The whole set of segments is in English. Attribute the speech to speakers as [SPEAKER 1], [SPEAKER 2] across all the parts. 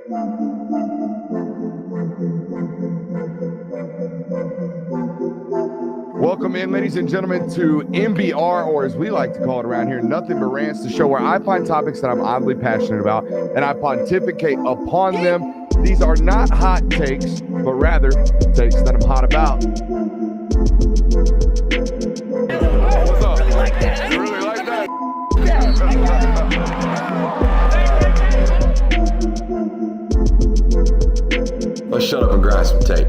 [SPEAKER 1] Welcome in, ladies and gentlemen, to MBR, or as we like to call it around here, Nothing But Rants, the show where I find topics that I'm oddly passionate about and I pontificate upon them. These are not hot takes, but rather takes that I'm hot about. What's up? You really like that?
[SPEAKER 2] Let's shut up and grind some tape.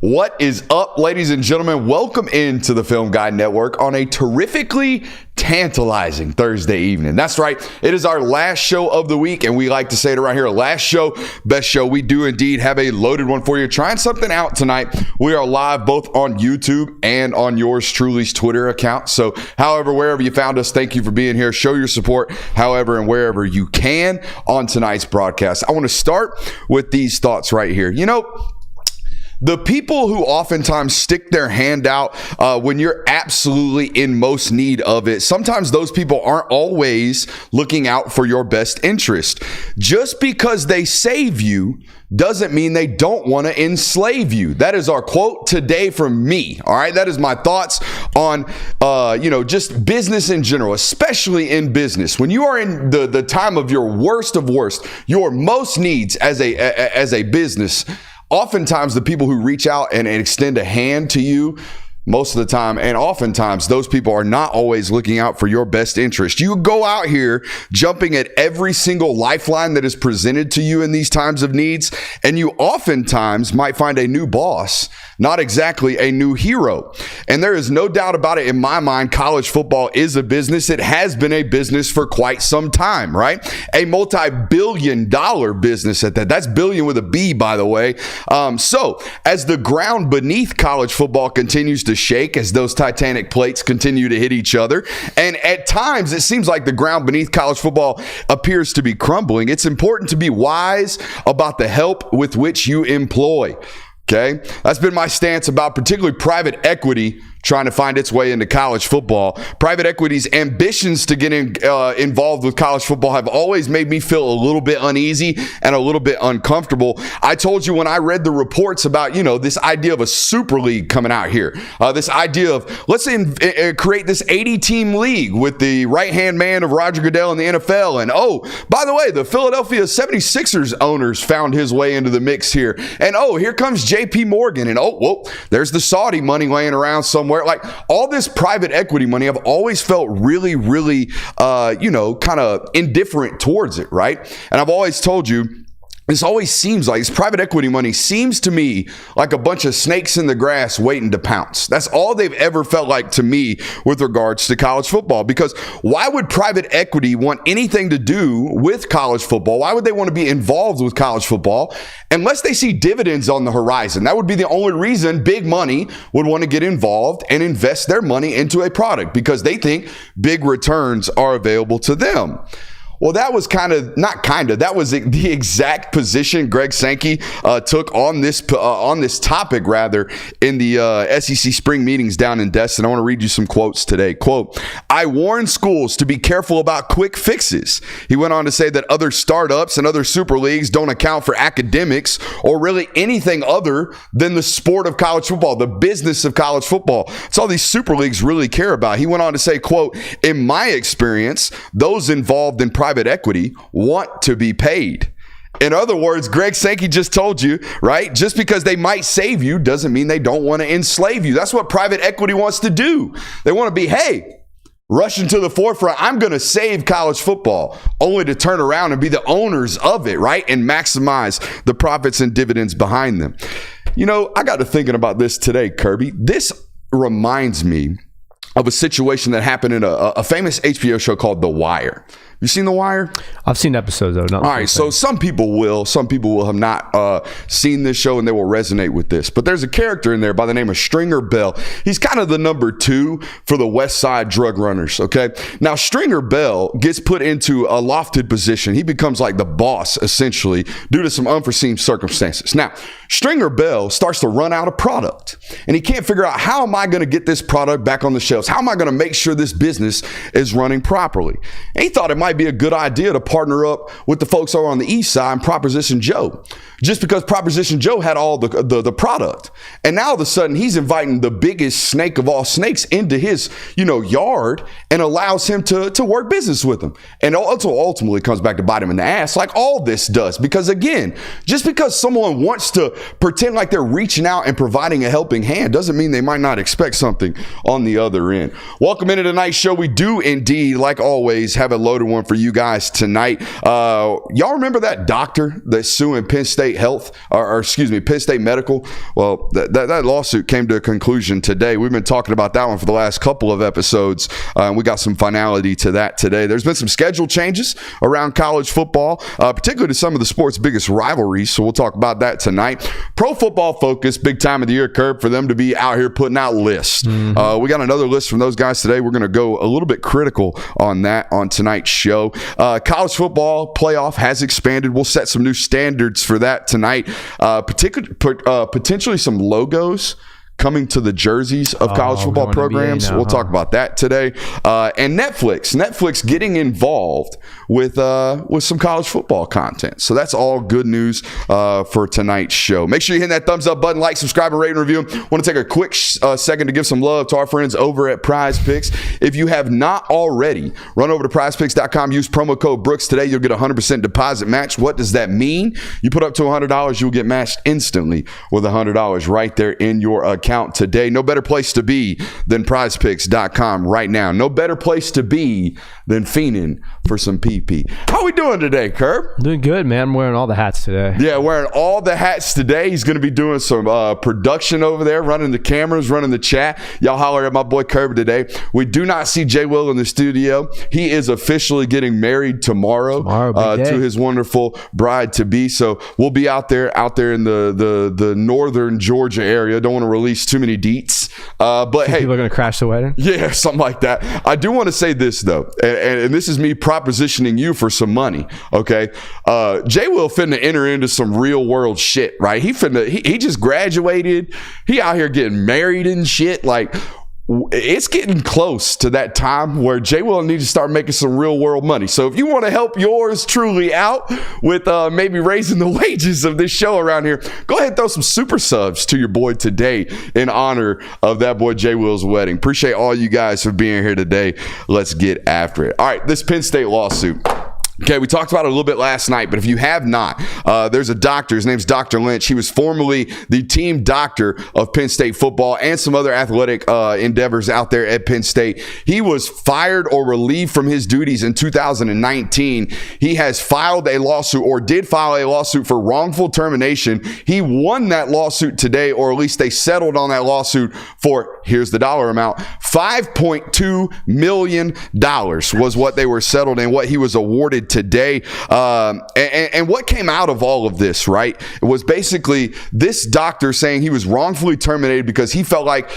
[SPEAKER 1] What is up, ladies and gentlemen? Welcome into the Film Guy Network on a terrifically tantalizing Thursday evening. That's right. It is our last show of the week, and we like to say it around here, last show, best show. We do indeed have a loaded one for you. Trying something out tonight. We are live both on YouTube and on yours truly's Twitter account. So, however, wherever you found us, thank you for being here. Show your support, however and wherever you can on tonight's broadcast. I want to start with these thoughts right here. You know, the people who oftentimes stick their hand out when you're absolutely in most need of it, sometimes those people aren't always looking out for your best interest. Just because they save you doesn't mean they don't want to enslave you. That is our quote today from me. All right. That is my thoughts on, just business in general, especially in business. When you are in the time of your worst of worst, your most needs as a business, oftentimes the people who reach out and extend a hand to you, most of the time, and oftentimes those people are not always looking out for your best interest. You go out here jumping at every single lifeline that is presented to you in these times of needs, and you oftentimes might find a new boss, not exactly a new hero. And there is no doubt about it in my mind, college football is a business. It has been a business for quite some time, right? A multi-billion-dollar business at that. That's billion with a B, by the way. So as the ground beneath college football continues to shake, as those titanic plates continue to hit each other, and at times it seems like the ground beneath college football appears to be crumbling, it's important to be wise about the help with which you employ. Okay, that's been my stance about particularly private equity trying to find its way into college football. Private equity's ambitions to get involved with college football have always made me feel a little bit uneasy and a little bit uncomfortable. I told you when I read the reports about, this idea of a super league coming out here, this idea of let's create this 80-team league with the right-hand man of Roger Goodell in the NFL. And by the way, the Philadelphia 76ers owners found his way into the mix here. And here comes JP Morgan. And there's the Saudi money laying around somewhere. Like all this private equity money, I've always felt really, really, kind of indifferent towards it, right? And I've always told you, this always seems like this private equity money seems to me like a bunch of snakes in the grass waiting to pounce. That's all they've ever felt like to me with regards to college football. Because why would private equity want anything to do with college football? Why would they want to be involved with college football unless they see dividends on the horizon? That would be the only reason big money would want to get involved and invest their money into a product, because they think big returns are available to them. Well, that was that was the exact position Greg Stanley took on this topic, rather, in the SEC spring meetings down in Destin. I want to read you some quotes today. Quote, "I warn schools to be careful about quick fixes." He went on to say that other startups and other super leagues don't account for academics or really anything other than the sport of college football, the business of college football. It's all these super leagues really care about. He went on to say, quote, "In my experience, those involved in private equity want to be paid." In other words, Greg Stanley just told you, right? Just because they might save you doesn't mean they don't want to enslave you. That's what private equity wants to do. They want to be, rushing to the forefront. I'm going to save college football, only to turn around and be the owners of it, right? And maximize the profits and dividends behind them. I got to thinking about this today, Kirby. This reminds me of a situation that happened in a famous HBO show called The Wire. You seen The Wire?
[SPEAKER 3] I've seen episodes of it.
[SPEAKER 1] All right, so some people will have not seen this show and they will resonate with this. But there's a character in there by the name of Stringer Bell. He's kind of the number 2 for the West Side drug runners, okay? Now, Stringer Bell gets put into a lofted position. He becomes like the boss, essentially, due to some unforeseen circumstances. Now, Stringer Bell starts to run out of product, and he can't figure out, how am I going to get this product back on the shelves? How am I going to make sure this business is running properly? And he thought it might might be a good idea to partner up with the folks over on the east side and Proposition Joe. Just because Proposition Joe had all the product. And now all of a sudden he's inviting the biggest snake of all snakes into his, yard and allows him to work business with him. And also ultimately comes back to bite him in the ass like all this does. Because again, just because someone wants to pretend like they're reaching out and providing a helping hand doesn't mean they might not expect something on the other end. Welcome into tonight's show. We do indeed, like always, have a loaded one for you guys tonight. Y'all remember that doctor that's suing Penn State Health, Penn State Medical? Well, that lawsuit came to a conclusion today. We've been talking about that one for the last couple of episodes, and we got some finality to that today. There's been some schedule changes around college football, particularly to some of the sport's biggest rivalries, so we'll talk about that tonight. Pro Football Focus, big time of the year, Curb, for them to be out here putting out lists. Mm-hmm. We got another list from those guys today. We're going to go a little bit critical on that on tonight's show. College football playoff has expanded. We'll set some new standards for that tonight. Potentially some logos coming to the jerseys of college football programs. We'll talk about that today. And Netflix getting involved with some college football content. So that's all good news for tonight's show. Make sure you hit that thumbs up button, like, subscribe, and rate and review. Want to take a quick second to give some love to our friends over at Prize Picks. If you have not already, run over to prizepicks.com, use promo code Brooks today. You'll get a 100% deposit match. What does that mean? You put up to $100, you'll get matched instantly with $100 right there in your account today. No better place to be than prizepicks.com right now. No better place to be than fiending for some PP. How we doing today, Curb?
[SPEAKER 3] Doing good, man. I'm wearing all the hats today.
[SPEAKER 1] Yeah, wearing all the hats today. He's going to be doing some production over there, running the cameras, running the chat. Y'all holler at my boy Curb today. We do not see Jay Will in the studio. He is officially getting married tomorrow to his wonderful bride-to-be. So we'll be out there in the northern Georgia area. Don't want to release too many deets. But hey,
[SPEAKER 3] people are going to crash the wedding?
[SPEAKER 1] Yeah, something like that. I do want to say this, though, and this is me propositioning you for some money, okay? Jay Will finna enter into some real world shit, right? He just graduated. He out here getting married and shit. Like, it's getting close to that time where Jay Will need to start making some real world money. So if you want to help yours truly out with maybe raising the wages of this show around here, go ahead and throw some super subs to your boy today in honor of that boy Jay Will's wedding. Appreciate all you guys for being here today. Let's get after it. All right, this Penn State lawsuit. Okay, we talked about it a little bit last night, but if you have not, there's a doctor. His name's Dr. Lynch. He was formerly the team doctor of Penn State football and some other athletic endeavors out there at Penn State. He was fired or relieved from his duties in 2019. He has filed a lawsuit, or did file a lawsuit, for wrongful termination. He won that lawsuit today, or at least they settled on that lawsuit for, here's the dollar amount, $5.2 million was what they were settled and what he was awarded today. And what came out of all of this, right? It was basically this doctor saying he was wrongfully terminated because he felt like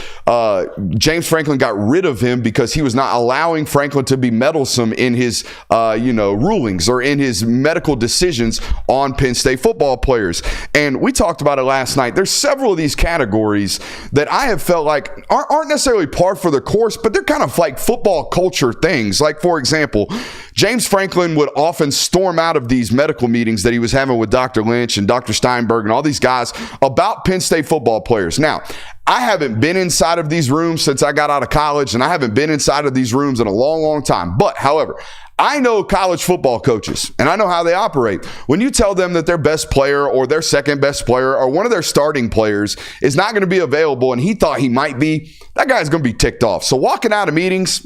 [SPEAKER 1] James Franklin got rid of him because he was not allowing Franklin to be meddlesome in his rulings or in his medical decisions on Penn State football players. And we talked about it last night. There's several of these categories that I have felt like aren't necessarily par for the course, but they're kind of like football culture things. Like, for example, James Franklin would often storm out of these medical meetings that he was having with Dr. Lynch and Dr. Steinberg and all these guys about Penn State football players. Now, I haven't been inside of these rooms since I got out of college, and I haven't been inside of these rooms in a long, long time. But, however, I know college football coaches, and I know how they operate. When you tell them that their best player or their second best player or one of their starting players is not going to be available and he thought he might be, that guy's going to be ticked off. So walking out of meetings,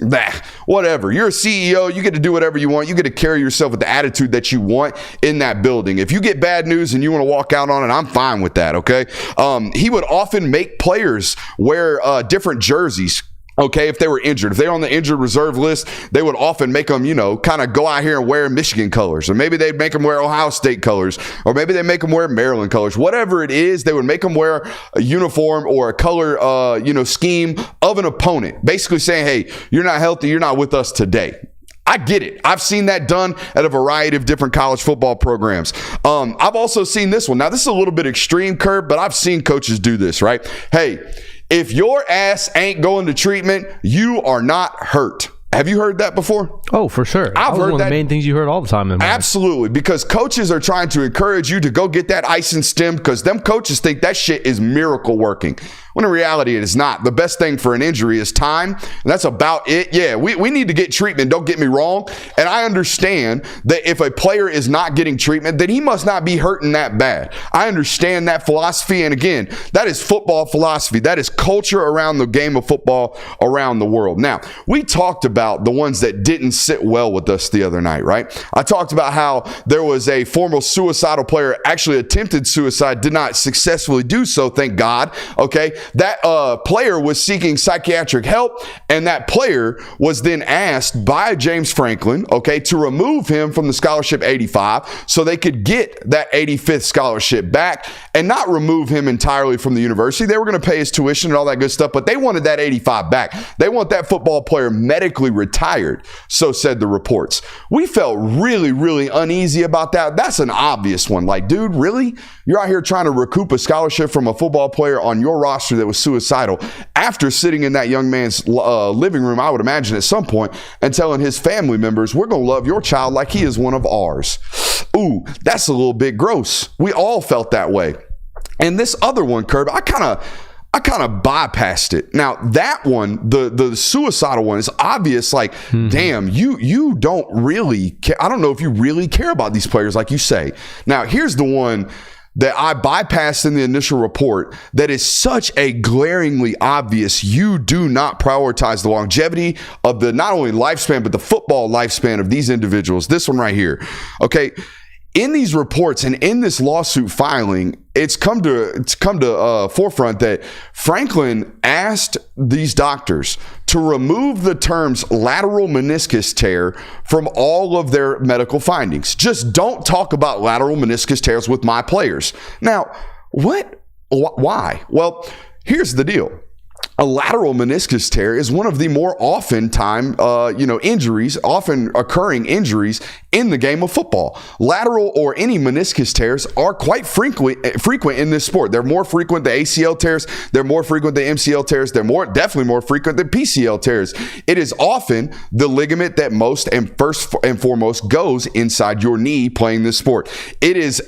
[SPEAKER 1] whatever. You're a CEO. You get to do whatever you want. You get to carry yourself with the attitude that you want in that building. If you get bad news and you want to walk out on it, I'm fine with that, okay? He would often make players wear different jerseys. Okay, if they were injured, if they're on the injured reserve list, they would often make them, kind of go out here and wear Michigan colors, or maybe they'd make them wear Ohio State colors, or maybe they make them wear Maryland colors. Whatever it is, they would make them wear a uniform or a color, scheme of an opponent, basically saying, hey, you're not healthy, you're not with us today. I get it. I've seen that done at a variety of different college football programs. I've also seen this one. Now, this is a little bit extreme, Kurt, but I've seen coaches do this, right? Hey, if your ass ain't going to treatment, you are not hurt. Have you heard that before?
[SPEAKER 3] Oh, for sure.
[SPEAKER 1] I've heard
[SPEAKER 3] one of
[SPEAKER 1] that.
[SPEAKER 3] the main things you heard all the time.
[SPEAKER 1] Absolutely, because coaches are trying to encourage you to go get that ice and stim because them coaches think that shit is miracle working. When in reality, it is not. The best thing for an injury is time, and that's about it. Yeah, we need to get treatment, don't get me wrong. And I understand that if a player is not getting treatment, then he must not be hurting that bad. I understand that philosophy, and again, that is football philosophy. That is culture around the game of football around the world. Now, we talked about the ones that didn't sit well with us the other night, right? I talked about how there was a former suicidal player, actually attempted suicide, did not successfully do so, thank God, okay? That player was seeking psychiatric help, and that player was then asked by James Franklin, okay, to remove him from the scholarship 85 so they could get that 85th scholarship back and not remove him entirely from the university. They were going to pay his tuition and all that good stuff, but they wanted that 85 back. They want that football player medically retired, so said the reports. We felt really, really uneasy about that. That's an obvious one. Like, dude, really? You're out here trying to recoup a scholarship from a football player on your roster that was suicidal after sitting in that young man's living room, I would imagine at some point, and telling his family members, we're going to love your child like he is one of ours. Ooh, that's a little bit gross. We all felt that way. And this other one, Curb, I kind of bypassed it. Now, that one, the suicidal one, is obvious. Like, damn, you don't really care. I don't know if you really care about these players like you say. Now, here's the one that I bypassed in the initial report that is such a glaringly obvious. You do not prioritize the longevity of the not only lifespan, but the football lifespan of these individuals. This one right here. Okay. In these reports and in this lawsuit filing, it's come to forefront that Franklin asked these doctors to remove the terms lateral meniscus tear from all of their medical findings. Just don't talk about lateral meniscus tears with my players. Now, what? Why? Well, here's the deal. A lateral meniscus tear is one of the more often occurring injuries in the game of football. Lateral or any meniscus tears are quite frequent in this sport. They're more frequent than ACL tears. They're more frequent than MCL tears. They're definitely more frequent than PCL tears. It is often the ligament that first and foremost goes inside your knee playing this sport. It is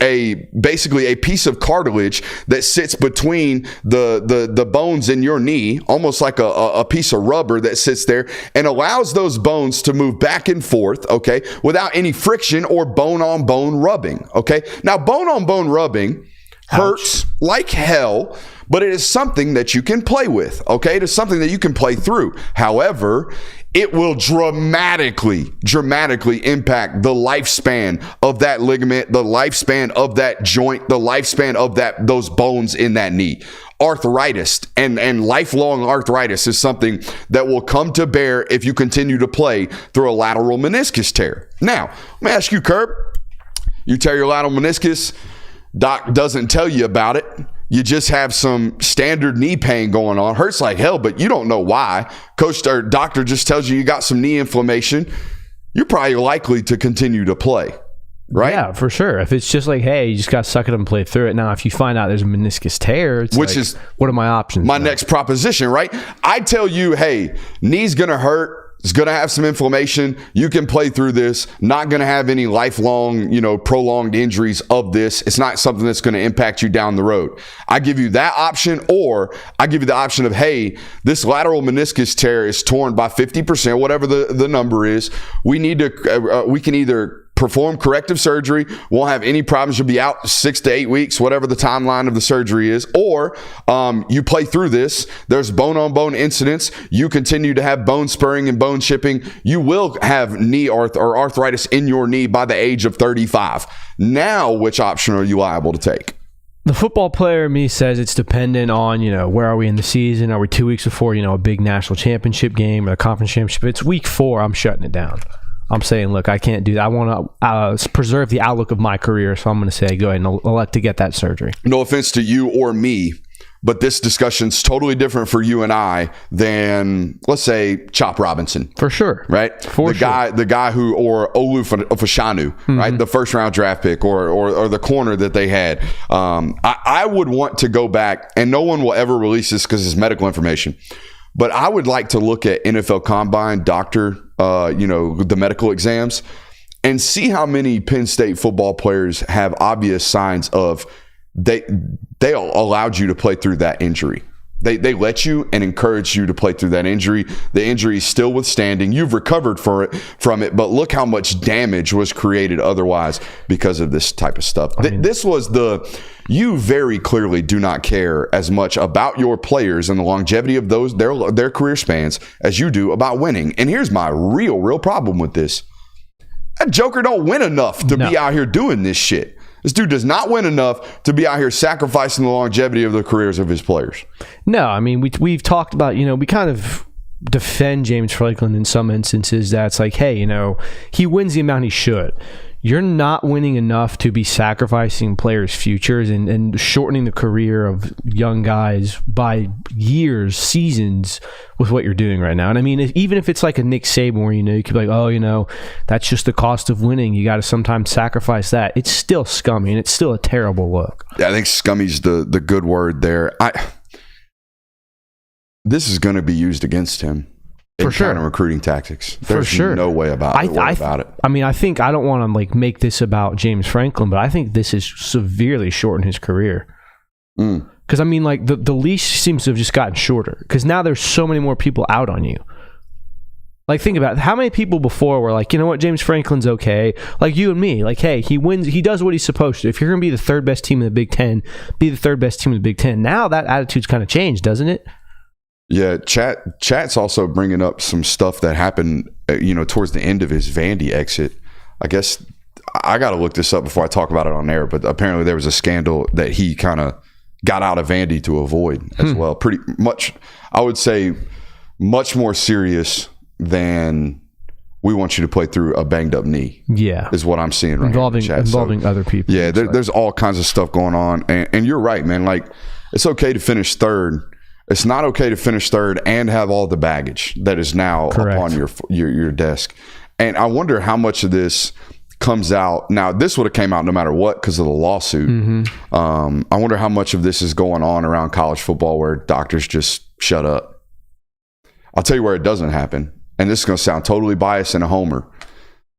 [SPEAKER 1] basically a piece of cartilage that sits between the bones in your knee, almost like a piece of rubber that sits there and allows those bones to move back and forth, okay, without any friction or bone-on-bone rubbing, okay? Now, bone-on-bone rubbing hurts like hell, but it is something that you can play with, okay? It is something that you can play through. However, it will dramatically impact the lifespan of that ligament, the lifespan of that joint, the lifespan of those bones in that knee. Arthritis and lifelong arthritis is something that will come to bear if you continue to play through a lateral meniscus tear. Now, let me ask you, Curb. You tear your lateral meniscus, doc doesn't tell you about it. You just have some standard knee pain going on. Hurts like hell, but you don't know why. Coach or doctor just tells you got some knee inflammation. You're probably likely to continue to play, right? Yeah,
[SPEAKER 3] for sure. If it's just like, hey, you just got to suck it up and play through it. Now, if you find out there's a meniscus tear, it's is what are my options?
[SPEAKER 1] My next proposition, right? I tell you, hey, knee's going to hurt. It's going to have some inflammation. You can play through this. Not going to have any lifelong, prolonged injuries of this. It's not something that's going to impact you down the road. I give you that option, or I give you the option of, hey, this lateral meniscus tear is torn by 50%, whatever the number is. We can either perform corrective surgery, won't have any problems. You'll be out 6 to 8 weeks, whatever the timeline of the surgery is, or you play through this. There's bone-on-bone incidents. You continue to have bone spurring and bone chipping. You will have knee or arthritis in your knee by the age of 35. Now, which option are you liable to take?
[SPEAKER 3] The football player in me says it's dependent on, where are we in the season? Are we 2 weeks before, a big national championship game or a conference championship? If it's week 4, I'm shutting it down. I'm saying, look, I can't do that. I want to preserve the outlook of my career, so I'm going to say go ahead and elect to get that surgery.
[SPEAKER 1] No offense to you or me, but this discussion's totally different for you and I than, let's say, Chop Robinson.
[SPEAKER 3] For sure.
[SPEAKER 1] Right?
[SPEAKER 3] The
[SPEAKER 1] guy who, or Olu Fashanu, right? The first round draft pick or the corner that they had. I would want to go back, and no one will ever release this because it's medical information, but I would like to look at NFL Combine doctor the medical exams, and see how many Penn State football players have obvious signs of they allowed you to play through that injury. They let you and encourage you to play through that injury. The injury is still withstanding. You've recovered from it, but look how much damage was created otherwise because of this type of stuff. This was you very clearly do not care as much about your players and the longevity of their career spans as you do about winning. And here's my real problem with this. That joker don't win enough to be out here doing this shit. This dude does not win enough to be out here sacrificing the longevity of the careers of his players.
[SPEAKER 3] No, I mean, we've talked about, we kind of defend James Franklin in some instances that it's like, hey, he wins the amount he should. You're not winning enough to be sacrificing players' futures and shortening the career of young guys by years, seasons with what you're doing right now. And I mean, even if it's like a Nick Saban where, you could be like, that's just the cost of winning. You got to sometimes sacrifice that. It's still scummy and it's still a terrible look.
[SPEAKER 1] Yeah, I think scummy's the good word there. This is going to be used against him. For sure. Recruiting tactics. There's no way about it.
[SPEAKER 3] I mean, I think I don't want to make this about James Franklin, but I think this has severely shortened his career. Because I mean, the leash seems to have just gotten shorter. Because now there's so many more people out on you. Think about it. How many people before were like, you know what, James Franklin's okay. Like you and me. Like, hey, he wins. He does what he's supposed to. If you're going to be the third best team in the Big Ten, be the third best team in the Big Ten. Now that attitude's kind of changed, doesn't it?
[SPEAKER 1] Yeah, Chat's also bringing up some stuff that happened, towards the end of his Vandy exit. I guess I got to look this up before I talk about it on air, but apparently there was a scandal that he kind of got out of Vandy to avoid as well. Pretty much, I would say, much more serious than we want you to play through a banged up knee. Yeah, is what I'm seeing right now.
[SPEAKER 3] Involving other people.
[SPEAKER 1] Yeah, there's all kinds of stuff going on, and you're right, man. It's okay to finish third. It's not okay to finish third and have all the baggage that is now upon your desk. And I wonder how much of this comes out. Now, this would have came out no matter what because of the lawsuit. I wonder how much of this is going on around college football where doctors just shut up. I'll tell you where it doesn't happen. And this is going to sound totally biased and a homer.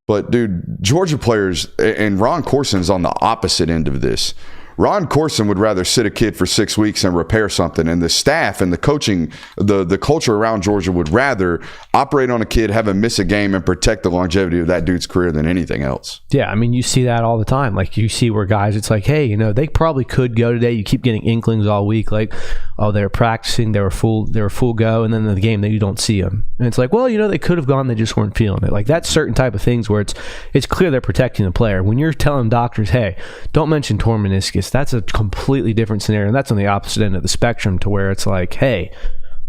[SPEAKER 1] But, dude, Georgia players, and Ron Corson's on the opposite end of this. Ron Corson would rather sit a kid for 6 weeks and repair something, and the staff and the coaching, the culture around Georgia would rather operate on a kid, have him miss a game, and protect the longevity of that dude's career than anything else.
[SPEAKER 3] Yeah, I mean, you see that all the time. You see where guys, it's like, hey, they probably could go today. You keep getting inklings all week, they're practicing, they were full go, and then in the game you don't see them, and it's like, well, they could have gone, they just weren't feeling it. That's certain type of things where it's clear they're protecting the player. When you're telling doctors, hey, don't mention torn meniscus, that's a completely different scenario, and that's on the opposite end of the spectrum to where it's like, hey,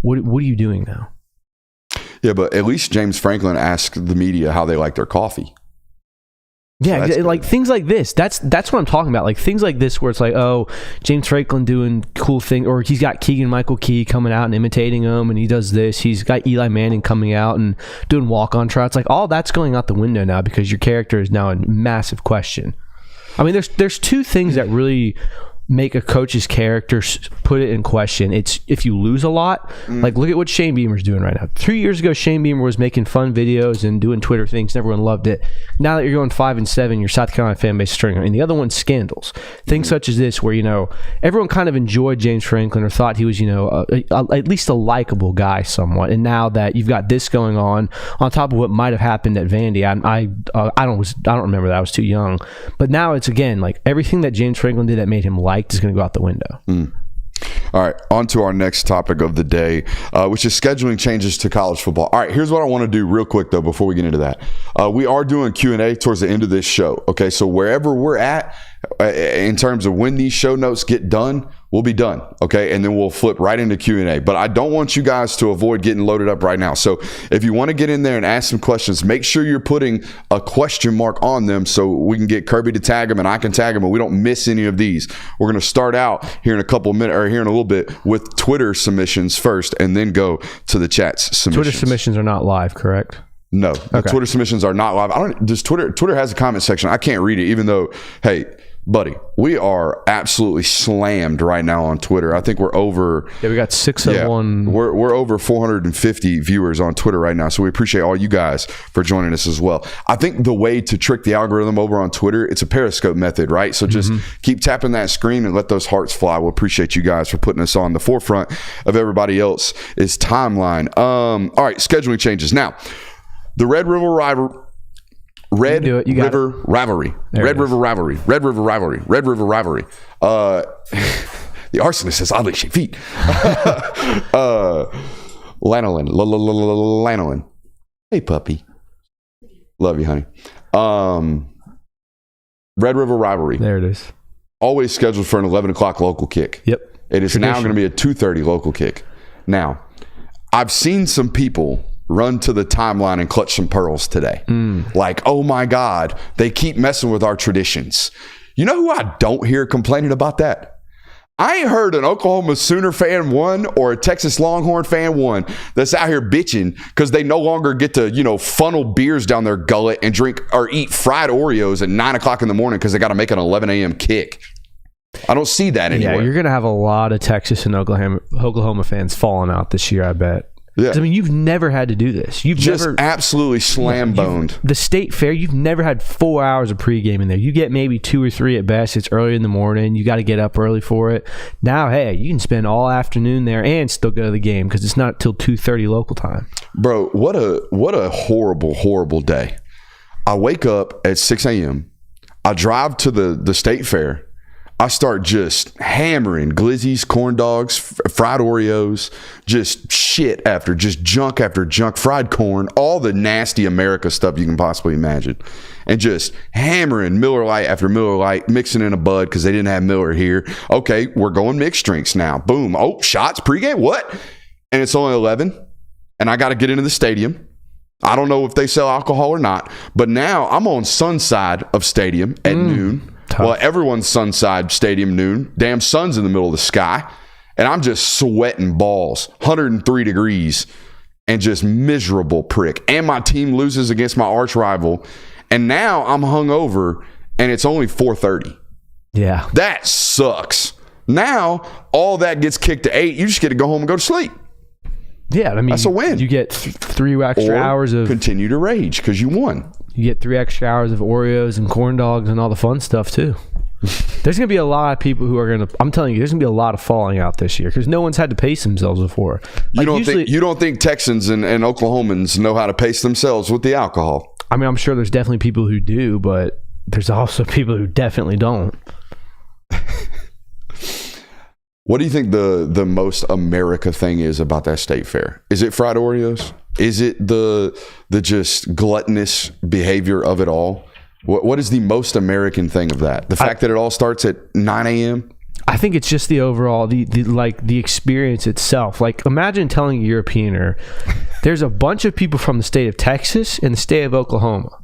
[SPEAKER 3] what are you doing now? Yeah,
[SPEAKER 1] but at least James Franklin asked the media how they like their coffee.
[SPEAKER 3] Yeah, so things like this. That's what I'm talking about. Things like this where it's like, oh, James Franklin doing cool thing, or he's got Keegan-Michael Key coming out and imitating him, and he does this. He's got Eli Manning coming out and doing walk-on tries. All that's going out the window now because your character is now a massive question. I mean, there's two things that really make a coach's character put it in question. It's if you lose a lot. Look at what Shane Beamer's doing right now. 3 years ago, Shane Beamer was making fun videos and doing Twitter things, and everyone loved it. Now that you're going 5-7, your South Carolina fan base is turning on. And the other one's scandals. Things such as this where, everyone kind of enjoyed James Franklin or thought he was, at least a likable guy somewhat. And now that you've got this going on top of what might have happened at Vandy, I don't remember that. I was too young. But now it's, again, everything that James Franklin did that made him liked is going to go out the window.
[SPEAKER 1] All right, on to our next topic of the day, which is scheduling changes to college football. All right, here's what I want to do real quick, though, before we get into that. We are doing Q&A towards the end of this show, okay? So wherever we're at in terms of when these show notes get done, we'll be done, okay? And then we'll flip right into Q&A. But I don't want you guys to avoid getting loaded up right now. So if you want to get in there and ask some questions, make sure you're putting a question mark on them so we can get Kirby to tag them and I can tag them and we don't miss any of these. We're going to start out here in a couple minutes, or here in a little bit, with Twitter submissions first and then go to the chat's submissions.
[SPEAKER 3] Twitter submissions are not live, correct?
[SPEAKER 1] No, the Twitter submissions are not live. Twitter has a comment section. I can't read it, even though, hey, buddy, we are absolutely slammed right now on Twitter. I think we're over.
[SPEAKER 3] Yeah, we got 601.
[SPEAKER 1] We're over 450 viewers on Twitter right now. So we appreciate all you guys for joining us as well. I think the way to trick the algorithm over on Twitter, it's a Periscope method, right? So just keep tapping that screen and let those hearts fly. We'll appreciate you guys for putting us on the forefront of everybody else's timeline. All right, scheduling changes. Now, the Red River Rivalry. Red River Rivalry. Red River Rivalry. Red River Rivalry. Red River Rivalry. The arsonist has oddly shaped feet. Lanolin. Hey, puppy. Love you, honey. Red River Rivalry.
[SPEAKER 3] There it is.
[SPEAKER 1] Always scheduled for an 11 o'clock local kick.
[SPEAKER 3] Yep.
[SPEAKER 1] It is now going to be a 2:30 local kick. Now, I've seen some people run to the timeline and clutch some pearls today. Like, oh my God, they keep messing with our traditions. You know who I don't hear complaining about that? I ain't heard an Oklahoma Sooner fan one or a Texas Longhorn fan one that's out here bitching because they no longer get to, funnel beers down their gullet and drink or eat fried Oreos at 9 o'clock in the morning because they got to make an 11 a.m. kick. I don't see that anymore.
[SPEAKER 3] Yeah, you're going to have a lot of Texas and Oklahoma fans falling out this year, I bet.
[SPEAKER 1] Yeah.
[SPEAKER 3] I mean, you've never had to do this. You've
[SPEAKER 1] just
[SPEAKER 3] never
[SPEAKER 1] absolutely slam-boned.
[SPEAKER 3] The state fair, you've never had 4 hours of pregame in there. You get maybe 2 or 3 at best. It's early in the morning. You got to get up early for it. Now, hey, you can spend all afternoon there and still go to the game because it's not till 2:30 local time.
[SPEAKER 1] Bro, what a horrible, horrible day. I wake up at 6 a.m. I drive to the state fair. I start just hammering glizzies, corn dogs, fried Oreos, just shit just junk after junk, fried corn, all the nasty America stuff you can possibly imagine. And just hammering Miller Lite after Miller Lite, mixing in a Bud because they didn't have Miller here. Okay, we're going mixed drinks now. Boom. Oh, shots pregame? What? And it's only 11, and I got to get into the stadium. I don't know if they sell alcohol or not, but now I'm on Sunside of stadium at noon. Tough. Well, everyone's Sunside Stadium noon. Damn sun's in the middle of the sky. And I'm just sweating balls. 103 degrees. And just miserable prick. And my team loses against my arch rival. And now I'm hungover. And it's only 4:30.
[SPEAKER 3] Yeah.
[SPEAKER 1] That sucks. Now, all that gets kicked to 8. You just get to go home and go to sleep.
[SPEAKER 3] Yeah, I mean,
[SPEAKER 1] that's a win.
[SPEAKER 3] You get 3 extra hours of...
[SPEAKER 1] continue to rage because you won.
[SPEAKER 3] You get 3 extra hours of Oreos and corn dogs and all the fun stuff, too. There's going to be a lot of people who are going to... I'm telling you, there's going to be a lot of falling out this year because no one's had to pace themselves before.
[SPEAKER 1] You don't think Texans and Oklahomans know how to pace themselves with the alcohol?
[SPEAKER 3] I mean, I'm sure there's definitely people who do, but there's also people who definitely don't.
[SPEAKER 1] What do you think the most America thing is about that state fair? Is it fried Oreos? Is it the just gluttonous behavior of it all? What is the most American thing of that? The fact that it all starts at 9 a.m.?
[SPEAKER 3] I think it's just the overall, the experience itself. Like, imagine telling a Europeaner, there's a bunch of people from the state of Texas and the state of Oklahoma.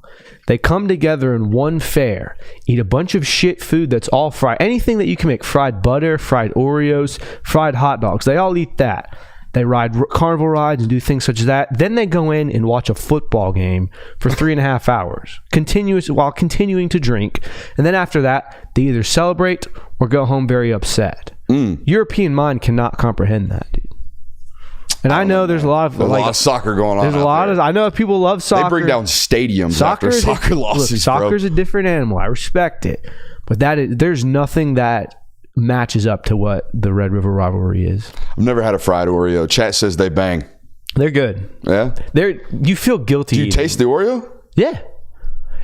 [SPEAKER 3] They come together in one fair, eat a bunch of shit food that's all fried. Anything that you can make, fried butter, fried Oreos, fried hot dogs. They all eat that. They ride carnival rides and do things such as that. Then they go in and watch a football game for 3.5 hours, while continuing to drink. And then after that, they either celebrate or go home very upset. European mind cannot comprehend that, dude. And I know there's a lot of
[SPEAKER 1] soccer going on.
[SPEAKER 3] There's a lot of. I know people love soccer.
[SPEAKER 1] They bring down stadiums after soccer losses.
[SPEAKER 3] Look, soccer's a different animal. I respect it, but there's nothing that matches up to what the Red River Rivalry is.
[SPEAKER 1] I've never had a fried Oreo. Chat says they bang.
[SPEAKER 3] They're good.
[SPEAKER 1] Yeah.
[SPEAKER 3] You feel guilty.
[SPEAKER 1] Do you taste the Oreo?
[SPEAKER 3] Yeah.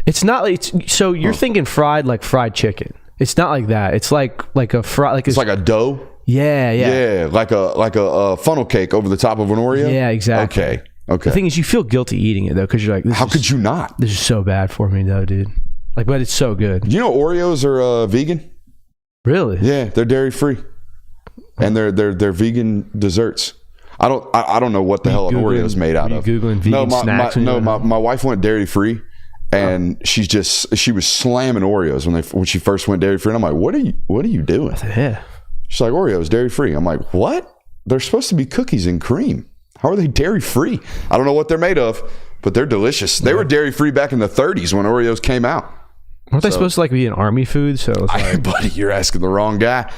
[SPEAKER 3] It's not like so. You're thinking fried like fried chicken. It's not like that. It's like a fry.
[SPEAKER 1] It's like a dough.
[SPEAKER 3] Yeah,
[SPEAKER 1] like a funnel cake over the top of an Oreo.
[SPEAKER 3] Yeah, exactly.
[SPEAKER 1] Okay.
[SPEAKER 3] The thing is, you feel guilty eating it though, because you're like,
[SPEAKER 1] how could you not?
[SPEAKER 3] This is so bad for me though, dude. Like, but it's so good.
[SPEAKER 1] You know, Oreos are vegan.
[SPEAKER 3] Really?
[SPEAKER 1] Yeah, they're dairy free, and they're vegan desserts. I don't know what the hell an Oreo is made out of.
[SPEAKER 3] Googling vegan snacks?
[SPEAKER 1] My wife went dairy free. And she was slamming Oreos when she first went dairy free. And I'm like, what are you doing?
[SPEAKER 3] Yeah.
[SPEAKER 1] She's like, Oreos dairy free. I'm like, what? They're supposed to be cookies and cream. How are they dairy free? I don't know what they're made of, but they're delicious. They were dairy free back in the 30s when Oreos came out.
[SPEAKER 3] Aren't they supposed to like be an army food? So it's like,
[SPEAKER 1] buddy, you're asking the wrong guy.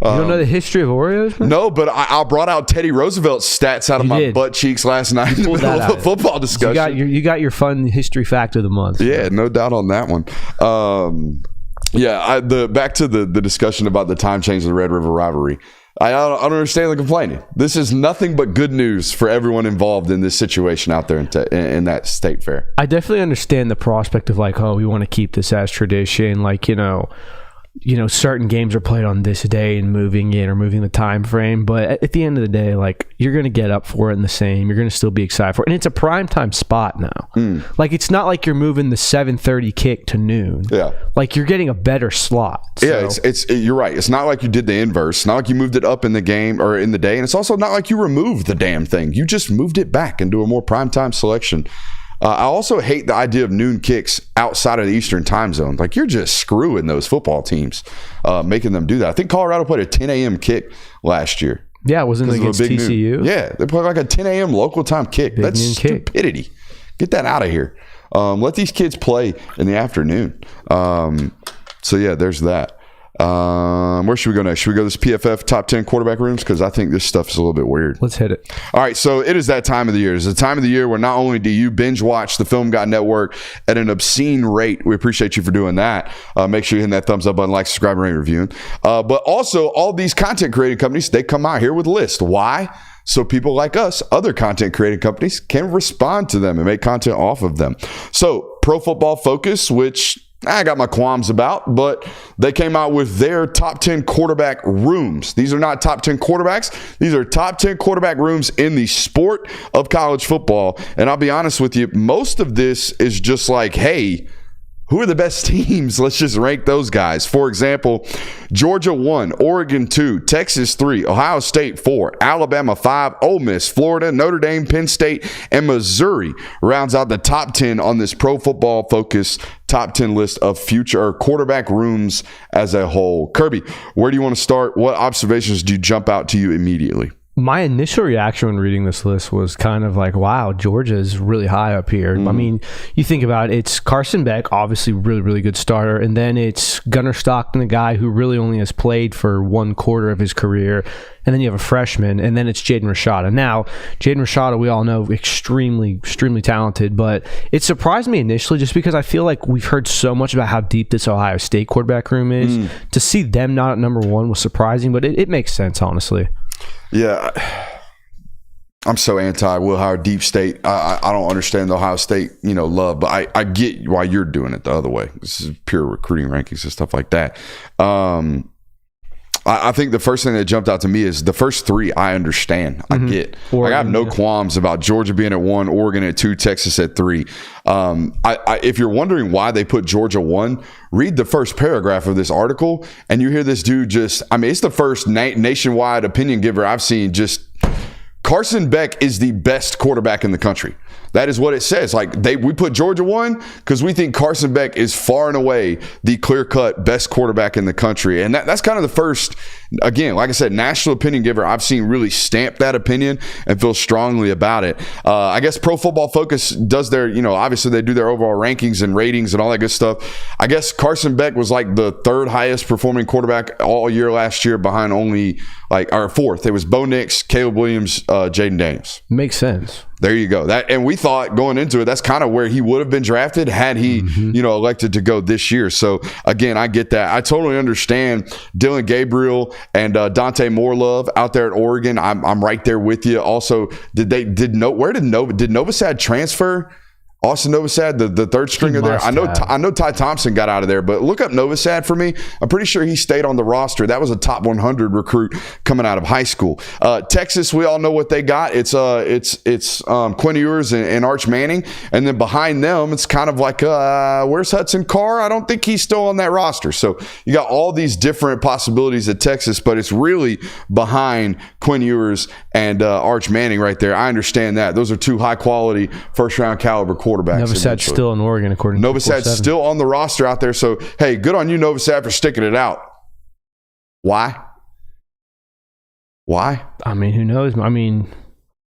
[SPEAKER 3] You don't know the history of Oreos, man?
[SPEAKER 1] No, but I brought out Teddy Roosevelt's stats out of my butt cheeks last night in the middle of a football discussion.
[SPEAKER 3] You got your fun history fact of the month.
[SPEAKER 1] Yeah, no doubt on that one. Back to the discussion about the time change of the Red River rivalry. I don't understand the complaining. This is nothing but good news for everyone involved in this situation out there in that state fair.
[SPEAKER 3] I definitely understand the prospect of like, oh, we want to keep this as tradition. Like, certain games are played on this day and moving the time frame. But at the end of the day, like, you're going to get up for it in the same. You're going to still be excited for it. And it's a primetime spot now. Like, it's not like you're moving the 7:30 kick to noon.
[SPEAKER 1] Yeah. Like,
[SPEAKER 3] you're getting a better slot. So.
[SPEAKER 1] Yeah, you're right. It's not like you did the inverse. It's not like you moved it up in the game or in the day. And it's also not like you removed the damn thing. You just moved it back into a more primetime selection. I also hate the idea of noon kicks outside of the Eastern time zone. Like, you're just screwing those football teams, making them do that. I think Colorado played a 10 a.m. kick last year.
[SPEAKER 3] Yeah, it wasn't against TCU.
[SPEAKER 1] Noon. Yeah, they played like a 10 a.m. local time kick. That's stupidity. Get that out of here. Let these kids play in the afternoon. There's that. Where should we go next? Should we go to this PFF top 10 quarterback rooms? Because I think this stuff is a little bit weird.
[SPEAKER 3] Let's hit it.
[SPEAKER 1] All right, so it is that time of the year. It's the time of the year where not only do you binge watch the Film Guy Network at an obscene rate, we appreciate you for doing that. Make sure you hit that thumbs up button, like, subscribe, rate, reviewing. But also, all these content creating companies, they come out here with lists. Why? So people like us, other content creating companies, can respond to them and make content off of them. So Pro Football Focus, which I got my qualms about, but they came out with their top 10 quarterback rooms. These are not top 10 quarterbacks. These are top 10 quarterback rooms in the sport of college football. And I'll be honest with you, most of this is just like, hey, who are the best teams? Let's just rank those guys. For example, Georgia 1, Oregon 2, Texas 3, Ohio State 4, Alabama 5, Ole Miss, Florida, Notre Dame, Penn State, and Missouri rounds out the top 10 on this Pro Football Focus top 10 list of future quarterback rooms as a whole. Kirby, where do you want to start? What observations do you jump out to you immediately?
[SPEAKER 3] My initial reaction when reading this list was kind of like, wow, Georgia is really high up here. I mean, you think about it, it's Carson Beck, obviously really, really good starter. And then it's Gunnar Stockton, a guy who really only has played for 1/4 of his career. And then you have a freshman, and then it's Jaden Rashada. Now, Jaden Rashada, we all know, extremely, extremely talented. But it surprised me initially just because I feel like we've heard so much about how deep this Ohio State quarterback room is. To see them not at number one was surprising, but it makes sense, honestly.
[SPEAKER 1] Yeah, I'm so anti Will Howard deep state. I don't understand the Ohio State, love, but I get why you're doing it the other way. This is pure recruiting rankings and stuff like that. I think the first thing that jumped out to me is the first three I understand. I get. Oregon, I have no qualms about Georgia being at 1, Oregon at 2, Texas at 3. If you're wondering why they put Georgia 1, read the first paragraph of this article, and you hear this dude it's the first nationwide opinion giver I've seen. Carson Beck is the best quarterback in the country. That is what it says. We put Georgia 1 because we think Carson Beck is far and away the clear-cut best quarterback in the country. And that's kind of the first, again, like I said, national opinion giver I've seen really stamp that opinion and feel strongly about it. I guess Pro Football Focus does their, obviously they do their overall rankings and ratings and all that good stuff. I guess Carson Beck was like the third highest performing quarterback all year last year behind only or fourth. It was Bo Nix, Caleb Williams, Jaden Daniels.
[SPEAKER 3] Makes sense.
[SPEAKER 1] There you go. And we thought going into it, that's kind of where he would have been drafted had he, elected to go this year. So again, I get that. I totally understand Dylan Gabriel and Dante Moorlove out there at Oregon. I'm right there with you. Also, did Novosad transfer? Austin Novosad, the third stringer there. I know Ty Thompson got out of there, but look up Novosad for me. I'm pretty sure he stayed on the roster. That was a top 100 recruit coming out of high school. Texas, we all know what they got. It's Quinn Ewers and Arch Manning, and then behind them, it's kind of like where's Hudson Carr? I don't think he's still on that roster. So you got all these different possibilities at Texas, but it's really behind Quinn Ewers and Arch Manning right there. I understand that. Those are two high quality first round caliber quarterbacks.
[SPEAKER 3] Novosad's still in Oregon, according to
[SPEAKER 1] Novosad's still on the roster out there. So, hey, good on you, Novosad, for sticking it out. Why?
[SPEAKER 3] I mean, who knows?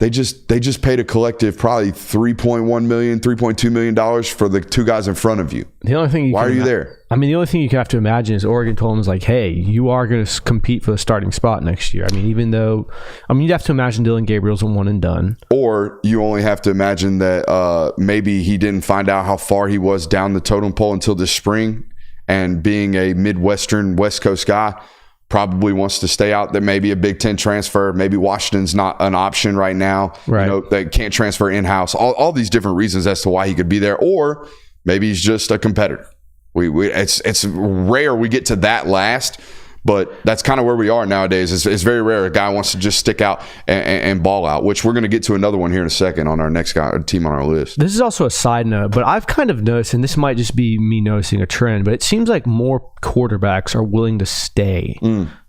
[SPEAKER 1] They just paid a collective probably $3.1 million, $3.2 million for the two guys in front of you.
[SPEAKER 3] The only thing
[SPEAKER 1] why are you there?
[SPEAKER 3] I mean, the only thing you have to imagine is Oregon told them is like, hey, you are going to compete for the starting spot next year. I mean, you'd have to imagine Dylan Gabriel's a one and done.
[SPEAKER 1] Or you only have to imagine that maybe he didn't find out how far he was down the totem pole until this spring, and being a Midwestern West Coast guy, probably wants to stay out. There may be a Big Ten transfer. Maybe Washington's not an option right now.
[SPEAKER 3] Right.
[SPEAKER 1] You know, they can't transfer in-house. All these different reasons as to why he could be there. Or maybe he's just a competitor. It's rare we get to that last, but that's kind of where we are nowadays. It's very rare a guy wants to just stick out and ball out, which we're going to get to another one here in a second on our next team on our list.
[SPEAKER 3] This is also a side note, but I've kind of noticed, and this might just be me noticing a trend, but it seems like more quarterbacks are willing to stay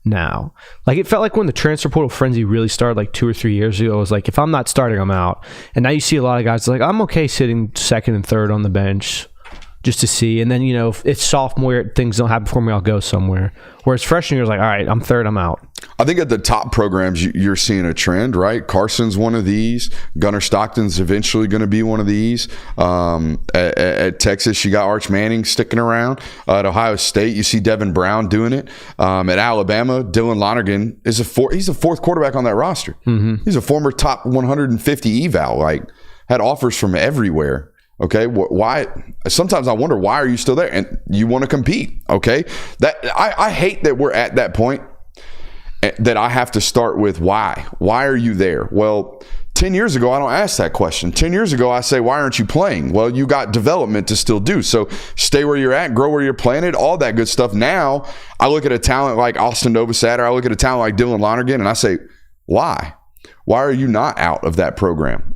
[SPEAKER 3] now. Like, it felt like when the transfer portal frenzy really started like 2 or 3 years ago, it was like, if I'm not starting, I'm out. And now you see a lot of guys like, I'm okay sitting second and third on the bench just to see. And then, you know, if it's sophomore year, things don't happen for me, I'll go somewhere. Whereas freshman year is like, all right, I'm third, I'm out. I
[SPEAKER 1] think at the top programs, you're seeing a trend, right? Carson's one of these. Gunnar Stockton's eventually going to be one of these. At Texas, you got Arch Manning sticking around. At Ohio State, you see Devin Brown doing it. At Alabama, Dylan Lonergan is he's a fourth quarterback on that roster. Mm-hmm. He's a former top 150 eval, like had offers from everywhere. Okay, why? Sometimes I wonder, why are you still there? And you want to compete, okay? That I hate that we're at that point that I have to start with why. Why are you there? Well, 10 years ago, I don't ask that question. 10 years ago, I say, why aren't you playing? Well, you got development to still do. So stay where you're at, grow where you're planted, all that good stuff. Now, I look at a talent like Austin Novosad, or I look at a talent like Dylan Lonergan, and I say, why? Why are you not out of that program?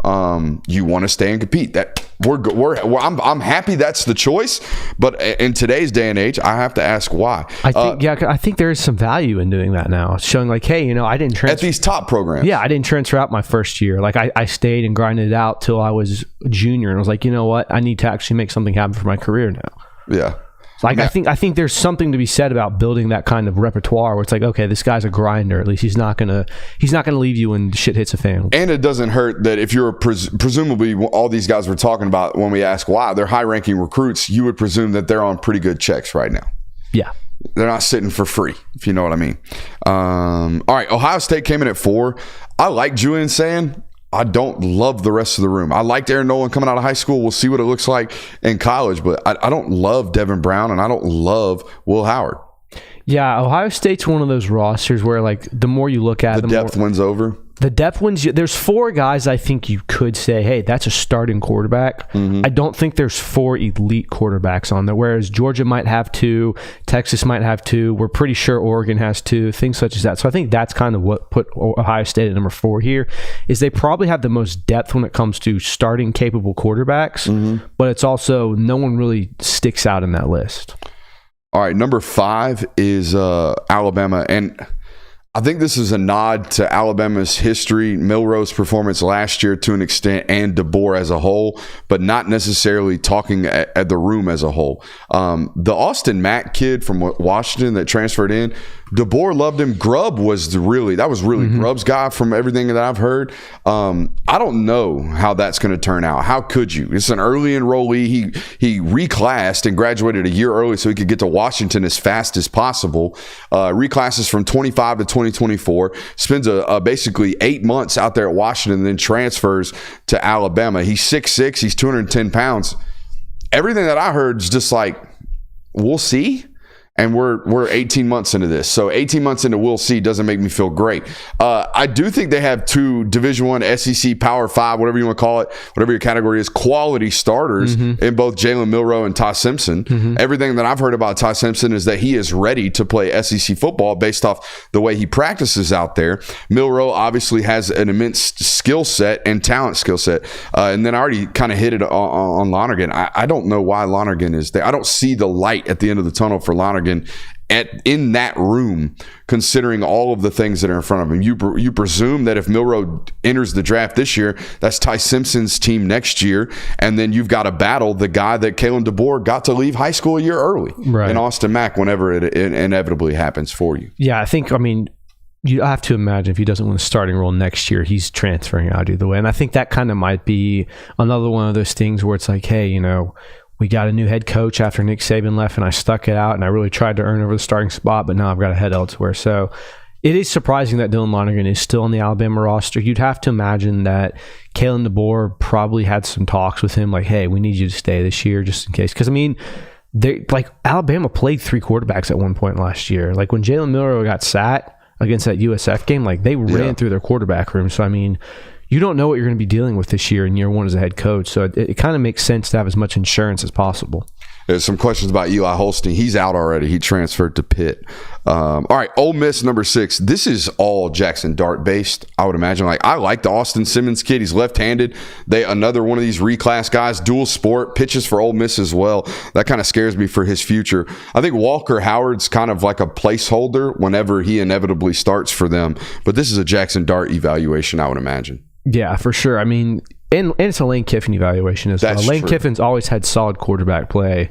[SPEAKER 1] You want to stay and compete. I'm happy that's the choice, but in today's day and age, I have to ask why.
[SPEAKER 3] I think there is some value in doing that now, showing like, hey, you know, I didn't transfer
[SPEAKER 1] at these top programs.
[SPEAKER 3] Yeah, I didn't transfer out my first year. Like I stayed and grinded it out till I was a junior, and I was like, you know what, I need to actually make something happen for my career now.
[SPEAKER 1] Yeah.
[SPEAKER 3] Like, I think there's something to be said about building that kind of repertoire where it's like, okay, this guy's a grinder. At least he's not gonna leave you when shit hits a fan.
[SPEAKER 1] And it doesn't hurt that if you're presumably all these guys we're talking about, when we ask why, they're high-ranking recruits, you would presume that they're on pretty good checks right now.
[SPEAKER 3] Yeah.
[SPEAKER 1] They're not sitting for free, if you know what I mean. All right, Ohio State came in at 4. I like Julian saying, I don't love the rest of the room. I liked Aaron Nolan coming out of high school. We'll see what it looks like in college, but I don't love Devin Brown, and I don't love Will Howard.
[SPEAKER 3] Yeah, Ohio State's one of those rosters where, like, the more you look at
[SPEAKER 1] the depth wins over.
[SPEAKER 3] The depth wins. There's 4 guys I think you could say, hey, that's a starting quarterback. Mm-hmm. I don't think there's 4 elite quarterbacks on there, whereas Georgia might have 2, Texas might have 2. We're pretty sure Oregon has 2, things such as that. So I think that's kind of what put Ohio State at number 4 here, is they probably have the most depth when it comes to starting capable quarterbacks, mm-hmm. but it's also no one really sticks out in that list.
[SPEAKER 1] All right, number 5 is Alabama, and I think this is a nod to Alabama's history, Milroe's performance last year to an extent, and DeBoer as a whole, but not necessarily talking at the room as a whole. The Austin Mack kid from Washington that transferred in, DeBoer loved him. Grubb was really mm-hmm. Grubb's guy from everything that I've heard. I don't know how that's going to turn out. How could you? It's an early enrollee. He reclassed and graduated a year early so he could get to Washington as fast as possible. Reclasses from 25 to 2024. Spends basically 8 months out there at Washington, and then transfers to Alabama. He's 6'6". He's 210 pounds. Everything that I heard is just like, we'll see. And we're 18 months into this. So 18 months into we'll see doesn't make me feel great. I do think they have 2 Division I, SEC, Power 5, whatever you want to call it, whatever your category is, quality starters mm-hmm. in both Jalen Milroe and Ty Simpson. Mm-hmm. Everything that I've heard about Ty Simpson is that he is ready to play SEC football based off the way he practices out there. Milroe obviously has an immense skill set and talent skill set. And then I already kind of hit it on Lonergan. I don't know why Lonergan is there. I don't see the light at the end of the tunnel for Lonergan in that room, considering all of the things that are in front of him. You presume that if Milroe enters the draft this year, that's Ty Simpson's team next year, and then you've got to battle the guy that Kalen DeBoer got to leave high school a year early, right, in Austin Mack, whenever it inevitably happens for you.
[SPEAKER 3] Yeah, I think, you have to imagine if he doesn't win the starting role next year, he's transferring out either way. And I think that kind of might be another one of those things where it's like, hey, we got a new head coach after Nick Saban left, and I stuck it out, and I really tried to earn over the starting spot, but now I've got to head elsewhere. So it is surprising that Dylan Lonergan is still on the Alabama roster. You'd have to imagine that Kalen DeBoer probably had some talks with him, like, hey, we need you to stay this year just in case. Because, Alabama played 3 quarterbacks at one point last year. Like, when Jalen Milroe got sat against that USF game, they ran through their quarterback room. So, you don't know what you're going to be dealing with this year in year one as a head coach. So it kind of makes sense to have as much insurance as possible.
[SPEAKER 1] There's some questions about Eli Holstein. He's out already. He transferred to Pitt. All right, Ole Miss, number 6. This is all Jackson Dart based, I would imagine. I like the Austin Simmons kid. He's left-handed. Another one of these reclass guys, dual sport, pitches for Ole Miss as well. That kind of scares me for his future. I think Walker Howard's kind of like a placeholder whenever he inevitably starts for them. But this is a Jackson Dart evaluation, I would imagine.
[SPEAKER 3] Yeah, for sure. And it's a Lane Kiffin evaluation as well. Lane Kiffin's always had solid quarterback play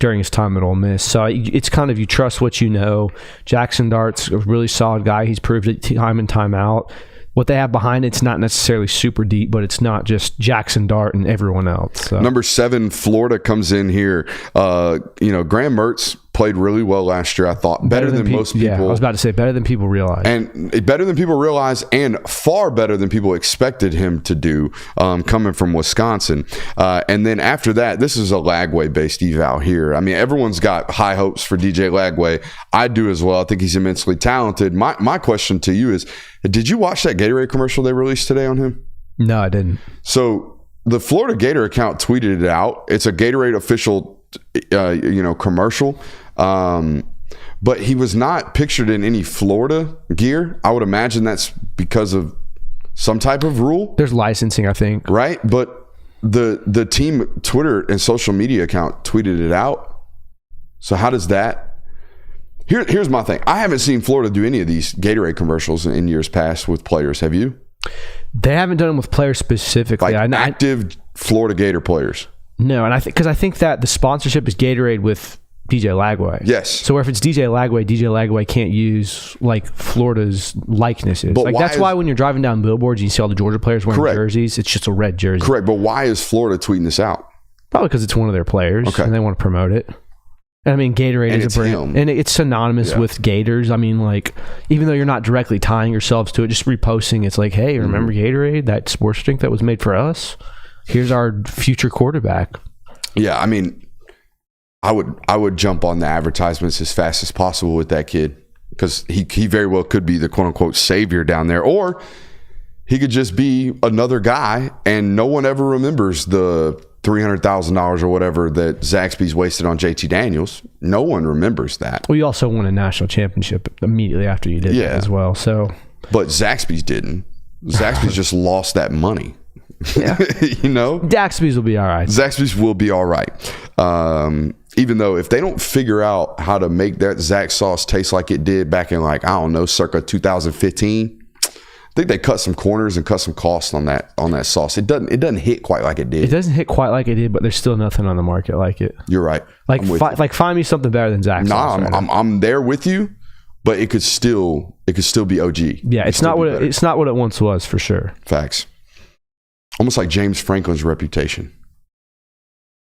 [SPEAKER 3] during his time at Ole Miss. So it's kind of, you trust what you know. Jackson Dart's a really solid guy. He's proved it time and time out. What they have behind it's not necessarily super deep, but it's not just Jackson Dart and everyone else. So.
[SPEAKER 1] Number 7, Florida comes in here. Graham Mertz played really well last year, I thought. Better than most people.
[SPEAKER 3] Yeah, I was about to say better than people realize.
[SPEAKER 1] And better than people realize, and far better than people expected him to do, coming from Wisconsin. And then after that, this is a Lagway-based eval here. Everyone's got high hopes for DJ Lagway. I do as well. I think he's immensely talented. My question to you is, did you watch that Gatorade commercial they released today on him?
[SPEAKER 3] No, I didn't.
[SPEAKER 1] So the Florida Gator account tweeted it out. It's a Gatorade official commercial. But he was not pictured in any Florida gear. I would imagine that's because of some type of rule.
[SPEAKER 3] There's licensing, I think.
[SPEAKER 1] Right? But the team Twitter and social media account tweeted it out. So how does that... Here's my thing. I haven't seen Florida do any of these Gatorade commercials in years past with players. Have you?
[SPEAKER 3] They haven't done them with players specifically.
[SPEAKER 1] Active Florida Gator players.
[SPEAKER 3] No, and I think that the sponsorship is Gatorade with DJ Lagway.
[SPEAKER 1] Yes.
[SPEAKER 3] So if it's DJ Lagway can't use Florida's likenesses.
[SPEAKER 1] But
[SPEAKER 3] that's why when you're driving down billboards and you see all the Georgia players wearing jerseys, it's just a red jersey.
[SPEAKER 1] Correct. But why is Florida tweeting this out?
[SPEAKER 3] Probably because it's one of their players and they want to promote it. Gatorade is a brand, and it's synonymous with Gators. Even though you're not directly tying yourselves to it, just reposting, it's like, hey, remember Gatorade, that sports drink that was made for us? Here's our future quarterback.
[SPEAKER 1] Yeah, I would jump on the advertisements as fast as possible with that kid, because he very well could be the quote unquote savior down there, or he could just be another guy, and no one ever remembers the $300,000 or whatever that Zaxby's wasted on JT Daniels. No one remembers that.
[SPEAKER 3] Well, you also won a national championship immediately after you did that as well. So,
[SPEAKER 1] but Zaxby's didn't. Zaxby's just lost that money.
[SPEAKER 3] Yeah. Zaxby's will be all right.
[SPEAKER 1] Zaxby's will be all right. Even though if they don't figure out how to make that Zax sauce taste like it did back in circa 2015, I think they cut some corners and cut some costs on that sauce. It doesn't hit quite like it did.
[SPEAKER 3] It doesn't hit quite like it did, but there's still nothing on the market like it.
[SPEAKER 1] You're right.
[SPEAKER 3] Find me something better than Zax.
[SPEAKER 1] I'm there with you, but it could still be OG.
[SPEAKER 3] Yeah, it's not what it once was, for sure.
[SPEAKER 1] Facts. Almost like James Franklin's reputation.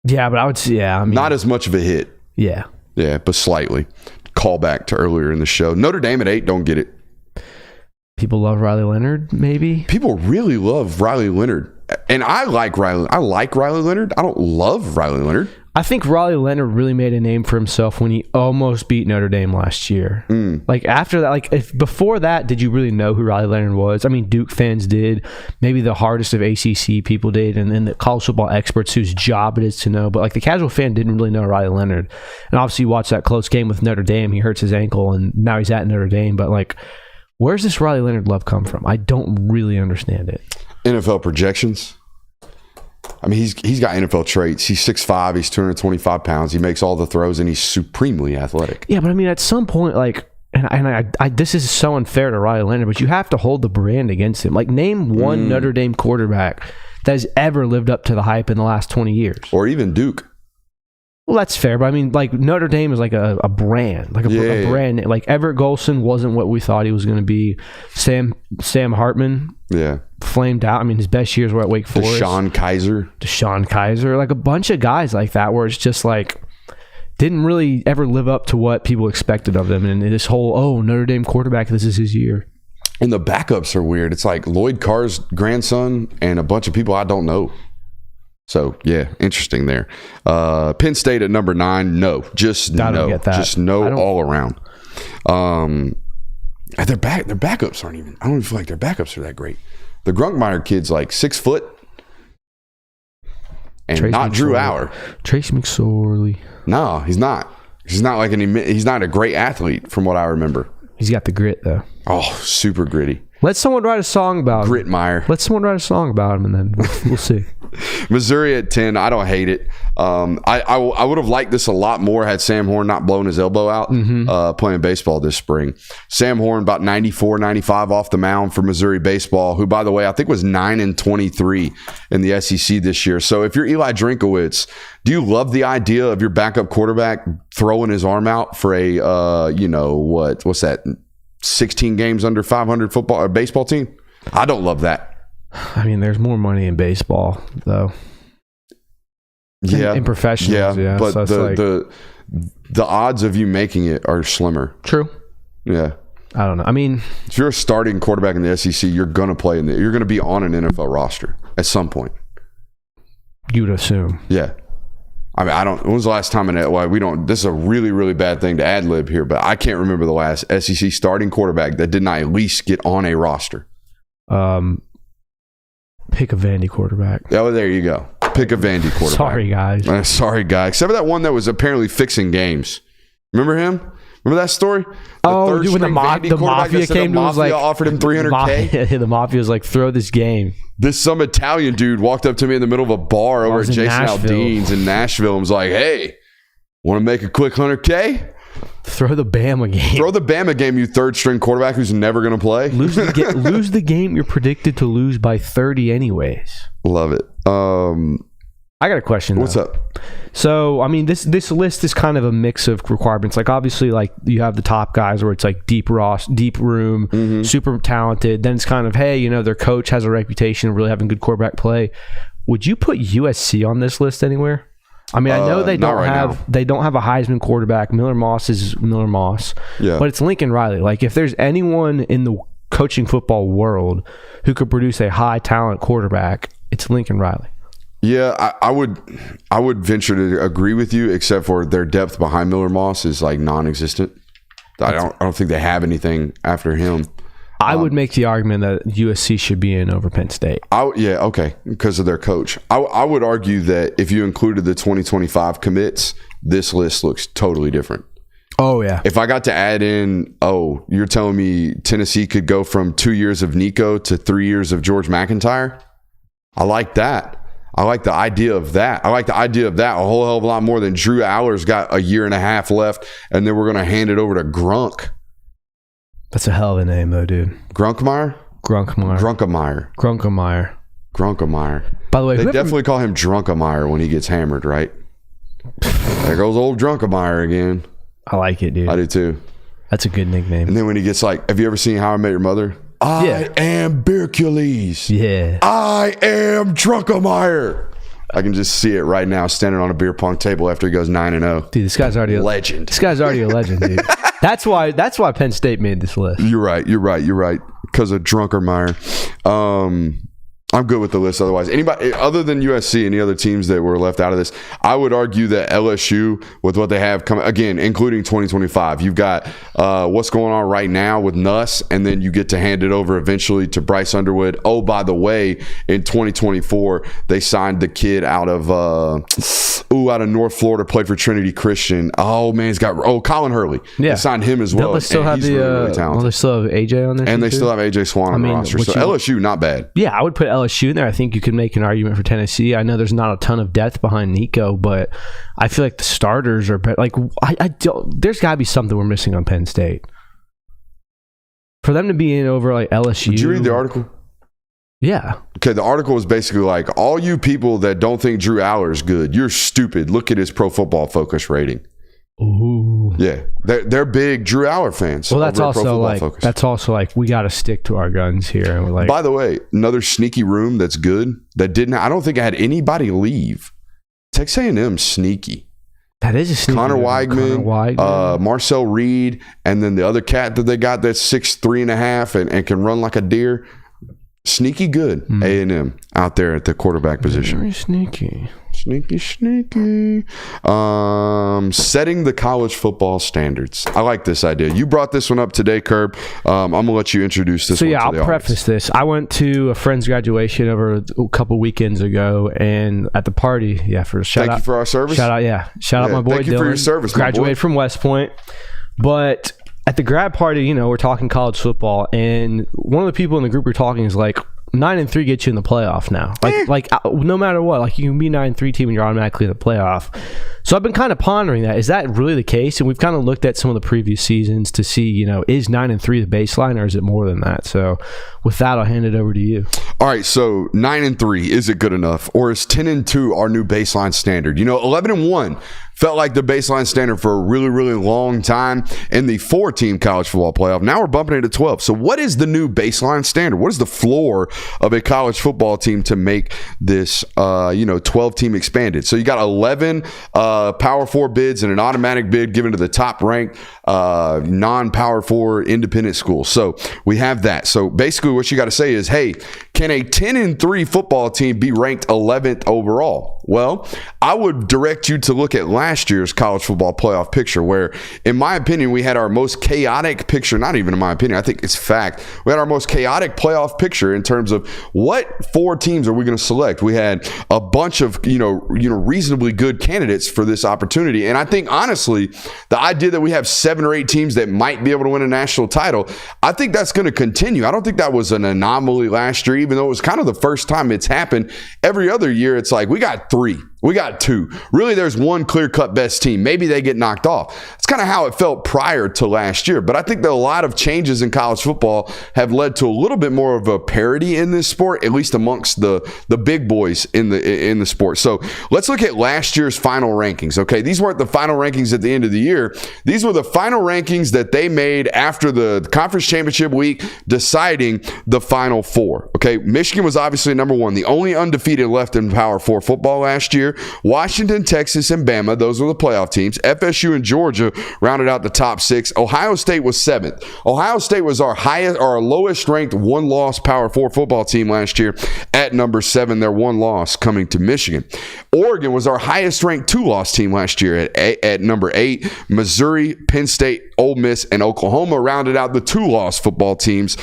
[SPEAKER 3] Yeah, but I would say,
[SPEAKER 1] not as much of a hit.
[SPEAKER 3] Yeah.
[SPEAKER 1] Yeah, but slightly. Call back to earlier in the show. Notre Dame at 8, don't get it.
[SPEAKER 3] People love Riley Leonard, maybe?
[SPEAKER 1] People really love Riley Leonard. And I like Riley Leonard. I don't love Riley Leonard.
[SPEAKER 3] I think Riley Leonard really made a name for himself when he almost beat Notre Dame last year. After that, before that, did you really know who Riley Leonard was? Duke fans did. Maybe the hardest of ACC people did, and then the college football experts whose job it is to know. But the casual fan didn't really know Riley Leonard. And obviously, you watch that close game with Notre Dame. He hurts his ankle, and now he's at Notre Dame. But where's this Riley Leonard love come from? I don't really understand it.
[SPEAKER 1] NFL projections. He's got NFL traits. He's 6'5", he's 225 pounds. He makes all the throws, and he's supremely athletic.
[SPEAKER 3] Yeah, but at some point, this is so unfair to Riley Leonard, but you have to hold the brand against him. Name one Notre Dame quarterback that has ever lived up to the hype in the last 20 years.
[SPEAKER 1] Or even Duke.
[SPEAKER 3] Well, that's fair, but I mean, like Notre Dame is like a brand, like a brand. Like Everett Golson wasn't what we thought he was going to be. Sam Hartman, flamed out. I mean, his best years were at Wake Forest.
[SPEAKER 1] DeShone
[SPEAKER 3] Kizer, like a bunch of guys like that, where it's just like didn't really ever live up to what people expected of them. And this whole Notre Dame quarterback, this is his year.
[SPEAKER 1] And the backups are weird. It's like Lloyd Carr's grandson and a bunch of people I don't know. So, yeah, interesting there. Penn State at number 9, no. Just no. Get that. Just no all around. Their backups aren't even – I don't even feel like their backups are that great. The Grunkmeyer kid's like 6 foot and Trace not McSorley. Drew Auer.
[SPEAKER 3] Trace McSorley.
[SPEAKER 1] No, he's not. He's not a great athlete from what I remember.
[SPEAKER 3] He's got the grit, though.
[SPEAKER 1] Oh, super gritty.
[SPEAKER 3] Let someone write a song about him.
[SPEAKER 1] Gritmeyer.
[SPEAKER 3] Let someone write a song about him, and then we'll see.
[SPEAKER 1] Missouri at 10. I don't hate it. I would have liked this a lot more had Sam Horn not blown his elbow out playing baseball this spring. Sam Horn about 94, 95 off the mound for Missouri baseball, who, by the way, I think was 9-23 in the SEC this year. So if you're Eli Drinkowitz, do you love the idea of your backup quarterback throwing his arm out for a, what's that, 16 games under 500 football or baseball team? I don't love that.
[SPEAKER 3] I mean, there's more money in baseball, though.
[SPEAKER 1] Yeah,
[SPEAKER 3] in professionals. Yeah,
[SPEAKER 1] but
[SPEAKER 3] so
[SPEAKER 1] the odds of you making it are slimmer.
[SPEAKER 3] True.
[SPEAKER 1] Yeah.
[SPEAKER 3] I don't know. I mean,
[SPEAKER 1] if you're a starting quarterback in the SEC, you're gonna play you're gonna be on an NFL roster at some point.
[SPEAKER 3] You would assume.
[SPEAKER 1] Yeah. I mean, when was the last time this is a really, really bad thing to ad lib here, but I can't remember the last SEC starting quarterback that did not at least get on a roster.
[SPEAKER 3] Pick a Vandy quarterback.
[SPEAKER 1] Oh, there you go. Pick a Vandy quarterback.
[SPEAKER 3] Sorry, guys.
[SPEAKER 1] Sorry, guy. Except for that one that was apparently fixing games. Remember him? Remember that story?
[SPEAKER 3] When the Mafia came to was like
[SPEAKER 1] offered him $300K.
[SPEAKER 3] The Mafia was like, throw this game.
[SPEAKER 1] Some Italian dude walked up to me in the middle of a bar over at Jason Aldean's in Nashville and was like, "Hey, want to make a quick $100K?
[SPEAKER 3] Throw the Bama game.
[SPEAKER 1] Throw the Bama game, you third string quarterback who's never going to play.
[SPEAKER 3] Lose the game you're predicted to lose by 30 anyways."
[SPEAKER 1] Love it.
[SPEAKER 3] I got a question.
[SPEAKER 1] What's up?
[SPEAKER 3] So, I mean, this list is kind of a mix of requirements. Like, obviously, like you have the top guys where it's like deep room, super talented. Then it's kind of, hey, their coach has a reputation of really having good quarterback play. Would you put USC on this list anywhere? I mean, I know they don't have a Heisman quarterback. Miller Moss is Miller Moss. Yeah. But it's Lincoln Riley. Like, if there's anyone in the coaching football world who could produce a high talent quarterback, it's Lincoln Riley.
[SPEAKER 1] Yeah, I would venture to agree with you, except for their depth behind Miller Moss is like non-existent. I don't think they have anything after him.
[SPEAKER 3] I would make the argument that USC should be in over Penn State.
[SPEAKER 1] Because of their coach. I would argue that if you included the 2025 commits, this list looks totally different.
[SPEAKER 3] Oh, yeah.
[SPEAKER 1] If I got to add in, you're telling me Tennessee could go from 2 years of Nico to 3 years of George McIntyre? I like that. I like the idea of that. I like the idea of that a whole hell of a lot more than Drew Aller's got a year and a half left, and then we're going to hand it over to Grunk.
[SPEAKER 3] That's a hell of a name, though, dude.
[SPEAKER 1] Grunkmeyer.
[SPEAKER 3] By the way,
[SPEAKER 1] they definitely call him Drunkemeyer when he gets hammered, right? There goes old Drunkemeyer again.
[SPEAKER 3] I like it, dude.
[SPEAKER 1] I do too.
[SPEAKER 3] That's a good nickname.
[SPEAKER 1] And then when he gets like, have you ever seen How I Met Your Mother? I am Hercules.
[SPEAKER 3] Yeah.
[SPEAKER 1] I am Drunkemeyer. I can just see it right now, standing on a beer pong table after he goes 9-0.
[SPEAKER 3] Dude, this guy's already a
[SPEAKER 1] legend.
[SPEAKER 3] This guy's already a legend, dude. That's why Penn State made this list.
[SPEAKER 1] You're right. Because of Drunkermeyer. I'm good with the list otherwise. Anybody other than USC, any other teams that were left out of this? I would argue that LSU, with what they have coming, again, including 2025, you've got what's going on right now with Nuss, and then you get to hand it over eventually to Bryce Underwood. Oh, by the way, in 2024, they signed the kid out of North Florida, played for Trinity Christian. Oh, man, Colin Hurley. Yeah. They signed him as well.
[SPEAKER 3] They still have really talented. They still have AJ on there.
[SPEAKER 1] And they still have AJ Swan on the roster. So LSU, not bad.
[SPEAKER 3] Yeah, I would put LSU in there. I think you could make an argument for Tennessee. I know there's not a ton of depth behind Nico, but I feel like the starters are better. Like, there's got to be something we're missing on Penn State. For them to be in over like LSU.
[SPEAKER 1] Did you read the article?
[SPEAKER 3] Yeah.
[SPEAKER 1] Okay, the article was basically like, all you people that don't think Drew Aller's good, you're stupid. Look at his Pro Football Focus rating.
[SPEAKER 3] Ooh.
[SPEAKER 1] Yeah, they're big Drew Aller fans.
[SPEAKER 3] Well, that's also like we got to stick to our guns here. And we're like,
[SPEAKER 1] by the way, another sneaky room that's good that didn't. I don't think I had anybody leave. Texas A&M sneaky.
[SPEAKER 3] That is a sneaky.
[SPEAKER 1] Connor Weigman, Marcel Reed, and then the other cat that they got that's 6'3.5" and can run like a deer. Sneaky good A&M out there at the quarterback position.
[SPEAKER 3] Very sneaky.
[SPEAKER 1] Sneaky. Setting the college football standards. I like this idea. You brought this one up today, Curb. I'm going to let you introduce this one to the audience.
[SPEAKER 3] I'll preface this. I went to a friend's graduation over a couple weekends ago, and at the party,
[SPEAKER 1] Thank you for our service.
[SPEAKER 3] Shout out my boy
[SPEAKER 1] Thank you
[SPEAKER 3] Dylan.
[SPEAKER 1] for your service,
[SPEAKER 3] Graduated from West Point. But at the grad party, we're talking college football, and one of the people in the group we're talking is like, 9-3 gets you in the playoff now. Like no matter what, like you can be 9-3 team and you're automatically in the playoff. So I've been kind of pondering that. Is that really the case? And we've kind of looked at some of the previous seasons to see, is 9-3 the baseline or is it more than that? So with that, I'll hand it over to you.
[SPEAKER 1] All right. So 9-3, is it good enough? Or is 10-2 our new baseline standard? 11-1 felt like the baseline standard for a really, really long time in the 4-team college football playoff. Now we're bumping it to 12. So what is the new baseline standard? What is the floor of a college football team to make this, 12-team expanded? So you got 11 Power 4 bids and an automatic bid given to the top-ranked non-Power 4 independent school. So we have that. So basically what you got to say is, hey, can a 10-3 football team be ranked 11th overall? Well, I would direct you to look at last year's college football playoff picture where, in my opinion, we had our most chaotic picture. Not even in my opinion. I think it's fact. We had our most chaotic playoff picture in terms of what 4 teams are we going to select. We had a bunch of, reasonably good candidates for this opportunity. And I think, honestly, the idea that we have 7 or 8 teams that might be able to win a national title, I think that's going to continue. I don't think that was an anomaly last year, even though it was kind of the first time it's happened. Every other year, it's like we got 3. We got 2. Really, there's one clear-cut best team. Maybe they get knocked off. It's kind of how it felt prior to last year. But I think that a lot of changes in college football have led to a little bit more of a parity in this sport, at least amongst the big boys in the sport. So let's look at last year's final rankings. Okay, these weren't the final rankings at the end of the year. These were the final rankings that they made after the conference championship week, deciding the final 4. Okay, Michigan was obviously number 1, the only undefeated left in Power 4 football last year. Washington, Texas, and Bama, those were the playoff teams. FSU and Georgia rounded out the top 6. Ohio State was 7th. Ohio State was our lowest ranked 1-loss Power 4 football team last year at number 7. Their 1 loss coming to Michigan. Oregon was our highest ranked 2-loss team last year at number 8. Missouri, Penn State, Ole Miss, and Oklahoma rounded out the 2-loss football teams.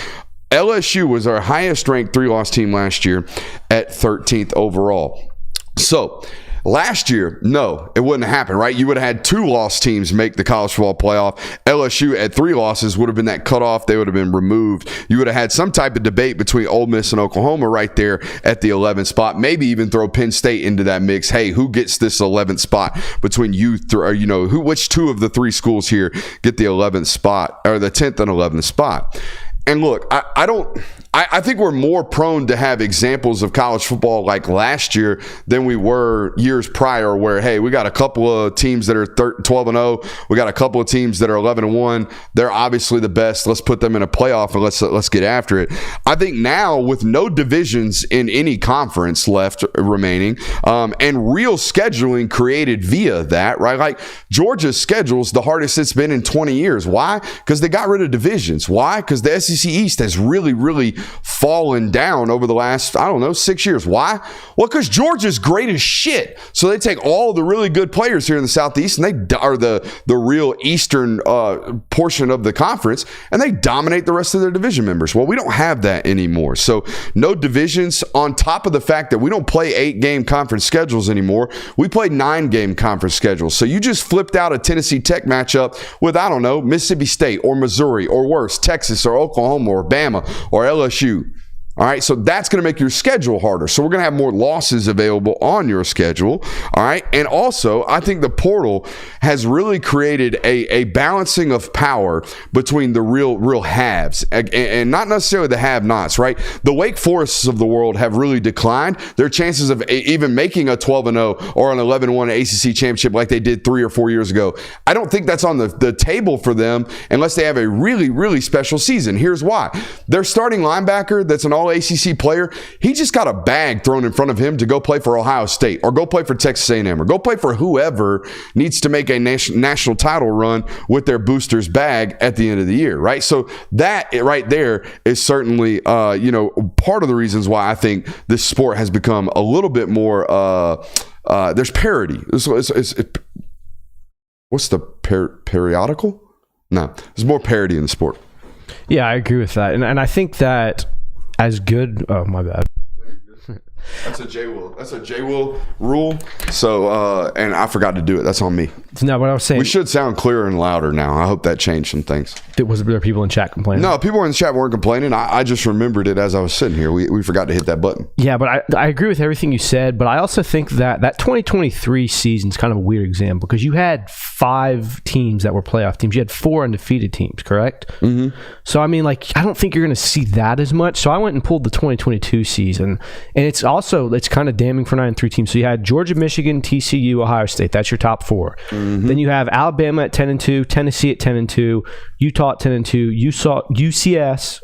[SPEAKER 1] LSU was our highest ranked 3-loss team last year at 13th overall. So last year, no, it wouldn't happen, right? You would have had 2-loss teams make the college football playoff. LSU at 3 losses would have been that cutoff. They would have been removed. You would have had some type of debate between Ole Miss and Oklahoma right there at the 11th spot. Maybe even throw Penn State into that mix. Hey, who gets this 11th spot between you? Which 2 of the 3 schools here get the 11th spot or the 10th and 11th spot? And look, I think we're more prone to have examples of college football like last year than we were years prior where, hey, we got a couple of teams that are 12-0. We got a couple of teams that are 11-1. They're obviously the best. Let's put them in a playoff and let's get after it. I think now with no divisions in any conference left remaining and real scheduling created via that, right? Like Georgia's schedule's the hardest it's been in 20 years. Why? Because they got rid of divisions. Why? Because the SEC East has really, really fallen down over the last, 6 years. Why? Well, because Georgia's great as shit. So they take all the really good players here in the Southeast and they are the real Eastern portion of the conference and they dominate the rest of their division members. Well, we don't have that anymore. So no divisions on top of the fact that we don't play 8-game conference schedules anymore. We play 9-game conference schedules. So you just flipped out a Tennessee Tech matchup with, Mississippi State or Missouri or worse, Texas or Oklahoma or Bama or LSU. All right, so that's going to make your schedule harder. So we're going to have more losses available on your schedule. All right, and also I think the portal has really created a balancing of power between the real haves and not necessarily the have-nots. Right, the Wake Forests of the world have really declined. Their chances of even making a 12-0 or an 11-1 ACC championship like they did 3 or 4 years ago, I don't think that's on the table for them unless they have a really special season. Here's why: their starting linebacker, that's an all-ACC player, he just got a bag thrown in front of him to go play for Ohio State or go play for Texas A&M or go play for whoever needs to make a national title run with their boosters bag at the end of the year, right? So that right there is certainly, part of the reasons why I think this sport has become a little bit more, there's parity. What's the periodical? No, there's more parity in the sport.
[SPEAKER 3] Yeah, I agree with that. And I think that as good... Oh, my bad.
[SPEAKER 1] That's a J-Will. That's a J-Will rule. So, and I forgot to do it. That's on me.
[SPEAKER 3] No, what I was saying...
[SPEAKER 1] We should sound clearer and louder now. I hope that changed some things.
[SPEAKER 3] Was there people in chat complaining?
[SPEAKER 1] No, people in the chat weren't complaining. I just remembered it as I was sitting here. We forgot to hit that button.
[SPEAKER 3] Yeah, but I agree with everything you said, but I also think that 2023 season is kind of a weird example because you had 5 teams that were playoff teams. You had 4 undefeated teams, correct? Mm-hmm. So, I mean, I don't think you're going to see that as much. So I went and pulled the 2022 season, and it's kind of damning for 9-3 teams. So you had Georgia, Michigan, TCU, Ohio State. That's your top 4. Mm-hmm. Then you have Alabama at 10-2, Tennessee at 10-2, Utah at 10-2, UCS,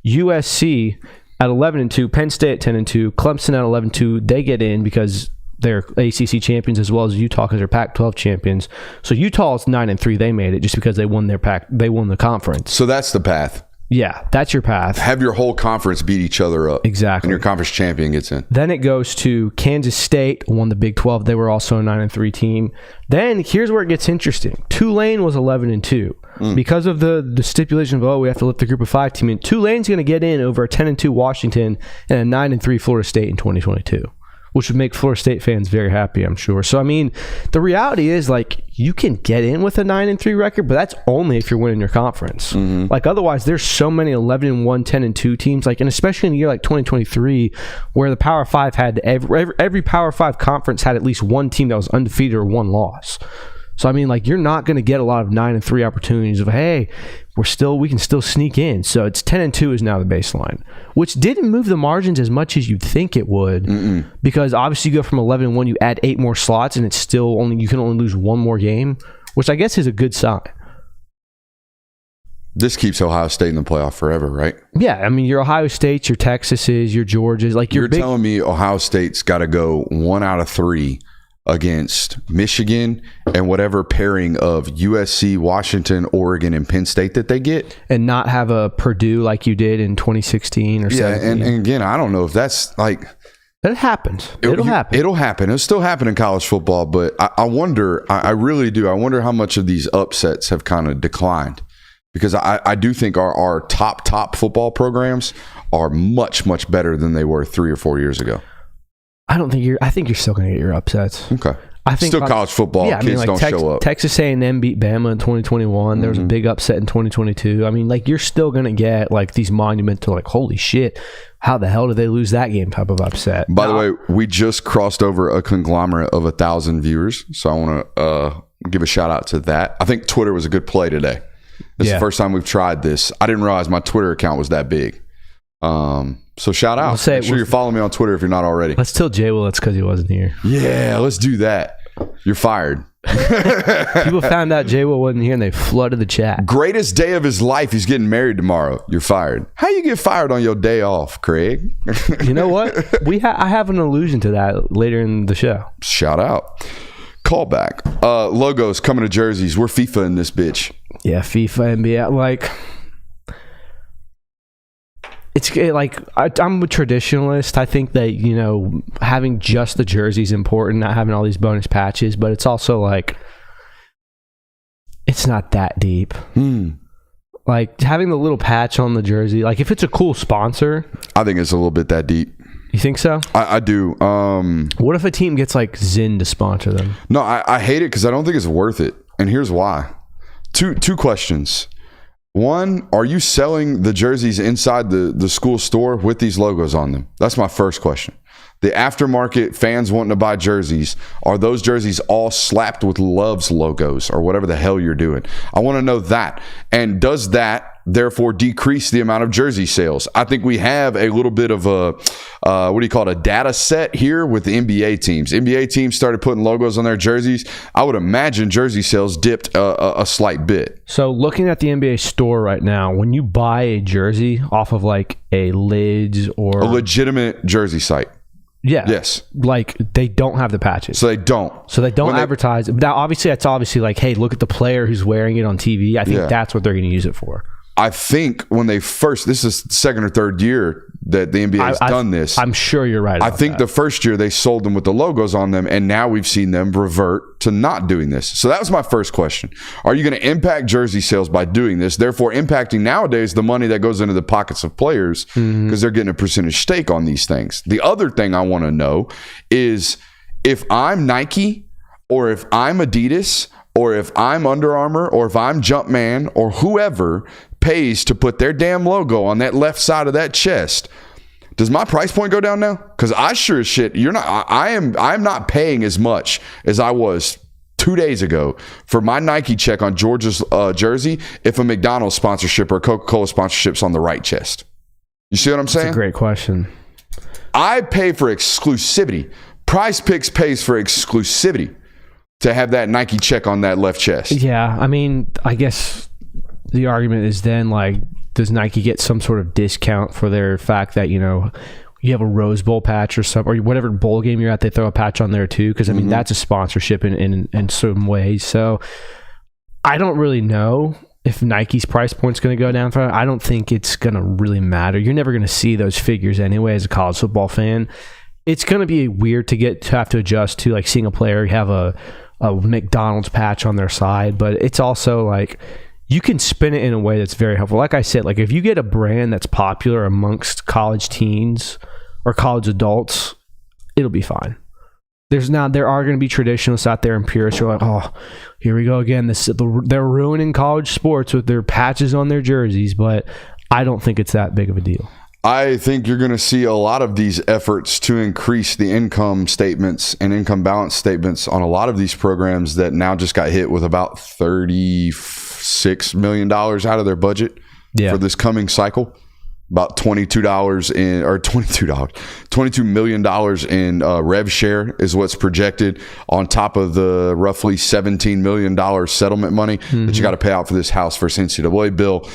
[SPEAKER 3] USC at 11-2, Penn State at 10-2, Clemson at 11-2. They get in because they're ACC champions as well as Utah because they're Pac-12 champions. So Utah is 9-3. They made it just because they won the conference.
[SPEAKER 1] So that's the path.
[SPEAKER 3] Yeah, that's your path.
[SPEAKER 1] Have your whole conference beat each other up.
[SPEAKER 3] Exactly.
[SPEAKER 1] And your conference champion gets in.
[SPEAKER 3] Then it goes to Kansas State, won the Big 12. They were also a 9-3 team. Then here's where it gets interesting. Tulane was 11-2. Because of the stipulation of, we have to lift the group of 5 team in. Tulane's going to get in over a 10-2 Washington and a 9-3 Florida State in 2022. Which would make Florida State fans very happy, I'm sure. So, I mean, the reality is, you can get in with a 9-3 record, but that's only if you're winning your conference. Mm-hmm. Otherwise, there's so many 11-1, 10-2 teams, and especially in a year like 2023, where the Power 5 had every Power 5 conference had at least one team that was undefeated or one loss. So, I mean, you're not going to get a lot of 9-3 opportunities of, hey, we can still sneak in. So it's 10-2 is now the baseline, which didn't move the margins as much as you'd think it would, because obviously you go from 11-1, you add 8 more slots, and it's still you can only lose 1 more game, which I guess is a good sign.
[SPEAKER 1] This keeps Ohio State in the playoff forever, right?
[SPEAKER 3] Yeah, I mean, your Ohio States, your Texases, your Georgias, you're
[SPEAKER 1] telling me Ohio State's got to go 1 out of 3 against Michigan and whatever pairing of USC, Washington, Oregon, and Penn State that they get,
[SPEAKER 3] and not have a Purdue like you did in 2016 or 17.
[SPEAKER 1] And again, I don't know if that's
[SPEAKER 3] that happens. It'll happen.
[SPEAKER 1] It'll happen. It'll still happen in college football, but I wonder. I really do. I wonder how much of these upsets have kind of declined, because I do think our top football programs are much better than they were 3 or 4 years ago. I
[SPEAKER 3] think you're still going to get your upsets.
[SPEAKER 1] Okay. I think still college football. Yeah, kids don't show up.
[SPEAKER 3] Texas A&M beat Bama in 2021. Mm-hmm. There was a big upset in 2022. I mean, you're still going to get these monumental, holy shit, how the hell did they lose that game type of upset.
[SPEAKER 1] By the way, we just crossed over a conglomerate of 1,000 viewers. So I want to give a shout out to that. I think Twitter was a good play today. This is the first time we've tried this. I didn't realize my Twitter account was that big. So shout out. Make sure you're following me on Twitter if you're not already.
[SPEAKER 3] Let's tell J-Will it's because he wasn't here.
[SPEAKER 1] Yeah, let's do that. You're fired.
[SPEAKER 3] People found out J-Will wasn't here and they flooded the chat.
[SPEAKER 1] Greatest day of his life. He's getting married tomorrow. You're fired. How you get fired on your day off, Craig?
[SPEAKER 3] You know what? I have an allusion to that later in the show.
[SPEAKER 1] Shout out. Callback. Logos coming to jerseys. We're FIFA in this bitch.
[SPEAKER 3] Yeah, FIFA, NBA. It's I'm a traditionalist. I think that, having just the jersey is important, not having all these bonus patches, but it's also it's not that deep. Having the little patch on the jersey, if it's a cool sponsor,
[SPEAKER 1] I think it's a little bit that deep.
[SPEAKER 3] You think so?
[SPEAKER 1] I do.
[SPEAKER 3] What if a team gets Zyn to sponsor them?
[SPEAKER 1] No, I hate it because I don't think it's worth it. And here's why. Two questions. One, are you selling the jerseys inside the school store with these logos on them? That's my first question. The aftermarket fans wanting to buy jerseys, are those jerseys all slapped with Love's logos or whatever the hell you're doing? I want to know that. And does that therefore decrease the amount of jersey sales? I think we have a little bit of a, a data set here with the NBA teams. NBA teams started putting logos on their jerseys. I would imagine jersey sales dipped a slight bit.
[SPEAKER 3] So looking at the NBA store right now, when you buy a jersey off of like a Lids or
[SPEAKER 1] a legitimate jersey site.
[SPEAKER 3] Yeah.
[SPEAKER 1] Yes.
[SPEAKER 3] Like they don't have the patches.
[SPEAKER 1] So they don't.
[SPEAKER 3] Advertise. Now, obviously, that's obviously like, hey, look at the player who's wearing it on TV. I think that's what they're going to use it for.
[SPEAKER 1] I think when they first, this is second or third year that the NBA has done this.
[SPEAKER 3] I'm sure you're right.
[SPEAKER 1] I think the first year they sold them with the logos on them, and now we've seen them revert to not doing this. So that was my first question. Are you going to impact jersey sales by doing this? Therefore, impacting nowadays the money that goes into the pockets of players because they're getting a percentage stake on these things. The other thing I want to know is if I'm Nike or if I'm Adidas or if I'm Under Armour or if I'm Jumpman or whoever pays to put their damn logo on that left side of that chest, does my price point go down now? Because I sure as shit, I'm not paying as much as I was 2 days ago for my Nike check on Georgia's jersey if a McDonald's sponsorship or a Coca-Cola sponsorship's on the right chest. You see what I'm saying?
[SPEAKER 3] That's a great question.
[SPEAKER 1] I pay for exclusivity. Prize Picks pays for exclusivity to have that Nike check on that left chest.
[SPEAKER 3] Yeah, I mean, I guess the argument is then, like, does Nike get some sort of discount for their fact that, you have a Rose Bowl patch or something, or whatever bowl game you're at, they throw a patch on there too? Because, I mean, that's a sponsorship in some ways. So I don't really know if Nike's price point's going to go down. I don't think it's going to really matter. You're never going to see those figures anyway as a college football fan. It's going to be weird to have to adjust to, like, seeing a player have a McDonald's patch on their side, but it's also like you can spin it in a way that's very helpful. Like I said, like if you get a brand that's popular amongst college teens or college adults, it'll be fine. There are going to be traditionalists out there and purists who are like, oh, here we go again. They're ruining college sports with their patches on their jerseys, but I don't think it's that big of a deal.
[SPEAKER 1] I think you're going to see a lot of these efforts to increase the income statements and income balance statements on a lot of these programs that now just got hit with about $36 million out of their budget for this coming cycle. About $22 million in rev share is what's projected on top of the roughly $17 million settlement money that you got to pay out for this House versus NCAA bill.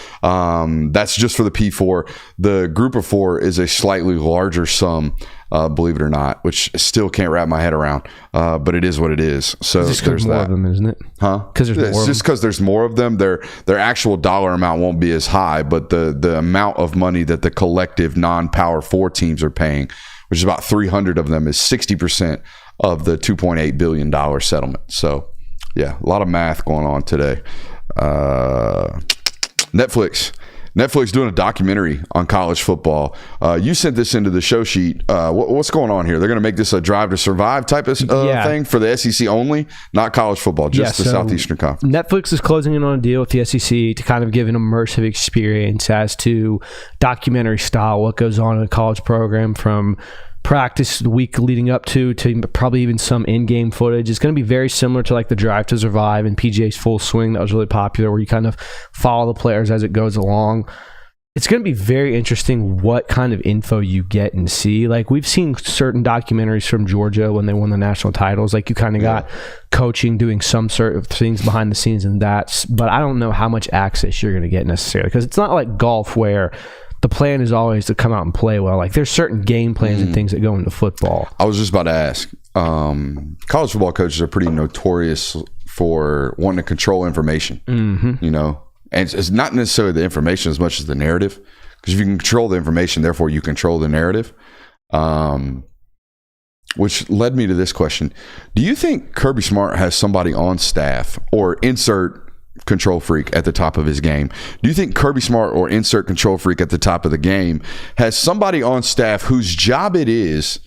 [SPEAKER 1] That's just for the P4. The group of four is a slightly larger sum, believe it or not, which I still can't wrap my head around. But it is what it is. So there's
[SPEAKER 3] more
[SPEAKER 1] that.
[SPEAKER 3] of them, isn't it?
[SPEAKER 1] Huh?
[SPEAKER 3] Because
[SPEAKER 1] it's just because there's more of them. Their actual dollar amount won't be as high, but the amount of money that the collective non-Power 4 teams are paying, which is about 300 of them, is 60% of the $2.8 billion settlement. So, yeah, a lot of math going on today. Netflix doing a documentary on college football. You sent this into the show sheet. What's going on here? They're going to make this a Drive to Survive type of thing for the SEC only, not college football, just the Southeastern Conference.
[SPEAKER 3] Netflix is closing in on a deal with the SEC to kind of give an immersive experience as to documentary style, what goes on in a college program from practice the week leading up to probably even some in-game footage. It's going to be very similar to like the Drive to Survive and PGA's Full Swing that was really popular, where you kind of follow the players as it goes along. It's going to be very interesting what kind of info you get and see. Like we've seen certain documentaries from Georgia when they won the national titles. Like you kind of got coaching doing some sort of things behind the scenes and that, but I don't know how much access you're going to get necessarily, because it's not like golf where the plan is always to come out and play well. Like there's certain game plans and things that go into football.
[SPEAKER 1] I was just about to ask. College football coaches are pretty notorious for wanting to control information. You know, and it's not necessarily the information as much as the narrative. Because if you can control the information, therefore you control the narrative. Which led me to this question: do you think Kirby Smart has somebody on staff, or insert control freak at the top of his game? Do you think Kirby Smart, or insert control freak at the top of the game, has somebody on staff whose job it is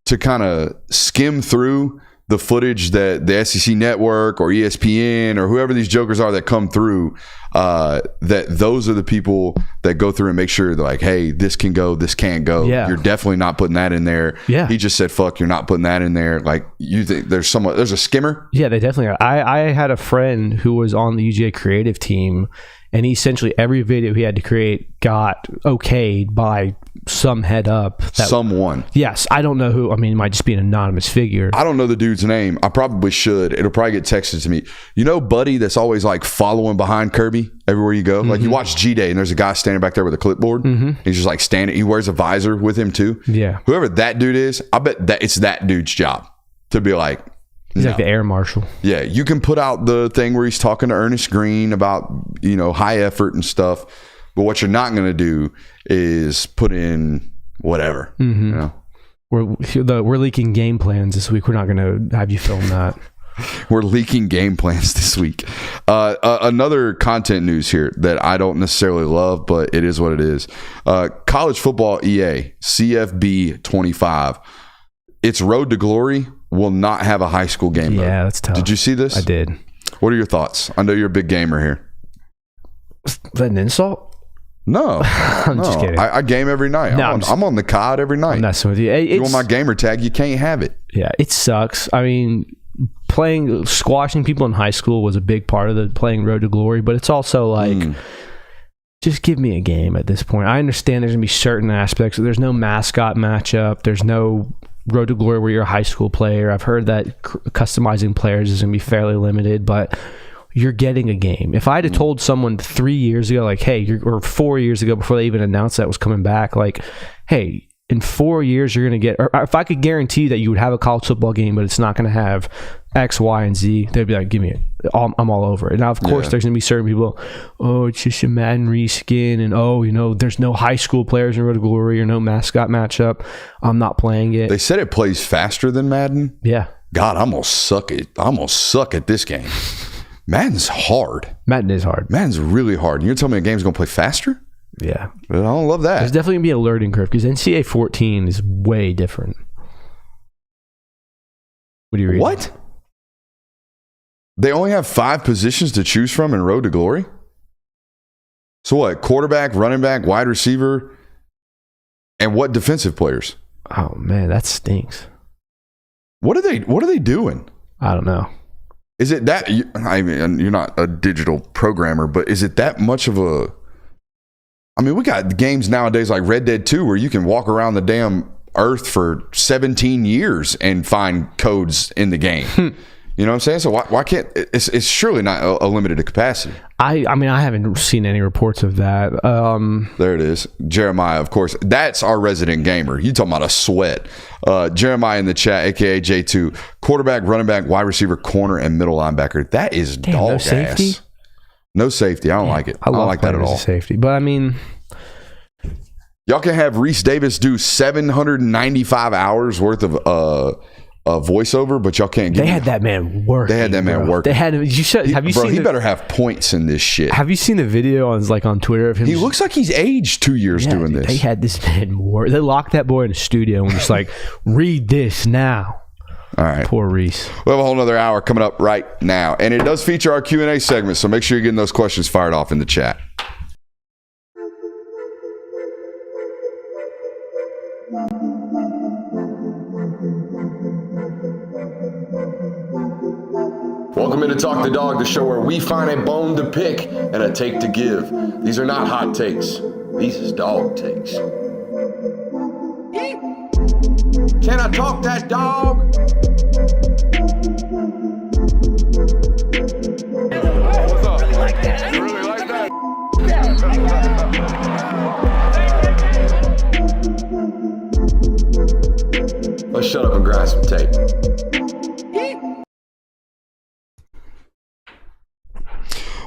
[SPEAKER 1] to kind of skim through the footage that the SEC Network or ESPN or whoever these jokers are that come through, that those are the people that go through and make sure they're like, hey, this can go, this can't go.
[SPEAKER 3] Yeah.
[SPEAKER 1] You're definitely not putting that in there.
[SPEAKER 3] Yeah.
[SPEAKER 1] He just said, fuck, you're not putting that in there. Like, you think there's a skimmer?
[SPEAKER 3] Yeah, they definitely are. I had a friend who was on the UGA creative team, and essentially every video he had to create got okayed by some head up.
[SPEAKER 1] Someone.
[SPEAKER 3] Yes. I don't know who. I mean, it might just be an anonymous figure.
[SPEAKER 1] I don't know the dude's name. I probably should. It'll probably get texted to me. You know Buddy that's always like following behind Kirby everywhere you go? Like you watch G-Day and there's a guy standing back there with a clipboard. He's just like standing. He wears a visor with him too.
[SPEAKER 3] Yeah.
[SPEAKER 1] Whoever that dude is, I bet that it's that dude's job to be like,
[SPEAKER 3] He's like the air marshal.
[SPEAKER 1] yeah, you can put out the thing where he's talking to Ernest Green about, high effort and stuff. But what you're not going to do is put in whatever.
[SPEAKER 3] We're leaking game plans this week. We're not going to have you film that.
[SPEAKER 1] We're leaking game plans this week. Another content news here that I don't necessarily love, but it is what it is. College football EA, CFB 25. Its road to glory will not have a high school game mode.
[SPEAKER 3] Yeah, that's tough.
[SPEAKER 1] Did you see this?
[SPEAKER 3] I did.
[SPEAKER 1] What are your thoughts? I know you're a big gamer here.
[SPEAKER 3] Is that an insult?
[SPEAKER 1] No.
[SPEAKER 3] I'm just kidding.
[SPEAKER 1] I game every night.
[SPEAKER 3] No,
[SPEAKER 1] I'm on the COD every night.
[SPEAKER 3] I'm messing with you.
[SPEAKER 1] You want my gamer tag, you can't have it.
[SPEAKER 3] Yeah, it sucks. I mean, squashing people in high school was a big part of the playing Road to Glory, but it's also like, just give me a game at this point. I understand there's going to be certain aspects. There's no mascot matchup. There's no Road to Glory where you're a high school player. I've heard that customizing players is going to be fairly limited, but you're getting a game. If I had told someone 3 years ago, like, hey, or 4 years ago before they even announced that was coming back, like, hey, in 4 years you're going to get, or if I could guarantee that you would have a college football game, but it's not going to have X, Y, and Z, they'd be like, give me it. I'm all over it. Now, of course, there's going to be certain people, oh, it's just a Madden reskin, and there's no high school players in Road to Glory or no mascot matchup. I'm not playing it.
[SPEAKER 1] They said it plays faster than Madden.
[SPEAKER 3] Yeah.
[SPEAKER 1] God, I'm going to suck it. I'm going to suck at this game. Madden's hard.
[SPEAKER 3] Madden is hard.
[SPEAKER 1] Madden's really hard. And you're telling me a game's going to play faster?
[SPEAKER 3] Yeah.
[SPEAKER 1] I don't love that.
[SPEAKER 3] There's definitely going to be a learning curve because NCAA 14 is way different. What do you read?
[SPEAKER 1] What? They only have 5 positions to choose from in Road to Glory? So what? Quarterback, running back, wide receiver, and what defensive players?
[SPEAKER 3] Oh, man, that stinks.
[SPEAKER 1] What are they doing?
[SPEAKER 3] I don't know.
[SPEAKER 1] Is it that, I mean, you're not a digital programmer, but is it that much of a, I mean, we got games nowadays like Red Dead 2 where you can walk around the damn earth for 17 years and find codes in the game. You know what I'm saying? So why can't, it's surely not a limited capacity.
[SPEAKER 3] I mean, I haven't seen any reports of that.
[SPEAKER 1] There it is. Jeremiah, of course. That's our resident gamer. You talking about a sweat. Jeremiah in the chat, a.k.a. J2. Quarterback, running back, wide receiver, corner, and middle linebacker. That is dog
[SPEAKER 3] no safety?
[SPEAKER 1] ass. No safety. I don't like it. I don't like that at all.
[SPEAKER 3] Safety. But, I mean,
[SPEAKER 1] y'all can have Reese Davis do 795 hours worth of voiceover, but y'all can't get.
[SPEAKER 3] They had that man working.
[SPEAKER 1] They had that man working.
[SPEAKER 3] They had him. Have you seen?
[SPEAKER 1] He better have points in this shit.
[SPEAKER 3] Have you seen the video on Twitter of him?
[SPEAKER 1] He looks like he's aged 2 years doing this.
[SPEAKER 3] They had this man work. They locked that boy in a studio and just like, read this now.
[SPEAKER 1] All right.
[SPEAKER 3] Poor Reese.
[SPEAKER 1] We have a whole nother hour coming up right now, and it does feature our Q&A segment. So make sure you're getting those questions fired off in the chat.
[SPEAKER 2] Welcome into Talk the Dog, the show where we find a bone to pick and a take to give. These are not hot takes. These is dog takes. Can I talk that dog? What's up? You really like that? Let's shut up and grind some tape.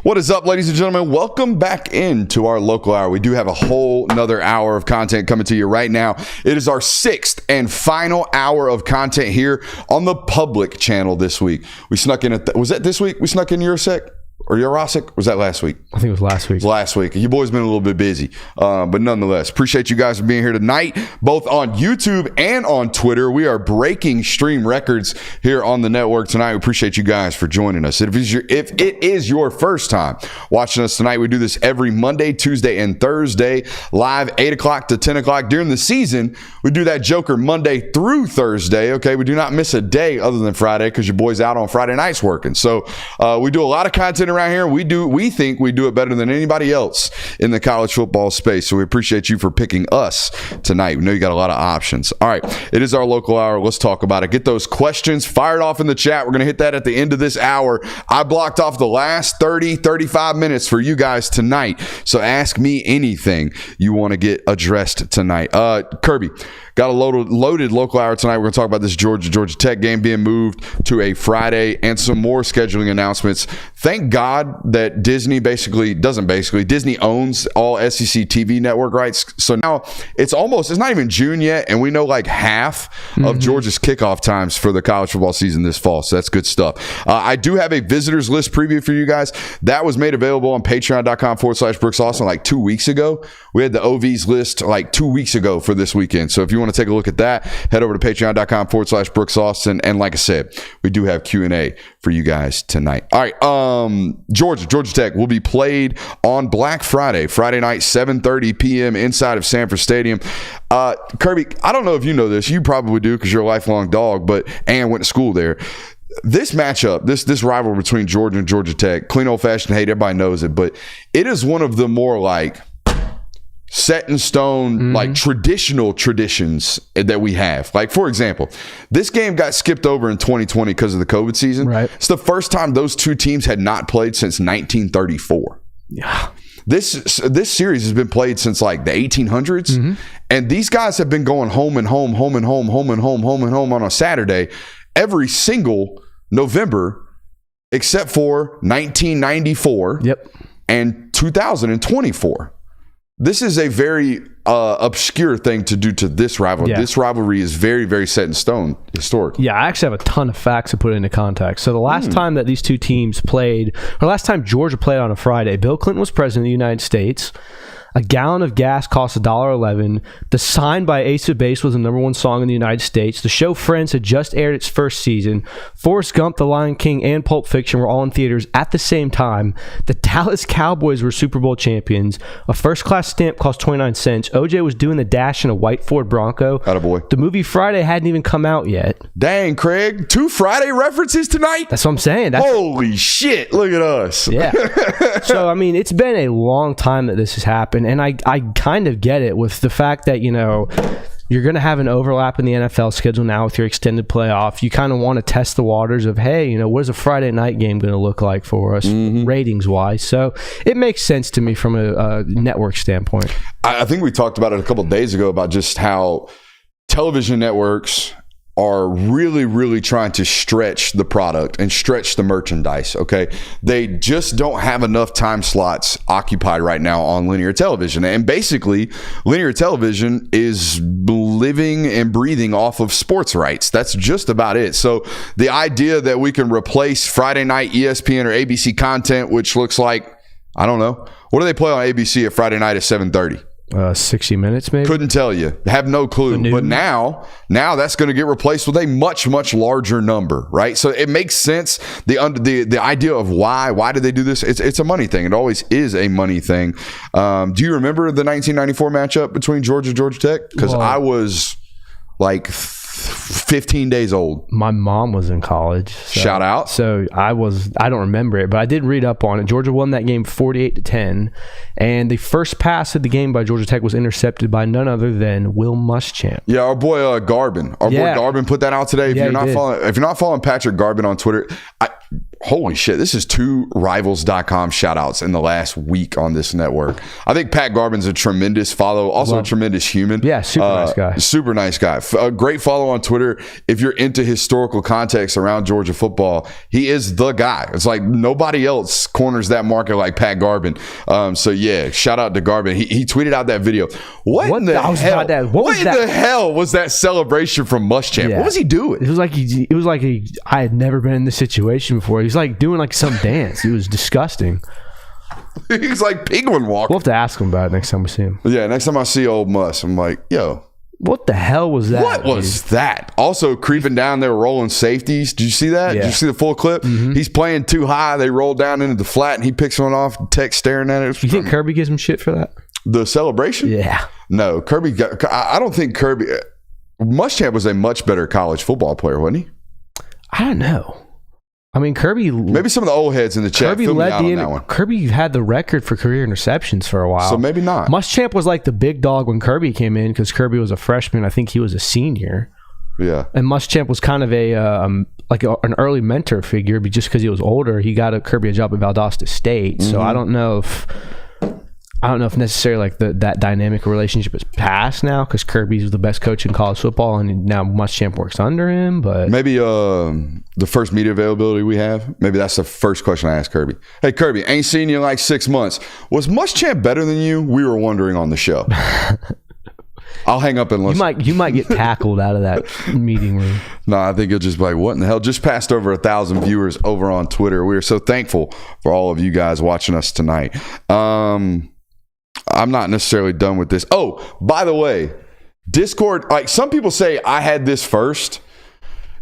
[SPEAKER 1] What is up, ladies and gentlemen? Welcome back into our local hour. We do have a whole nother hour of content coming to you right now. It is our 6th and final hour of content here on the public channel this week. We snuck in was that this week? We snuck in Eurosec? Or Yarosik? Was that last week?
[SPEAKER 3] I think it was last week.
[SPEAKER 1] Last week. You boys been a little bit busy. But nonetheless, appreciate you guys for being here tonight, both on YouTube and on Twitter. We are breaking stream records here on the network tonight. We appreciate you guys for joining us. If it is your first time watching us tonight, we do this every Monday, Tuesday, and Thursday, live 8 o'clock to 10 o'clock. During the season, we do that Joker Monday through Thursday. Okay, we do not miss a day other than Friday because your boy's out on Friday nights working. So we do a lot of content around here. We think we do it better than anybody else in the college football space. So we appreciate you for picking us tonight. We know you got a lot of options. All right, it is our local hour. Let's talk about it. Get those questions fired off in the chat. We're going to hit that at the end of this hour. I blocked off the last 35 minutes for you guys tonight. So ask me anything you want to get addressed tonight. Kirby, got a loaded local hour tonight. We're going to talk about this Georgia Tech game being moved to a Friday and some more scheduling announcements. Thank God that Disney Disney owns all SEC TV network rights. So now it's not even June yet, and we know like half of Georgia's kickoff times for the college football season this fall. So that's good stuff. I do have a visitors list preview for you guys. That was made available on patreon.com/Brooks Austin like 2 weeks ago. We had the OVs list like 2 weeks ago for this weekend. So if you want to take a look at that, head over to patreon.com/Brooks Austin. And like I said, we do have Q&A for you guys tonight. All right. Georgia Tech will be played on Black Friday night, 7:30 p.m. inside of Sanford Stadium. Kirby, I don't know if you know this. You probably do because you're a lifelong dog, but Ann went to school there. This matchup, this rivalry between Georgia and Georgia Tech, clean old-fashioned hate, everybody knows it, but it is one of the more like set in stone, like traditional traditions that we have. Like, for example, this game got skipped over in 2020 because of the COVID season.
[SPEAKER 3] Right.
[SPEAKER 1] It's the first time those two teams had not played since 1934.
[SPEAKER 3] Yeah.
[SPEAKER 1] This series has been played since like the 1800s, and these guys have been going home and home on a Saturday every single November except for 1994 and 2024. This is a very obscure thing to do to this rivalry. Yeah. This rivalry is very, very set in stone historically.
[SPEAKER 3] Yeah, I actually have a ton of facts to put into context. So the last time that these two teams played, or last time Georgia played on a Friday, Bill Clinton was president of the United States. A gallon of gas cost $1.11. The Sign by Ace of Base was the #1 song in the United States. The show Friends had just aired its first season. Forrest Gump, The Lion King, and Pulp Fiction were all in theaters at the same time. The Dallas Cowboys were Super Bowl champions. A first-class stamp cost 29 cents. OJ was doing the dash in a white Ford Bronco.
[SPEAKER 1] Attaboy.
[SPEAKER 3] The movie Friday hadn't even come out yet.
[SPEAKER 1] Dang, Craig. 2 Friday references tonight?
[SPEAKER 3] That's what I'm saying.
[SPEAKER 1] Holy shit. Look at us.
[SPEAKER 3] Yeah. So, I mean, it's been a long time that this has happened. And I kind of get it with the fact that, you're going to have an overlap in the NFL schedule now with your extended playoff. You kind of want to test the waters of, hey, what is a Friday night game going to look like for us ratings-wise? So it makes sense to me from a network standpoint.
[SPEAKER 1] I think we talked about it a couple of days ago about just how television networks are really, really trying to stretch the product and stretch the merchandise, okay? They just don't have enough time slots occupied right now on linear television. And basically, linear television is living and breathing off of sports rights. That's just about it. So the idea that we can replace Friday night ESPN or ABC content, which looks like, I don't know, what do they play on ABC at Friday night at 7:30?
[SPEAKER 3] 60 Minutes, maybe?
[SPEAKER 1] Couldn't tell you. Have no clue. But now that's going to get replaced with a much, much larger number, right? So it makes sense. The idea of why did they do this? It's a money thing. It always is a money thing. Do you remember the 1994 matchup between Georgia and Georgia Tech? Because I was like 15 days old.
[SPEAKER 3] My mom was in college.
[SPEAKER 1] Shout out.
[SPEAKER 3] So I don't remember it, but I did read up on it. Georgia won that game 48-10, and the first pass of the game by Georgia Tech was intercepted by none other than Will Muschamp.
[SPEAKER 1] Yeah, our boy Garbin. Boy Garbin put that out today. If you're not following Patrick Garbin on Twitter, holy shit, this is 2 rivals.com shout outs in the last week on this network. I think Pat Garbin's a tremendous follow, also a tremendous human.
[SPEAKER 3] Yeah, super nice guy.
[SPEAKER 1] Super nice guy. A great follow on Twitter. if you're into historical context around Georgia football, he is the guy. It's like nobody else corners that market like Pat Garbin. So yeah, shout out to Garbin. He tweeted out that video. What in the hell was that celebration from Muschamp?
[SPEAKER 3] Yeah.
[SPEAKER 1] What was he doing?
[SPEAKER 3] It was like I had never been in this situation before. He's like doing like some dance. It was disgusting.
[SPEAKER 1] He's like penguin walking.
[SPEAKER 3] We'll have to ask him about it next time we see him.
[SPEAKER 1] Yeah, next time I see old Muss, I'm like, yo,
[SPEAKER 3] what the hell was that?
[SPEAKER 1] What was that? Also creeping down there, rolling safeties. Did you see that?
[SPEAKER 3] Yeah.
[SPEAKER 1] Did you see the full clip? Mm-hmm. He's playing too high. They roll down into the flat, and he picks one off. Tech staring at it.
[SPEAKER 3] You think Kirby gives him shit for that?
[SPEAKER 1] The celebration?
[SPEAKER 3] Yeah.
[SPEAKER 1] No, Kirby. I don't think Kirby. Muschamp was a much better college football player, wasn't he?
[SPEAKER 3] I don't know. I mean, Kirby.
[SPEAKER 1] Maybe some of the old heads in the chat.
[SPEAKER 3] Kirby Kirby had the record for career interceptions for a while.
[SPEAKER 1] So maybe not.
[SPEAKER 3] Muschamp was like the big dog when Kirby came in because Kirby was a freshman. I think he was a senior. Yeah. And Muschamp was kind of an early mentor figure, but just because he was older, he got Kirby a job at Valdosta State. Mm-hmm. So I don't know if necessarily like that dynamic relationship is past now because Kirby's the best coach in college football and now Muschamp works under him. But
[SPEAKER 1] maybe the first media availability we have, maybe that's the first question I ask Kirby. Hey Kirby, ain't seen you in like 6 months. Was Muschamp better than you? We were wondering on the show. I'll hang up and listen.
[SPEAKER 3] You might get tackled out of that meeting room.
[SPEAKER 1] No, I think you'll just be like, what in the hell? Just passed over 1,000 viewers over on Twitter. We are so thankful for all of you guys watching us tonight. I'm not necessarily done with this. Oh, by the way, Discord, like some people say I had this first.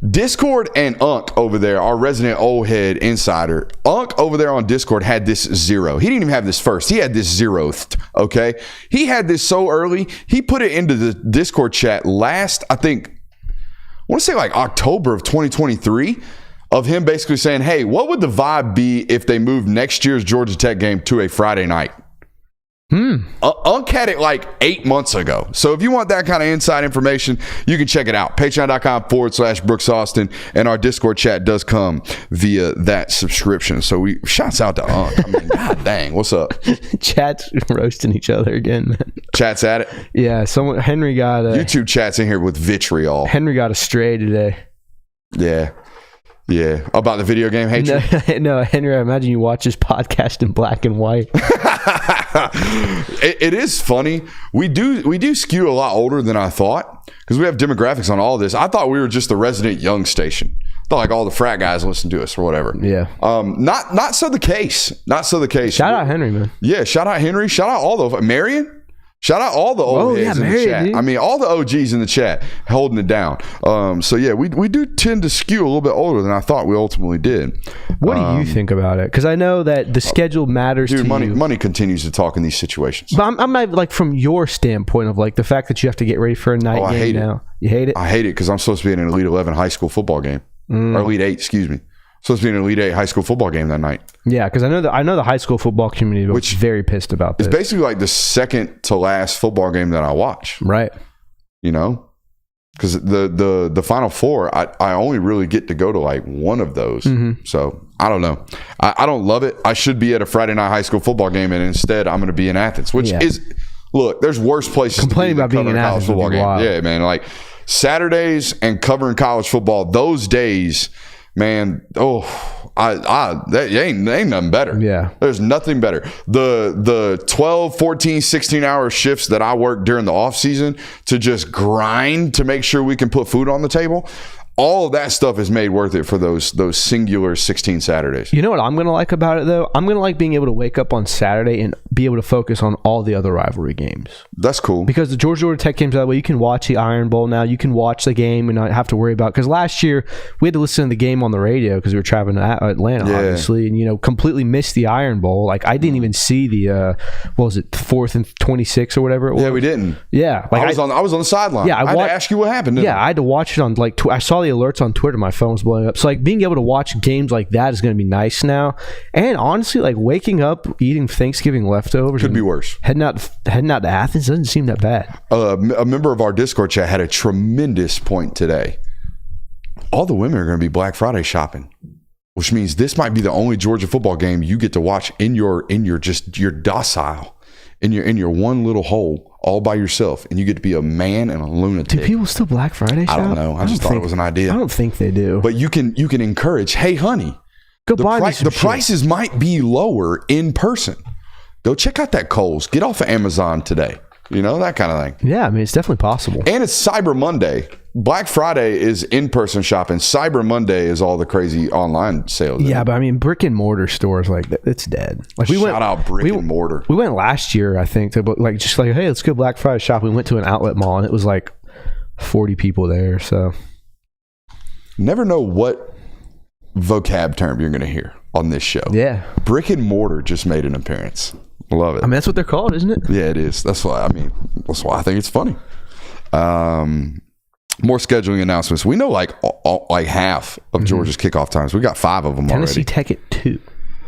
[SPEAKER 1] Discord and Unk over there, our resident old head insider, Unk over there on Discord had this 0. He didn't even have this first. He had this 0th, okay? He had this so early, he put it into the Discord chat last, I want to say like October of 2023, of him basically saying, hey, what would the vibe be if they moved next year's Georgia Tech game to a Friday night? Unk had it like 8 months ago. So if you want that kind of inside information, you can check it out. Patreon.com/Brooks Austin. And our Discord chat does come via that subscription. So shouts out to Unk. I mean, god dang, what's up?
[SPEAKER 3] Chat's roasting each other again, man.
[SPEAKER 1] Chat's at it?
[SPEAKER 3] Yeah, Henry got
[SPEAKER 1] YouTube chat's in here with vitriol.
[SPEAKER 3] Henry got a stray today.
[SPEAKER 1] Yeah. Yeah. About the video game hatred?
[SPEAKER 3] No, Henry, I imagine you watch this podcast in black and white.
[SPEAKER 1] It is funny. We do skew a lot older than I thought because we have demographics on all this. I thought we were just the resident young station. I thought like all the frat guys listen to us or whatever. Yeah. Not so the case. Not so the case.
[SPEAKER 3] Shout out Henry, man.
[SPEAKER 1] Yeah. Shout out Henry. Shout out all the Marion. Shout out all the old heads in the chat. Dude. I mean, all the OGs in the chat holding it down. So yeah, we do tend to skew a little bit older than I thought we ultimately did.
[SPEAKER 3] What do you think about it? Because I know that the schedule matters to you.
[SPEAKER 1] Money continues to talk in these situations.
[SPEAKER 3] But I'm not like from your standpoint of like the fact that you have to get ready for a night game now. You hate it?
[SPEAKER 1] I hate it because I'm supposed to be in an Elite 11 high school football game. Or Elite 8, excuse me. Supposed to be an Elite 8 high school football game that night.
[SPEAKER 3] Yeah, because I know the high school football community was very pissed about this.
[SPEAKER 1] It's basically like the second to last football game that I watch.
[SPEAKER 3] Right.
[SPEAKER 1] You know? Because the Final Four, I only really get to go to like one of those. Mm-hmm. So, I don't know. I don't love it. I should be at a Friday night high school football game, and instead I'm going to be in Athens, which is, look, there's worse places
[SPEAKER 3] complaining about being in Athens
[SPEAKER 1] football game. Yeah, man. Like Saturdays and covering college football, those days, man, that ain't nothing better.
[SPEAKER 3] Yeah.
[SPEAKER 1] There's nothing better. The 12, 14, 16-hour shifts that I work during the off season to just grind to make sure we can put food on the table, all of that stuff is made worth it for those singular 16 Saturdays.
[SPEAKER 3] You know what I'm going to like about it, though? I'm going to like being able to wake up on Saturday and be able to focus on all the other rivalry games.
[SPEAKER 1] That's cool.
[SPEAKER 3] Because the Georgia Tech games that way, you can watch the Iron Bowl now. You can watch the game and not have to worry about... Because last year, we had to listen to the game on the radio because we were traveling to Atlanta, obviously, and, completely missed the Iron Bowl. Like, I didn't even see the, 4th and 26 or whatever it was.
[SPEAKER 1] Yeah, we didn't.
[SPEAKER 3] Yeah.
[SPEAKER 1] Like I was on the sideline. Yeah, I had to ask you what happened.
[SPEAKER 3] I had to watch it on, I saw the alerts on Twitter. My phone was blowing up. So, being able to watch games like that is going to be nice now. And honestly, waking up, eating Thanksgiving leftovers.
[SPEAKER 1] Could be worse.
[SPEAKER 3] Heading out to Athens doesn't seem that bad.
[SPEAKER 1] A member of our Discord chat had a tremendous point today. All the women are going to be Black Friday shopping, which means this might be the only Georgia football game you get to watch in your docile, in your one little hole all by yourself, and you get to be a man and a lunatic.
[SPEAKER 3] Do people still Black Friday shop?
[SPEAKER 1] I don't know. I just thought it was an idea.
[SPEAKER 3] I don't think they do.
[SPEAKER 1] But you can encourage, hey, honey,
[SPEAKER 3] Go buy me some
[SPEAKER 1] the
[SPEAKER 3] shit.
[SPEAKER 1] prices might be lower in person. Go check out that Kohl's. Get off of Amazon today. You know, that kind of thing.
[SPEAKER 3] Yeah, I mean, it's definitely possible.
[SPEAKER 1] And it's Cyber Monday. Black Friday is in-person shopping. Cyber Monday is all the crazy online sales.
[SPEAKER 3] Yeah, but I mean, brick and mortar stores, like, it's dead. Like,
[SPEAKER 1] Shout out brick and mortar.
[SPEAKER 3] We went last year, I think, to just like, hey, let's go Black Friday shop. We went to an outlet mall, and it was like 40 people there. So,
[SPEAKER 1] never know what vocab term you're going to hear on this show.
[SPEAKER 3] Yeah,
[SPEAKER 1] brick and mortar just made an appearance. Love it.
[SPEAKER 3] I mean, that's what they're called, isn't it?
[SPEAKER 1] Yeah, it is. That's why I think it's funny. More scheduling announcements. We know like half of Georgia's kickoff times. We got 5 of them
[SPEAKER 3] Tennessee
[SPEAKER 1] already.
[SPEAKER 3] Tech at 2.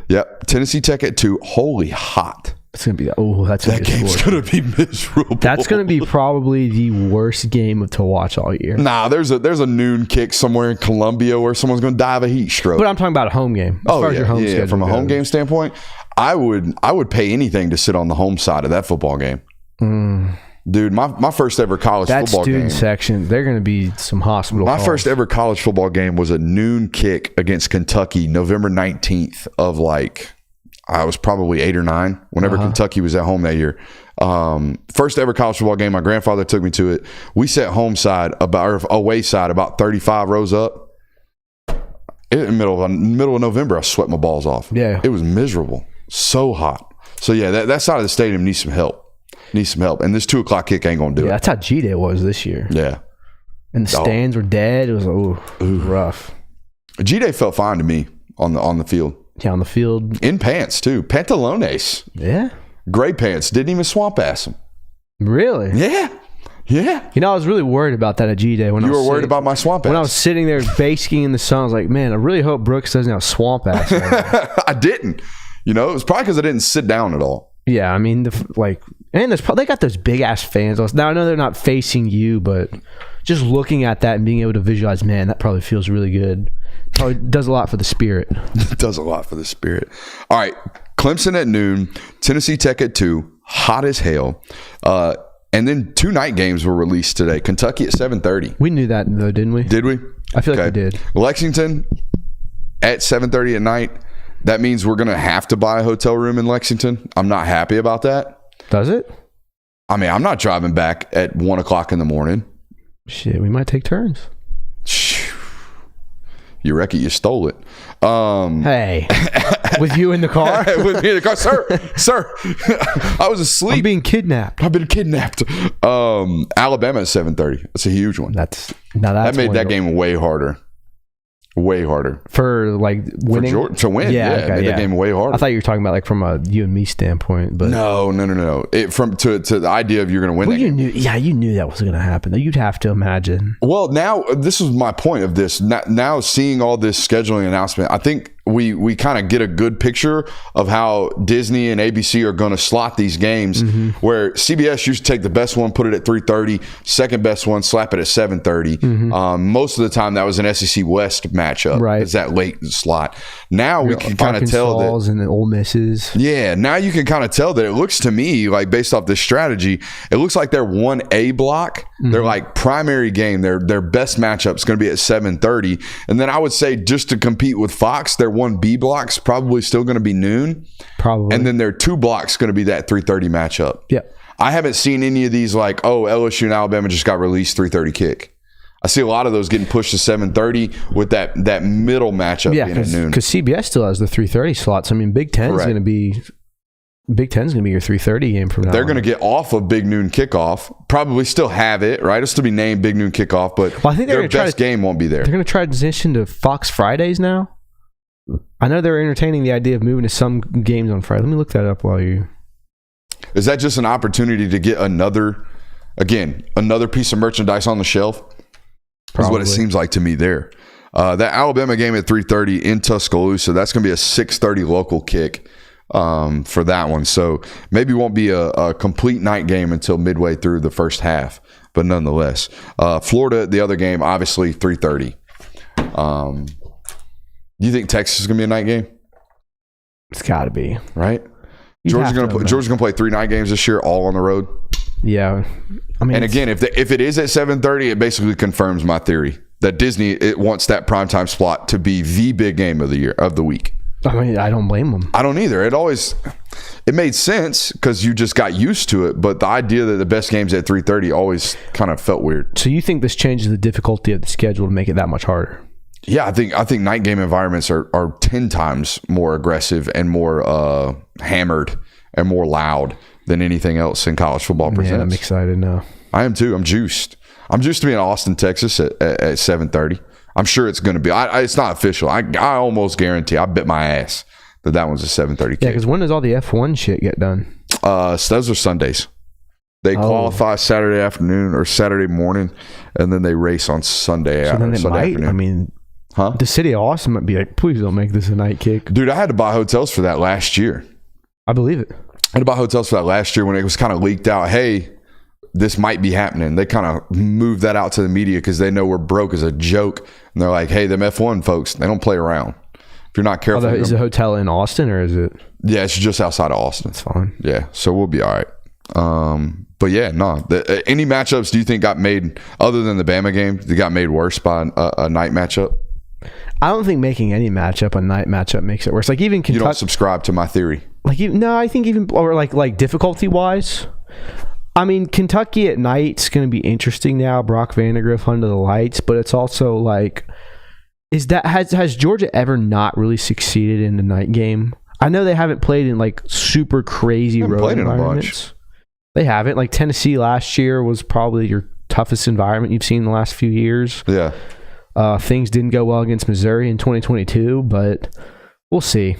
[SPEAKER 1] Yep. Tennessee Tech at 2. Holy hot.
[SPEAKER 3] It's gonna be that
[SPEAKER 1] game's gonna be miserable.
[SPEAKER 3] That's gonna be probably the worst game to watch all year.
[SPEAKER 1] Nah, there's a noon kick somewhere in Columbia where someone's gonna die of a heat stroke.
[SPEAKER 3] But I'm talking about a home game. As far as your home schedule
[SPEAKER 1] from a home
[SPEAKER 3] goes.
[SPEAKER 1] game standpoint, I would pay anything to sit on the home side of that football game. Dude, my first ever college
[SPEAKER 3] That
[SPEAKER 1] football game.
[SPEAKER 3] student section, they're going to be some hospital
[SPEAKER 1] My
[SPEAKER 3] calls.
[SPEAKER 1] first ever college football game was a noon kick against Kentucky, November 19th of I was probably 8 or 9 whenever Kentucky was at home that year. First ever college football game. My grandfather took me to it. We sat home side away side about 35 rows up. In the middle of November, I sweat my balls off.
[SPEAKER 3] Yeah.
[SPEAKER 1] It was miserable. So hot. So yeah, that side of the stadium needs some help. And this 2:00 kick ain't gonna do it.
[SPEAKER 3] That's how G-Day was this year.
[SPEAKER 1] Yeah.
[SPEAKER 3] And the stands were dead. It was rough.
[SPEAKER 1] G-Day felt fine to me on the field.
[SPEAKER 3] Yeah, on the field.
[SPEAKER 1] In pants too. Pantalones.
[SPEAKER 3] Yeah.
[SPEAKER 1] Gray pants. Didn't even swamp ass them.
[SPEAKER 3] Really?
[SPEAKER 1] Yeah. Yeah.
[SPEAKER 3] You know, I was really worried about that at G-Day.
[SPEAKER 1] You were worried about my swamp ass.
[SPEAKER 3] When I was sitting there basking in the sun, I was like, man, I really hope Brooks doesn't have swamp ass.
[SPEAKER 1] I didn't. You know, it was probably because I didn't sit down at all.
[SPEAKER 3] Yeah, I mean, and they got those big ass fans. Now I know they're not facing you, but just looking at that and being able to visualize, man, that probably feels really good. Probably does a lot for the spirit.
[SPEAKER 1] It does a lot for the spirit. All right, Clemson at noon, Tennessee Tech at 2, hot as hell. And then 2 night games were released today. Kentucky at 7:30.
[SPEAKER 3] We knew that though, didn't we?
[SPEAKER 1] Did we?
[SPEAKER 3] I feel like we did.
[SPEAKER 1] Lexington at 7:30 at night. That means we're going to have to buy a hotel room in Lexington. I'm not happy about that.
[SPEAKER 3] Does it?
[SPEAKER 1] I mean, I'm not driving back at 1:00 in the morning.
[SPEAKER 3] Shit, we might take turns.
[SPEAKER 1] You reckon you stole it.
[SPEAKER 3] Hey, with you in the car?
[SPEAKER 1] With me in the car. Sir, I was asleep.
[SPEAKER 3] I'm being kidnapped.
[SPEAKER 1] I've been kidnapped. Alabama at 7:30. That's a huge one.
[SPEAKER 3] That's
[SPEAKER 1] that made that game way harder. Way harder.
[SPEAKER 3] For like winning?
[SPEAKER 1] For Jordan, to win.
[SPEAKER 3] Yeah,
[SPEAKER 1] Yeah,
[SPEAKER 3] okay,
[SPEAKER 1] it made that game way harder.
[SPEAKER 3] I thought you were talking about like from a you and me standpoint, but
[SPEAKER 1] No. To the idea of you're going to win.
[SPEAKER 3] Well,
[SPEAKER 1] that
[SPEAKER 3] you
[SPEAKER 1] game.
[SPEAKER 3] knew. Yeah, you knew that was going to happen. You'd have to imagine.
[SPEAKER 1] Well, now this is my point of this. Now seeing all this scheduling announcement, I think we kind of get a good picture of how Disney and ABC are going to slot these games. Where CBS used to take the best one, put it at 3:30, second best one, slap it at 7:30. Most of the time, that was an SEC West matchup.
[SPEAKER 3] Right.
[SPEAKER 1] It's that late slot. Now we can kind of tell that.
[SPEAKER 3] And the Ole Misses.
[SPEAKER 1] Yeah, now you can kind of tell that it looks to me like based off this strategy, it looks like their 1A block, their like primary game, their best matchup is going to be at 7:30, and then I would say just to compete with Fox, their 1B block's probably still going to be noon,
[SPEAKER 3] Probably.
[SPEAKER 1] and then their 2 blocks going to be that 3:30 matchup.
[SPEAKER 3] Yeah.
[SPEAKER 1] I haven't seen any of these like LSU and Alabama just got released 3:30 kick. I see a lot of those getting pushed to 7:30 with that middle matchup being at noon.
[SPEAKER 3] Because CBS still has the 3:30 slots. I mean, Big Ten's going to be your 3:30 game from now.
[SPEAKER 1] They're going to get off of Big Noon Kickoff. Probably still have it, right? It'll still be named Big Noon Kickoff, but
[SPEAKER 3] I think
[SPEAKER 1] their best game won't be there.
[SPEAKER 3] They're going to transition to Fox Fridays now. I know they're entertaining the idea of moving to some games on Friday. Let me look that up while you.
[SPEAKER 1] Is that just an opportunity to get another piece of merchandise on the shelf? Is what it seems like to me there. That Alabama game at 3:30 in Tuscaloosa, that's going to be a 6:30 local kick for that one. So maybe it won't be a complete night game until midway through the first half, but nonetheless. Florida, the other game, obviously 3:30. Do you think Texas is going to be a night game?
[SPEAKER 3] It's got to be.
[SPEAKER 1] Right? Georgia's going to play 3 night games this year, all on the road.
[SPEAKER 3] Yeah. I mean,
[SPEAKER 1] And again, if it is at 7:30, it basically confirms my theory that Disney wants that primetime slot to be the big game of the week.
[SPEAKER 3] I mean, I don't blame them.
[SPEAKER 1] I don't either. It made sense because you just got used to it, but the idea that the best game's at 3:30 always kind of felt weird.
[SPEAKER 3] So you think this changes the difficulty of the schedule to make it that much harder?
[SPEAKER 1] Yeah, I think night game environments are 10 times more aggressive and more hammered and more loud than anything else in college football presents.
[SPEAKER 3] Yeah, I'm excited now. I
[SPEAKER 1] am too. I'm juiced. I'm juiced to be in Austin, Texas at 7:30. I'm sure it's going to be. It's not official. I almost guarantee. I bet my ass that one's a 7:30.
[SPEAKER 3] Yeah, because when does all the F1 shit get done?
[SPEAKER 1] So those are Sundays. They qualify Saturday afternoon or Saturday morning, and then they race on Sunday.
[SPEAKER 3] So then it
[SPEAKER 1] Sunday
[SPEAKER 3] might.
[SPEAKER 1] afternoon.
[SPEAKER 3] I mean,
[SPEAKER 1] huh?
[SPEAKER 3] The city of Austin might be like, please don't make this a night kick.
[SPEAKER 1] Dude, I had to buy hotels for that last year.
[SPEAKER 3] I believe it.
[SPEAKER 1] I had to buy hotels for that last year when it was kind of leaked out. Hey, this might be happening. They kind of moved that out to the media because they know we're broke as a joke. And they're like, hey, them F1 folks, they don't play around. If you're not careful.
[SPEAKER 3] Is the hotel in Austin or is it?
[SPEAKER 1] Yeah, it's just outside of Austin.
[SPEAKER 3] That's fine.
[SPEAKER 1] Yeah, so we'll be all right. But yeah, no. Any matchups do you think got made, other than the Bama game, that got made worse by a night matchup?
[SPEAKER 3] I don't think making any matchup a night matchup makes it worse. Like even Kentucky.
[SPEAKER 1] You don't subscribe to my theory.
[SPEAKER 3] I think even or like difficulty wise. I mean, Kentucky at night's going to be interesting now. Brock Vandagriff under the lights, but it's also like, has Georgia ever not really succeeded in the night game? I know they haven't played in like super crazy road environments. They haven't. Like Tennessee last year was probably your toughest environment you've seen in the last few years.
[SPEAKER 1] Yeah.
[SPEAKER 3] Things didn't go well against Missouri in 2022, but we'll see.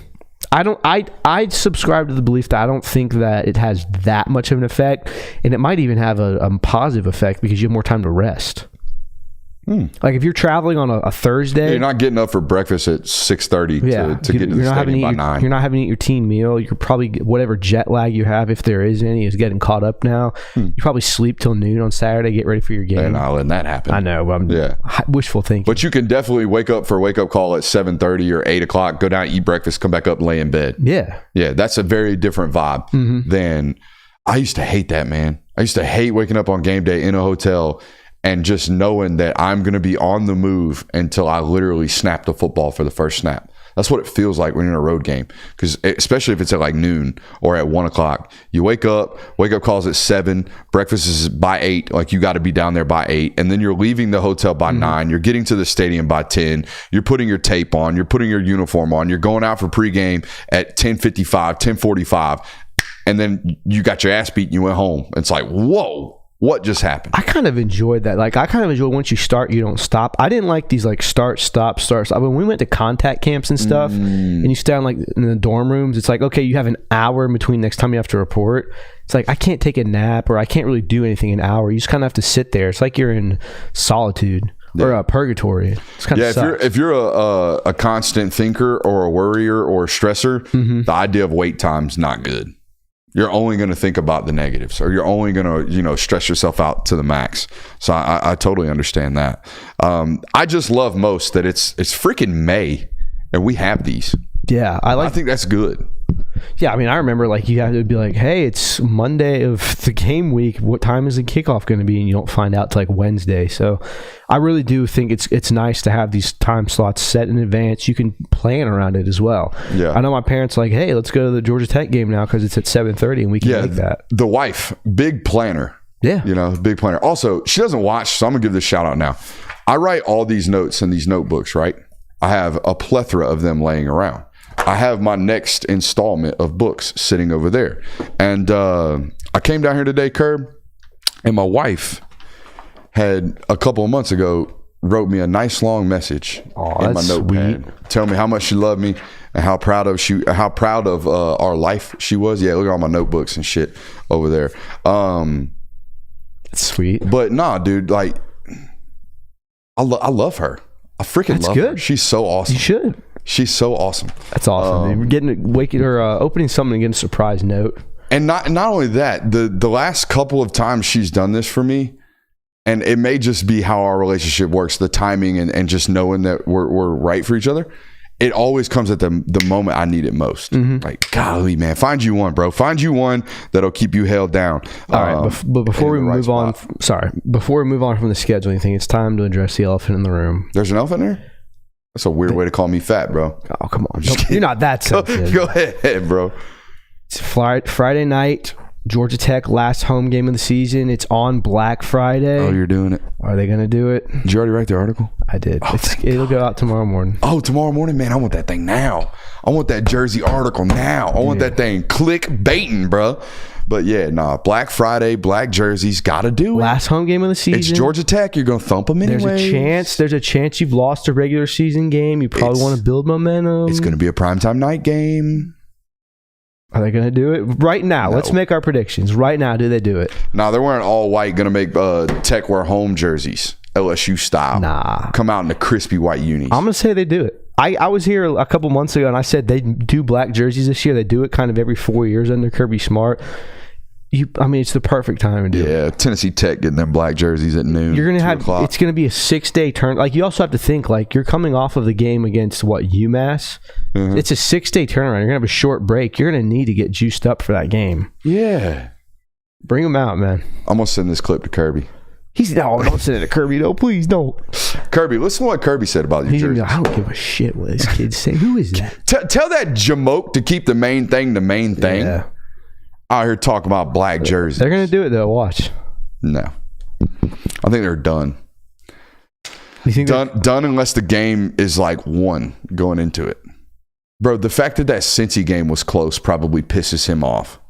[SPEAKER 3] I subscribe to the belief that I don't think that it has that much of an effect, and it might even have a positive effect because you have more time to rest. Like if you're traveling on a Thursday,
[SPEAKER 1] you're not getting up for breakfast at 6:30 to get to the stadium by 9.
[SPEAKER 3] You're not having to eat your team meal. You're probably, whatever jet lag you have, if there is any, is getting caught up now. You probably sleep till noon on Saturday, get ready for your game.
[SPEAKER 1] And not letting that happen.
[SPEAKER 3] I know. I'm wishful thinking.
[SPEAKER 1] But you can definitely wake up for a wake-up call at 7:30 or 8 o'clock, go down, eat breakfast, come back up, lay in bed.
[SPEAKER 3] Yeah.
[SPEAKER 1] Yeah, that's a very different vibe than... I used to hate that, man. I used to hate waking up on game day in a hotel and just knowing that I'm going to be on the move until I literally snap the football for the first snap. That's what it feels like when you're in a road game. Because especially if it's at like noon or at 1 o'clock, you wake up calls at 7, breakfast is by 8, like you got to be down there by 8, and then you're leaving the hotel by 9, you're getting to the stadium by 10, you're putting your tape on, you're putting your uniform on, you're going out for pregame at 10:55, 10:45, and then you got your ass beat and you went home. It's like, whoa. What just happened? I
[SPEAKER 3] kind of enjoyed that. Like, I kind of enjoy once you start, you don't stop. I didn't like these like start, stop, start, stop. When we went to contact camps and stuff, and you stand like in the dorm rooms, it's like, okay, you have an hour in between next time you have to report. It's like, I can't take a nap or I can't really do anything in an hour. You just kind of have to sit there. It's like you're in solitude or a purgatory. It's kind of sucks.
[SPEAKER 1] If you're a constant thinker or a worrier or a stressor, the idea of wait time's not good. You're only going to think about the negatives, or you're only going to, stress yourself out to the max. So I totally understand that. I just love most that it's freaking May and we have these.
[SPEAKER 3] Yeah. I
[SPEAKER 1] think that's good.
[SPEAKER 3] Yeah. I mean, I remember like you have to be like, hey, it's Monday of the game week. What time is the kickoff going to be? And you don't find out till like Wednesday. So I really do think it's nice to have these time slots set in advance. You can plan around it as well. Yeah. I know my parents like, hey, let's go to the Georgia Tech game now because it's at 7:30 and we can make that.
[SPEAKER 1] The wife, big planner.
[SPEAKER 3] Yeah.
[SPEAKER 1] Big planner. Also, she doesn't watch, so I'm going to give this shout out now. I write all these notes in these notebooks, right? I have a plethora of them laying around. I have my next installment of books sitting over there. And I came down here today, Curb, and my wife had a couple of months ago wrote me a nice long message in my notepad. Sweet. Telling me how much she loved me and how proud of our life she was. Yeah, look at all my notebooks and shit over there.
[SPEAKER 3] That's sweet.
[SPEAKER 1] But nah, dude, like I love her. I freaking love her. She's so awesome.
[SPEAKER 3] You should.
[SPEAKER 1] She's so awesome.
[SPEAKER 3] That's awesome. Opening something and getting a surprise note.
[SPEAKER 1] And not only that, the last couple of times she's done this for me, and it may just be how our relationship works, the timing and just knowing that we're right for each other. it always comes at the moment I need it most. Like, golly, man, find you one, bro. Find you one that'll keep you held down.
[SPEAKER 3] All right, but before we move on, before we move on from the scheduling thing, it's time to address the elephant in the room.
[SPEAKER 1] There's an elephant there? That's a weird way to call me fat, bro.
[SPEAKER 3] Oh, come on. You're not that sensitive.
[SPEAKER 1] Go ahead, bro.
[SPEAKER 3] It's Friday night. Georgia Tech last home game of the season. It's on Black Friday.
[SPEAKER 1] Oh, you're doing it.
[SPEAKER 3] Are they going to do it?
[SPEAKER 1] Did you already write the article?
[SPEAKER 3] I did.
[SPEAKER 1] Oh,
[SPEAKER 3] It'll go out tomorrow morning.
[SPEAKER 1] Oh, tomorrow morning? Man, I want that thing now. I want that Jersey article now. I want that thing clickbaiting, bro. But yeah, Black Friday, black jerseys, got to do it.
[SPEAKER 3] Last home game of the season.
[SPEAKER 1] It's Georgia Tech. You're going to thump them anyway.
[SPEAKER 3] There's a chance you've lost a regular season game. You probably want to build momentum.
[SPEAKER 1] It's going to be a primetime night game.
[SPEAKER 3] Are they going to do it? Right now, let's make our predictions. Right now, do they do it?
[SPEAKER 1] No, they're wearing all white, going to make Tech wear home jerseys, LSU style.
[SPEAKER 3] Nah.
[SPEAKER 1] Come out in the crispy white unis.
[SPEAKER 3] I'm going to say they do it. I was here a couple months ago, and I said they do black jerseys this year. They do it kind of every 4 years under Kirby Smart. It's the perfect time to do it. Yeah,
[SPEAKER 1] Tennessee Tech getting them black jerseys at noon.
[SPEAKER 3] You're gonna it's gonna be a 6-day turn. Like, you also have to think, like, you're coming off of the game against UMass. It's a 6-day turnaround. You're gonna have a short break. You're gonna need to get juiced up for that game.
[SPEAKER 1] Yeah,
[SPEAKER 3] bring them out, man.
[SPEAKER 1] I'm gonna send this clip to Kirby.
[SPEAKER 3] Don't send it to Kirby. No, please don't.
[SPEAKER 1] Kirby, listen to what Kirby said about your jerseys.
[SPEAKER 3] I don't give a shit what this kid say. Who is that?
[SPEAKER 1] Tell that jamoke to keep the main thing the main thing.
[SPEAKER 3] Yeah.
[SPEAKER 1] Out here talking about black jerseys.
[SPEAKER 3] They're going to do it, though. Watch.
[SPEAKER 1] No. I think they're done.
[SPEAKER 3] You think
[SPEAKER 1] done unless the game is like one going into it. Bro, the fact that Cincy game was close probably pisses him off.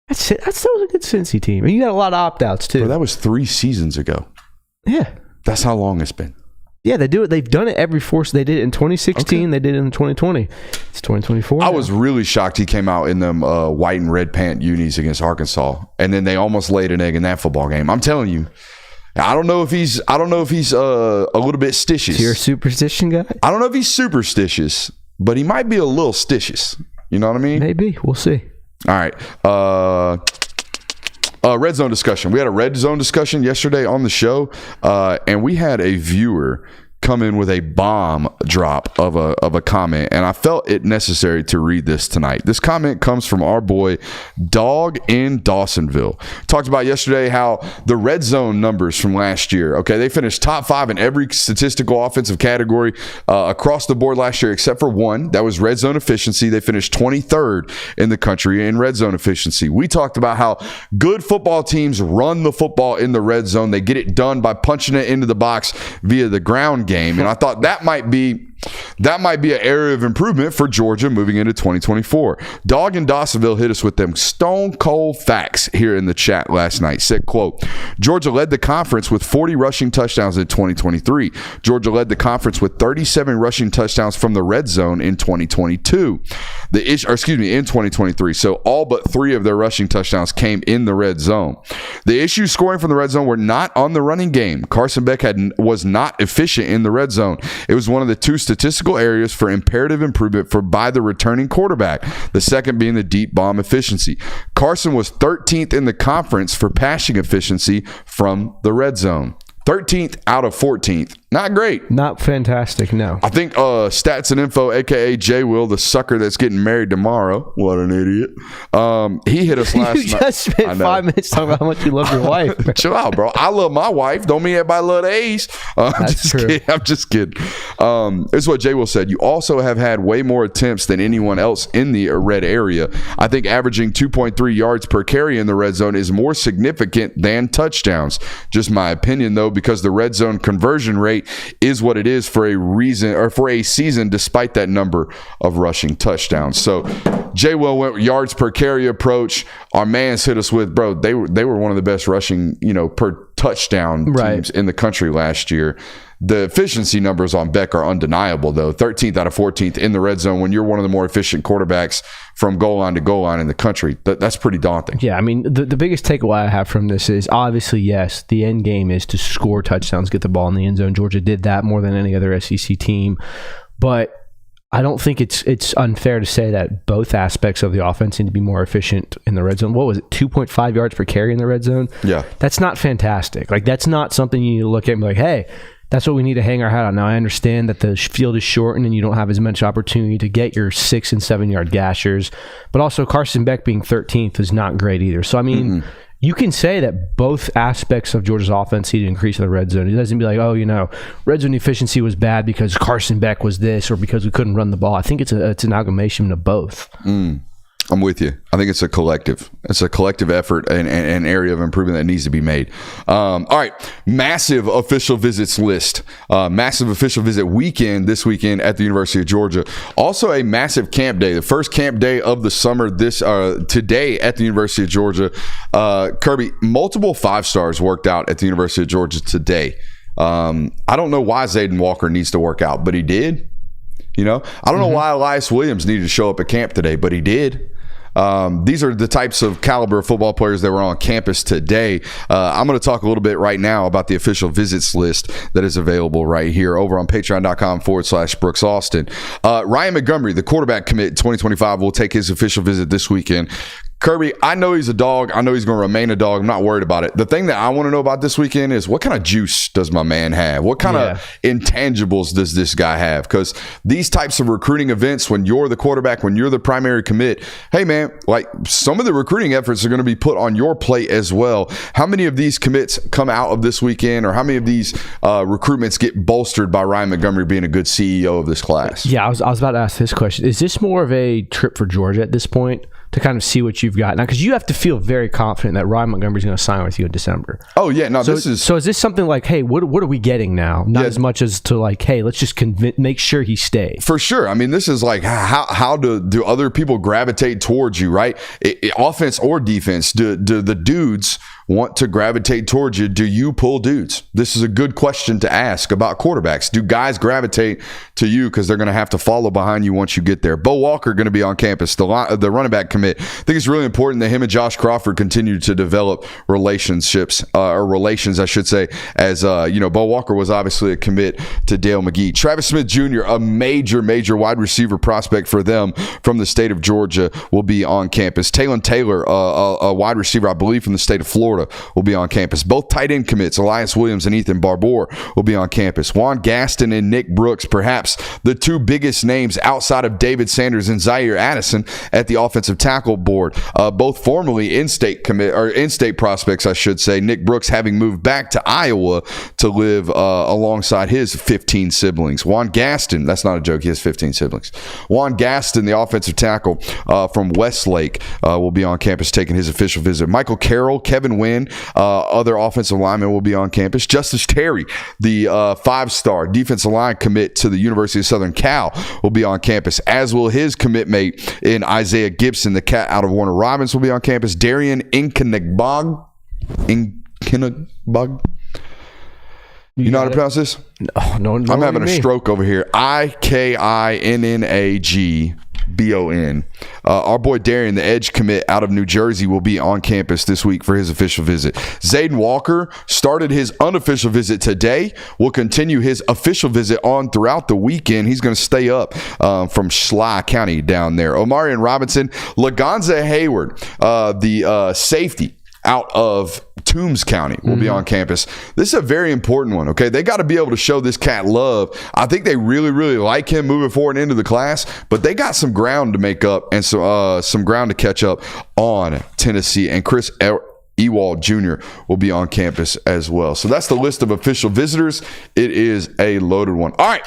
[SPEAKER 3] That was a good Cincy team. And you got a lot of opt-outs, too.
[SPEAKER 1] Bro, that was 3 seasons ago.
[SPEAKER 3] Yeah.
[SPEAKER 1] That's how long it's been.
[SPEAKER 3] Yeah, they do it. They've done it every force. They did it in 2016. Okay. They did it in 2020. It's 2024.
[SPEAKER 1] I was really shocked he came out in them white and red pant unis against Arkansas, and then they almost laid an egg in that football game. I'm telling you, I don't know if he's a little bit stitious.
[SPEAKER 3] So you're a superstition guy?
[SPEAKER 1] I don't know if he's superstitious, but he might be a little stitious. You know what I mean?
[SPEAKER 3] Maybe. We'll see.
[SPEAKER 1] All right. Red zone discussion. We had a red zone discussion yesterday on the show, and we had a viewer come in with a bomb drop of a comment, and I felt it necessary to read this tonight. This comment comes from our boy Dog in Dawsonville. Talked about yesterday how the red zone numbers from last year, okay, they finished top 5 in every statistical offensive category across the board last year except for one. That was red zone efficiency. They finished 23rd in the country in red zone efficiency. We talked about how good football teams run the football in the red zone. They get it done by punching it into the box via the ground game, and I thought that might be an area of improvement for Georgia moving into 2024. Dog in Dawsonville hit us with them stone cold facts here in the chat last night. Said, quote, Georgia led the conference with 40 rushing touchdowns in 2023. Georgia led the conference with 37 rushing touchdowns from the red zone in 2022. In 2023. So all but 3 of their rushing touchdowns came in the red zone. The issues scoring from the red zone were not on the running game. Carson Beck was not efficient in the red zone. It was one of the 2 statistical areas for imperative improvement by the returning quarterback, the second being the deep bomb efficiency. Carson was 13th in the conference for passing efficiency from the red zone. 13th out of 14th. Not great.
[SPEAKER 3] Not fantastic, no.
[SPEAKER 1] I think Stats and Info, a.k.a. J. Will, the sucker that's getting married tomorrow. What an idiot. He hit us last night.
[SPEAKER 3] You just spent 5 minutes talking about how much you love your wife.
[SPEAKER 1] Chill out, bro. I love my wife. Don't mean everybody love the A's.
[SPEAKER 3] That's true.
[SPEAKER 1] I'm just kidding. This is what J. Will said. You also have had way more attempts than anyone else in the red area. I think averaging 2.3 yards per carry in the red zone is more significant than touchdowns. Just my opinion, though, because the red zone conversion rate is what it is for a reason, or for a season, despite that number of rushing touchdowns. So J. Will went yards per carry approach. Our man's hit us with, bro, they were one of the best rushing, per touchdown teams in the country last year. The efficiency numbers on Beck are undeniable, though. 13th out of 14th in the red zone when you're one of the more efficient quarterbacks from goal line to goal line in the country. That's pretty daunting.
[SPEAKER 3] Yeah, I mean, the biggest takeaway I have from this is, obviously, yes, the end game is to score touchdowns, get the ball in the end zone. Georgia did that more than any other SEC team. But I don't think it's unfair to say that both aspects of the offense need to be more efficient in the red zone. What was it, 2.5 yards per carry in the red zone?
[SPEAKER 1] Yeah.
[SPEAKER 3] That's not fantastic. Like, that's not something you need to look at and be like, hey, That's what we need to hang our hat on. Now, I understand that the field is shortened and you don't have as much opportunity to get your 6 and 7 yard gashers, but also Carson Beck being 13th is not great either. So, I mean, you can say that both aspects of Georgia's offense need to increase in the red zone. It doesn't be like, oh, red zone efficiency was bad because Carson Beck was this or because we couldn't run the ball. I think it's an amalgamation of both.
[SPEAKER 1] I'm with you. I think it's a collective. It's a collective effort and an area of improvement that needs to be made. All right. Massive official visits list. Massive official visit weekend this weekend at the University of Georgia. Also a massive camp day. The first camp day of the summer today at the University of Georgia. Kirby, multiple 5-stars worked out at the University of Georgia today. I don't know why Zayden Walker needs to work out, but he did. I don't know why Elias Williams needed to show up at camp today, but he did. These are the types of caliber of football players that were on campus today. I'm going to talk a little bit right now about the official visits list that is available right here over on patreon.com/Brooks Austin. Ryan Montgomery, the quarterback commit 2025, will take his official visit this weekend. Kirby, I know he's a dog. I know he's going to remain a dog. I'm not worried about it. The thing that I want to know about this weekend is what kind of juice does my man have? What kind of intangibles does this guy have? Because these types of recruiting events, when you're the quarterback, when you're the primary commit, hey, man, like some of the recruiting efforts are going to be put on your plate as well. How many of these commits come out of this weekend, or how many of these recruitments get bolstered by Ryan Montgomery being a good CEO of this class?
[SPEAKER 3] Yeah, I was about to ask this question. Is this more of a trip for Georgia at this point to kind of see what you've got now? Because you have to feel very confident that Ryan Montgomery's going to sign with you in December.
[SPEAKER 1] Oh, yeah. No,
[SPEAKER 3] so is this something like, hey, what are we getting now? Not as much as to like, hey, let's just make sure he stays.
[SPEAKER 1] For sure. I mean, this is like how do other people gravitate towards you, right? Offense or defense, do the dudes want to gravitate towards you? Do you pull dudes? This is a good question to ask about quarterbacks. Do guys gravitate to you because they're going to have to follow behind you once you get there? Bo Walker going to be on campus, the running back commit. I think it's really important that him and Josh Crawford continue to develop relationships, or relations, I should say, as Bo Walker was obviously a commit to Dale McGee. Travis Smith Jr., a major wide receiver prospect for them from the state of Georgia, will be on campus. Taylon Taylor, a wide receiver, I believe, from the state of Florida, will be on campus. Both tight end commits, Elias Williams and Ethan Barbour, will be on campus. Juan Gaston and Nick Brooks, perhaps the two biggest names outside of David Sanders and Zaire Addison at the offensive tackle board. Both formerly in-state prospects, I should say. Nick Brooks having moved back to Iowa to live alongside his 15 siblings. Juan Gaston, that's not a joke, he has 15 siblings. Juan Gaston, the offensive tackle from Westlake, will be on campus taking his official visit. Michael Carroll, Kevin Wynn, other offensive linemen will be on campus. Justice Terry, the 5-star defensive line commit to the University of Southern Cal, will be on campus, as will his commitment in Isaiah Gibson, the cat out of Warner Robins, will be on campus. Darian Inkenagbog. You know how to pronounce this?
[SPEAKER 3] No.
[SPEAKER 1] I'm having a stroke over here. Ikinnagbon. Our boy Darian, the edge commit out of New Jersey, will be on campus this week for his official visit. Zayden Walker started his unofficial visit today. Will continue his official visit on throughout the weekend. He's going to stay up from Schley County down there. Omarion Robinson, Lagonza Hayward, the safety out of Toombs County, will be on campus. This is a very important one, okay? They got to be able to show this cat love. I think they really like him moving forward into the class, but they got some ground to make up and some ground to catch up on Tennessee. And Chris Ewald Jr. will be on campus as well. So that's the list of official visitors. It is a loaded one. All right.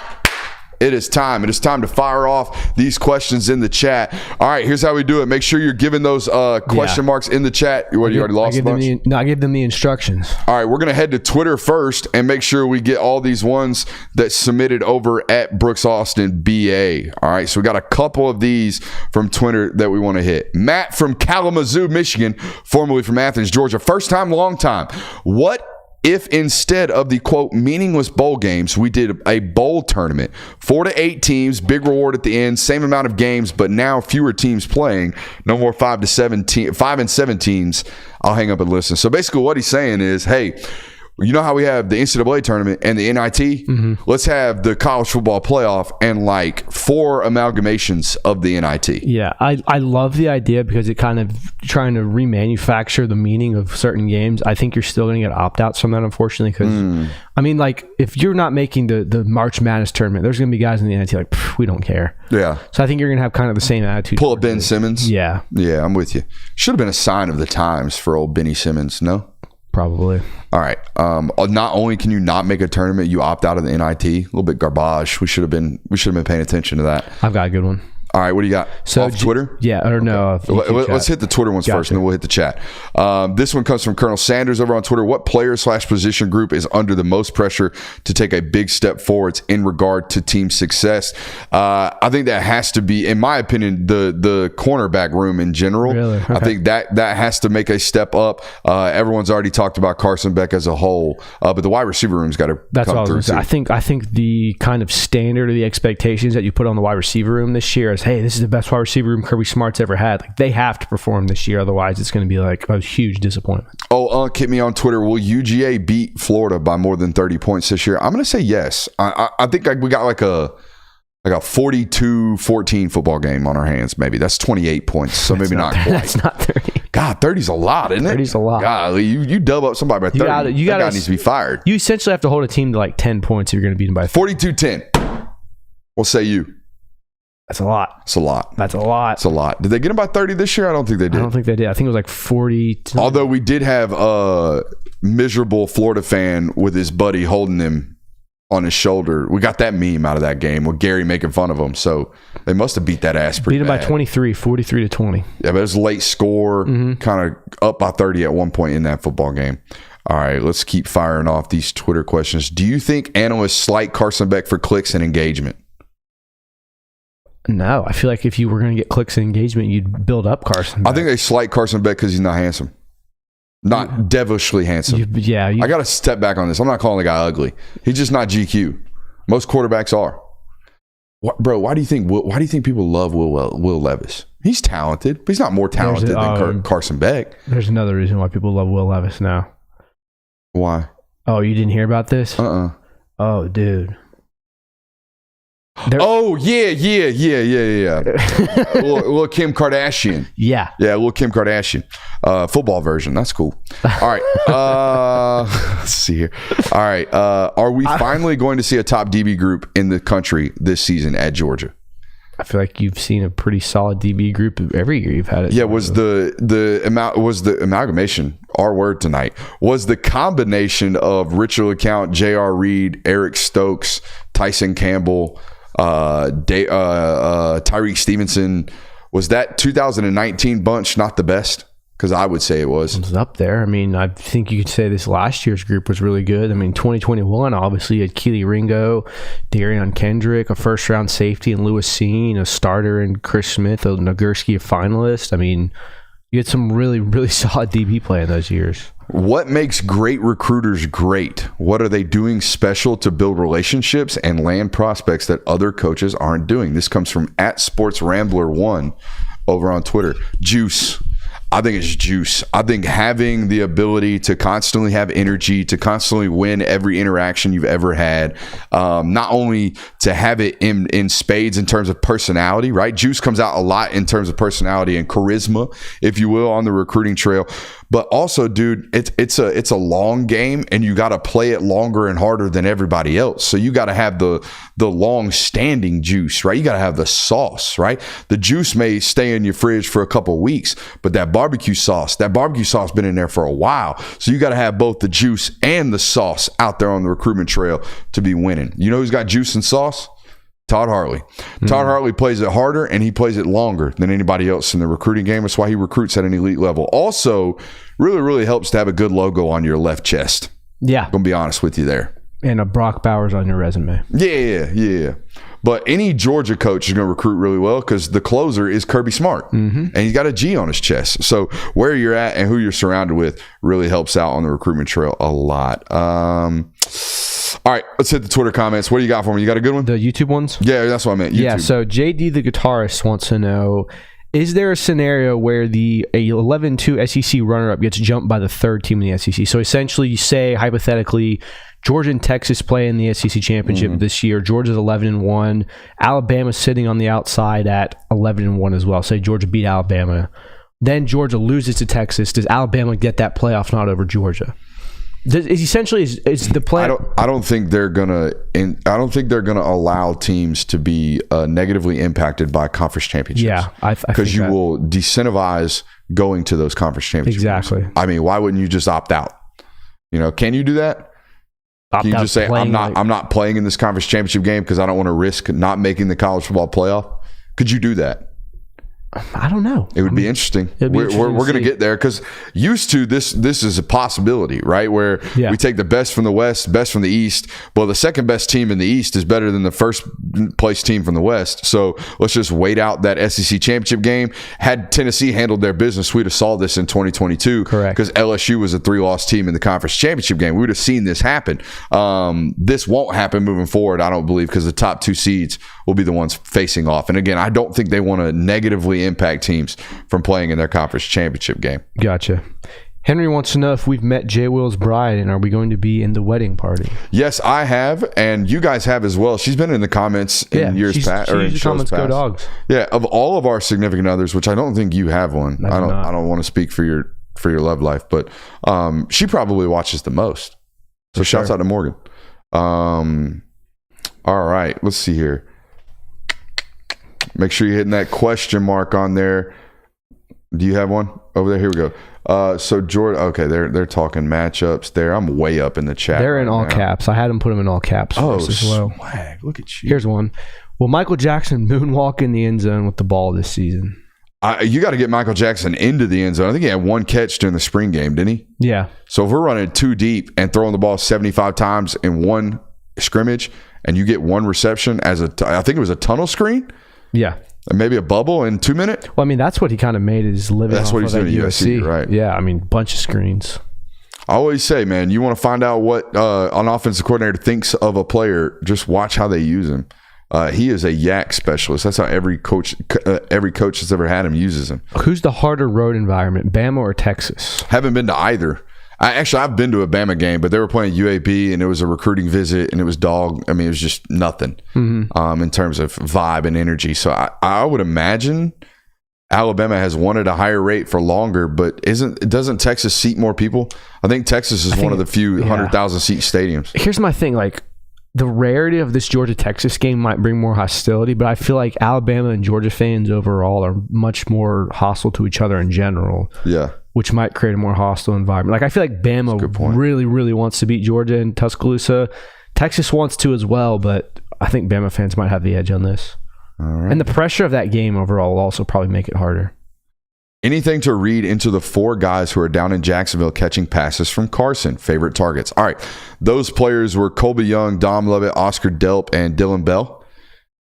[SPEAKER 1] It is time. It is time to fire off these questions in the chat. All right, here's how we do it. Make sure you're giving those question marks in the chat. You already lost a bunch?
[SPEAKER 3] I give them the instructions.
[SPEAKER 1] All right, we're going to head to Twitter first and make sure we get all these ones that submitted over at Brooks Austin BA. All right, so we got a couple of these from Twitter that we want to hit. Matt from Kalamazoo, Michigan, formerly from Athens, Georgia. First time, long time. What if instead of the, quote, meaningless bowl games, we did a bowl tournament? 4 to 8 teams, big reward at the end, same amount of games, but now fewer teams playing. No more 5 and 7 teams. I'll hang up and listen. So basically what he's saying is, hey, you know how we have the NCAA tournament and the NIT?
[SPEAKER 3] Mm-hmm.
[SPEAKER 1] Let's have the college football playoff and like 4 amalgamations of the NIT.
[SPEAKER 3] Yeah, I love the idea because it kind of trying to remanufacture the meaning of certain games. I think you're still going to get opt-outs from that, unfortunately, because, I mean, like, if you're not making the March Madness tournament, there's going to be guys in the NIT like, we don't care.
[SPEAKER 1] Yeah.
[SPEAKER 3] So I think you're going to have kind of the same attitude.
[SPEAKER 1] Pull up Ben Simmons.
[SPEAKER 3] Yeah.
[SPEAKER 1] Yeah, I'm with you. Should have been a sign of the times for old Benny Simmons, no?
[SPEAKER 3] Probably.
[SPEAKER 1] All right. Not only can you not make a tournament, you opt out of the NIT. A little bit garbage. We should have been paying attention to that.
[SPEAKER 3] I've got a good one.
[SPEAKER 1] All right, what do you got?
[SPEAKER 3] So
[SPEAKER 1] off Twitter?
[SPEAKER 3] Yeah, or no.
[SPEAKER 1] Let's hit the Twitter ones first, and then we'll hit the chat. This one comes from Colonel Sanders over on Twitter. What player/position group is under the most pressure to take a big step forwards in regard to team success? I think that has to be, in my opinion, the cornerback room in general.
[SPEAKER 3] Really? Okay.
[SPEAKER 1] I think that has to make a step up. Everyone's already talked about Carson Beck as a whole, but the wide receiver room's got to come through.
[SPEAKER 3] I think the kind of standard of the expectations that you put on the wide receiver room this year is, hey, this is the best wide receiver room Kirby Smart's ever had. Like, they have to perform this year, otherwise it's going to be like a huge disappointment.
[SPEAKER 1] Oh, hit me on Twitter. Will UGA beat Florida by more than 30 points this year? I'm going to say yes. I think we got like a 42-14 football game on our hands. Maybe that's 28 points. So maybe not quite.
[SPEAKER 3] That's not 30.
[SPEAKER 1] God, 30's a lot, isn't it?
[SPEAKER 3] 30's a lot.
[SPEAKER 1] God, you dub up somebody by 30. That guy needs to be fired.
[SPEAKER 3] You essentially have to hold a team to like 10 points if you're going to beat them by
[SPEAKER 1] 42-10. We'll say you.
[SPEAKER 3] That's a lot.
[SPEAKER 1] It's a lot.
[SPEAKER 3] That's a lot.
[SPEAKER 1] It's a lot. Did they get him by 30 this year? I don't think they did.
[SPEAKER 3] I don't think they did. I think it was like 40.
[SPEAKER 1] Although we did have a miserable Florida fan with his buddy holding him on his shoulder. We got that meme out of that game with Gary making fun of him. So they must have beat that ass pretty bad.
[SPEAKER 3] Beat him by 23, 43-20.
[SPEAKER 1] Yeah, but it was a late score, kind of up by 30 at one point in that football game. All right, let's keep firing off these Twitter questions. Do you think analysts slight Carson Beck for clicks and engagement?
[SPEAKER 3] No, I feel like if you were going to get clicks and engagement, you'd build up Carson Beck.
[SPEAKER 1] I think they slight Carson Beck because he's not handsome. Not devilishly handsome. I got to step back on this. I'm not calling the guy ugly. He's just not GQ. Most quarterbacks are. Bro, why do you think people love Will Levis? He's talented, but he's not more talented than Carson Beck.
[SPEAKER 3] There's another reason why people love Will Levis now.
[SPEAKER 1] Why?
[SPEAKER 3] Oh, you didn't hear about this? Oh, dude.
[SPEAKER 1] Oh, yeah. Little Kim Kardashian.
[SPEAKER 3] Yeah,
[SPEAKER 1] little Kim Kardashian. Football version. That's cool. All right. Let's see here. All right. Are we finally going to see a top DB group in the country this season at Georgia?
[SPEAKER 3] I feel like you've seen a pretty solid DB group every year you've had it.
[SPEAKER 1] Yeah, was the amalgamation, our word tonight, was the combination of Richard LeCount, J.R. Reed, Eric Stokes, Tyson Campbell, Tyreek Stevenson. Was that 2019 bunch not the best? Because I would say it was.
[SPEAKER 3] It was up there. I mean, I think you could say this last year's group was really good. I mean, 2021, obviously, you had Keely Ringo, Darion Kendrick, a first-round safety, and Lewis Seen, a starter, and Chris Smith, a Nagurski, a finalist. I mean, you had some really, really solid DB play in those years.
[SPEAKER 1] What makes great recruiters great? What are they doing special to build relationships and land prospects that other coaches aren't doing? This comes from @SportsRambler1 over on Twitter. Juice. I think it's juice. I think having the ability to constantly have energy, to constantly win every interaction you've ever had, not only to have it in spades in terms of personality, right? Juice comes out a lot in terms of personality and charisma, if you will, on the recruiting trail. But also, dude, it's a long game, and you got to play it longer and harder than everybody else. So you got to have the long-standing juice, right? You got to have the sauce, right? The juice may stay in your fridge for a couple of weeks, but that barbecue sauce been in there for a while. So you got to have both the juice and the sauce out there on the recruitment trail to be winning. You know who's got juice and sauce? Todd Hartley. Todd Hartley plays it harder, and he plays it longer than anybody else in the recruiting game. That's why he recruits at an elite level. Also, really, really helps to have a good logo on your left chest. Yeah. I'm going to be honest with you there.
[SPEAKER 3] And a Brock Bowers on your resume.
[SPEAKER 1] Yeah. But any Georgia coach is going to recruit really well because the closer is Kirby Smart. And he's got a G on his chest. So where you're at and who you're surrounded with really helps out on the recruitment trail a lot. All right, let's hit the Twitter comments. What do you got for me? You got a good one?
[SPEAKER 3] The YouTube ones?
[SPEAKER 1] Yeah, that's what I meant. YouTube.
[SPEAKER 3] Yeah, so JD the guitarist wants to know, Is there a scenario where a 11-2 SEC runner-up gets jumped by the third team in the SEC? So essentially, you say, hypothetically, Georgia and Texas play in the SEC championship this year. Georgia's 11-1. Alabama's sitting on the outside at 11-1 as well. Say Georgia beat Alabama. Then Georgia loses to Texas. Does Alabama get that playoff nod over Georgia? Is the play?
[SPEAKER 1] I don't think they're gonna allow teams to be negatively impacted by conference championships.
[SPEAKER 3] Yeah,
[SPEAKER 1] because you will disincentivize going to those conference championships.
[SPEAKER 3] Exactly.
[SPEAKER 1] I mean, why wouldn't you just opt out? Can you do that? Can you just say I'm not playing in this conference championship game because I don't want to risk not making the college football playoff? Could you do that?
[SPEAKER 3] I don't know.
[SPEAKER 1] It would be interesting. We're going to get there because used to this is a possibility, right? Where we take the best from the West, best from the East. Well, the second best team in the East is better than the first place team from the West. So let's just wait out that SEC championship game. Had Tennessee handled their business, we'd have saw this in 2022.
[SPEAKER 3] Correct.
[SPEAKER 1] Because LSU was a 3-loss team in the conference championship game. We would have seen this happen. This won't happen moving forward, I don't believe, because the top 2 seeds will be the ones facing off. And again, I don't think they want to negatively impact teams from playing in their conference championship game.
[SPEAKER 3] Gotcha. Henry wants to know if we've met Jay Will's bride and are we going to be in the wedding party?
[SPEAKER 1] Yes, I have, and you guys have as well. She's been in the comments in years past, or in shows
[SPEAKER 3] comments
[SPEAKER 1] past.
[SPEAKER 3] Go Dogs.
[SPEAKER 1] Yeah, of all of our significant others, which I don't think you have one. I don't want to speak for your love life, but she probably watches the most. So shouts out to Morgan. All right, let's see here. Make sure you're hitting that question mark on there. Do you have one over there? Here we go. So Jordan, okay, they're talking matchups there. I'm way up in the chat.
[SPEAKER 3] They're in all caps. I had them put them in all caps. As well.
[SPEAKER 1] Swag. Look at you.
[SPEAKER 3] Here's one. Will Michael Jackson moonwalk in the end zone with the ball this season?
[SPEAKER 1] You got to get Michael Jackson into the end zone. I think he had one catch during the spring game, didn't he?
[SPEAKER 3] Yeah.
[SPEAKER 1] So if we're running 2 deep and throwing the ball 75 times in one scrimmage, and you get one reception I think it was a tunnel screen.
[SPEAKER 3] Yeah.
[SPEAKER 1] And maybe a bubble in 2 minutes.
[SPEAKER 3] Well, I mean, that's what he kind of made his living.
[SPEAKER 1] That's what he's doing at USC, right?
[SPEAKER 3] Yeah, I mean, bunch of screens.
[SPEAKER 1] I always say, man, you want to find out what an offensive coordinator thinks of a player, just watch how they use him. He is a yak specialist. That's how every coach that's ever had him uses him.
[SPEAKER 3] Who's the harder road environment, Bama or Texas?
[SPEAKER 1] Haven't been to either. I've been to a Bama game, but they were playing UAB, and it was a recruiting visit, and it was dog. I mean, it was just nothing in terms of vibe and energy. So I would imagine Alabama has won at a higher rate for longer, but doesn't Texas seat more people? I think Texas is one of the few 100,000 seat stadiums.
[SPEAKER 3] Here's my thing, the rarity of this Georgia-Texas game might bring more hostility, but I feel like Alabama and Georgia fans overall are much more hostile to each other in general.
[SPEAKER 1] Yeah.
[SPEAKER 3] Which might create a more hostile environment. I feel like Bama really, really wants to beat Georgia in Tuscaloosa. Texas wants to as well, but I think Bama fans might have the edge on this.
[SPEAKER 1] All right.
[SPEAKER 3] And the pressure of that game overall will also probably make it harder.
[SPEAKER 1] Anything to read into the 4 guys who are down in Jacksonville catching passes from Carson? Favorite targets. All right. Those players were Colby Young, Dom Lovett, Oscar Delp, and Dylan Bell.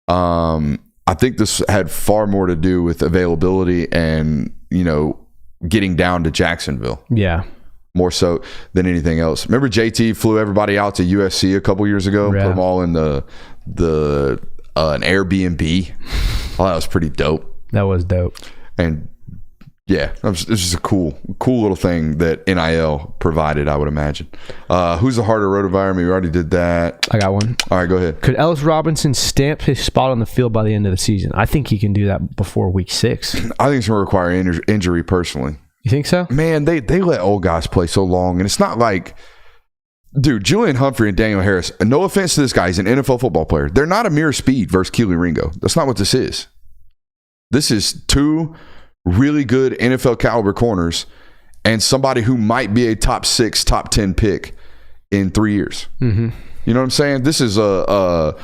[SPEAKER 1] I think this had far more to do with availability and, getting down to Jacksonville.
[SPEAKER 3] Yeah.
[SPEAKER 1] More so than anything else. Remember JT flew everybody out to USC a couple years ago, put them all in an Airbnb. Oh, that was pretty dope.
[SPEAKER 3] That was dope.
[SPEAKER 1] And yeah, it's just a cool little thing that NIL provided, I would imagine. Who's the harder road environment? We already did that.
[SPEAKER 3] I got one.
[SPEAKER 1] All right, go ahead.
[SPEAKER 3] Could Ellis Robinson stamp his spot on the field by the end of the season? I think he can do that before week 6.
[SPEAKER 1] I think it's going to require injury personally.
[SPEAKER 3] You think so?
[SPEAKER 1] Man, they let old guys play so long, and it's not like, dude, Julian Humphrey and Daniel Harris, no offense to this guy, he's an NFL football player. They're not a mere speed versus Keely Ringo. That's not what this is. This is 2 really good NFL caliber corners and somebody who might be a top 6, top 10 pick in 3 years. Mm-hmm. You know what I'm saying? This is a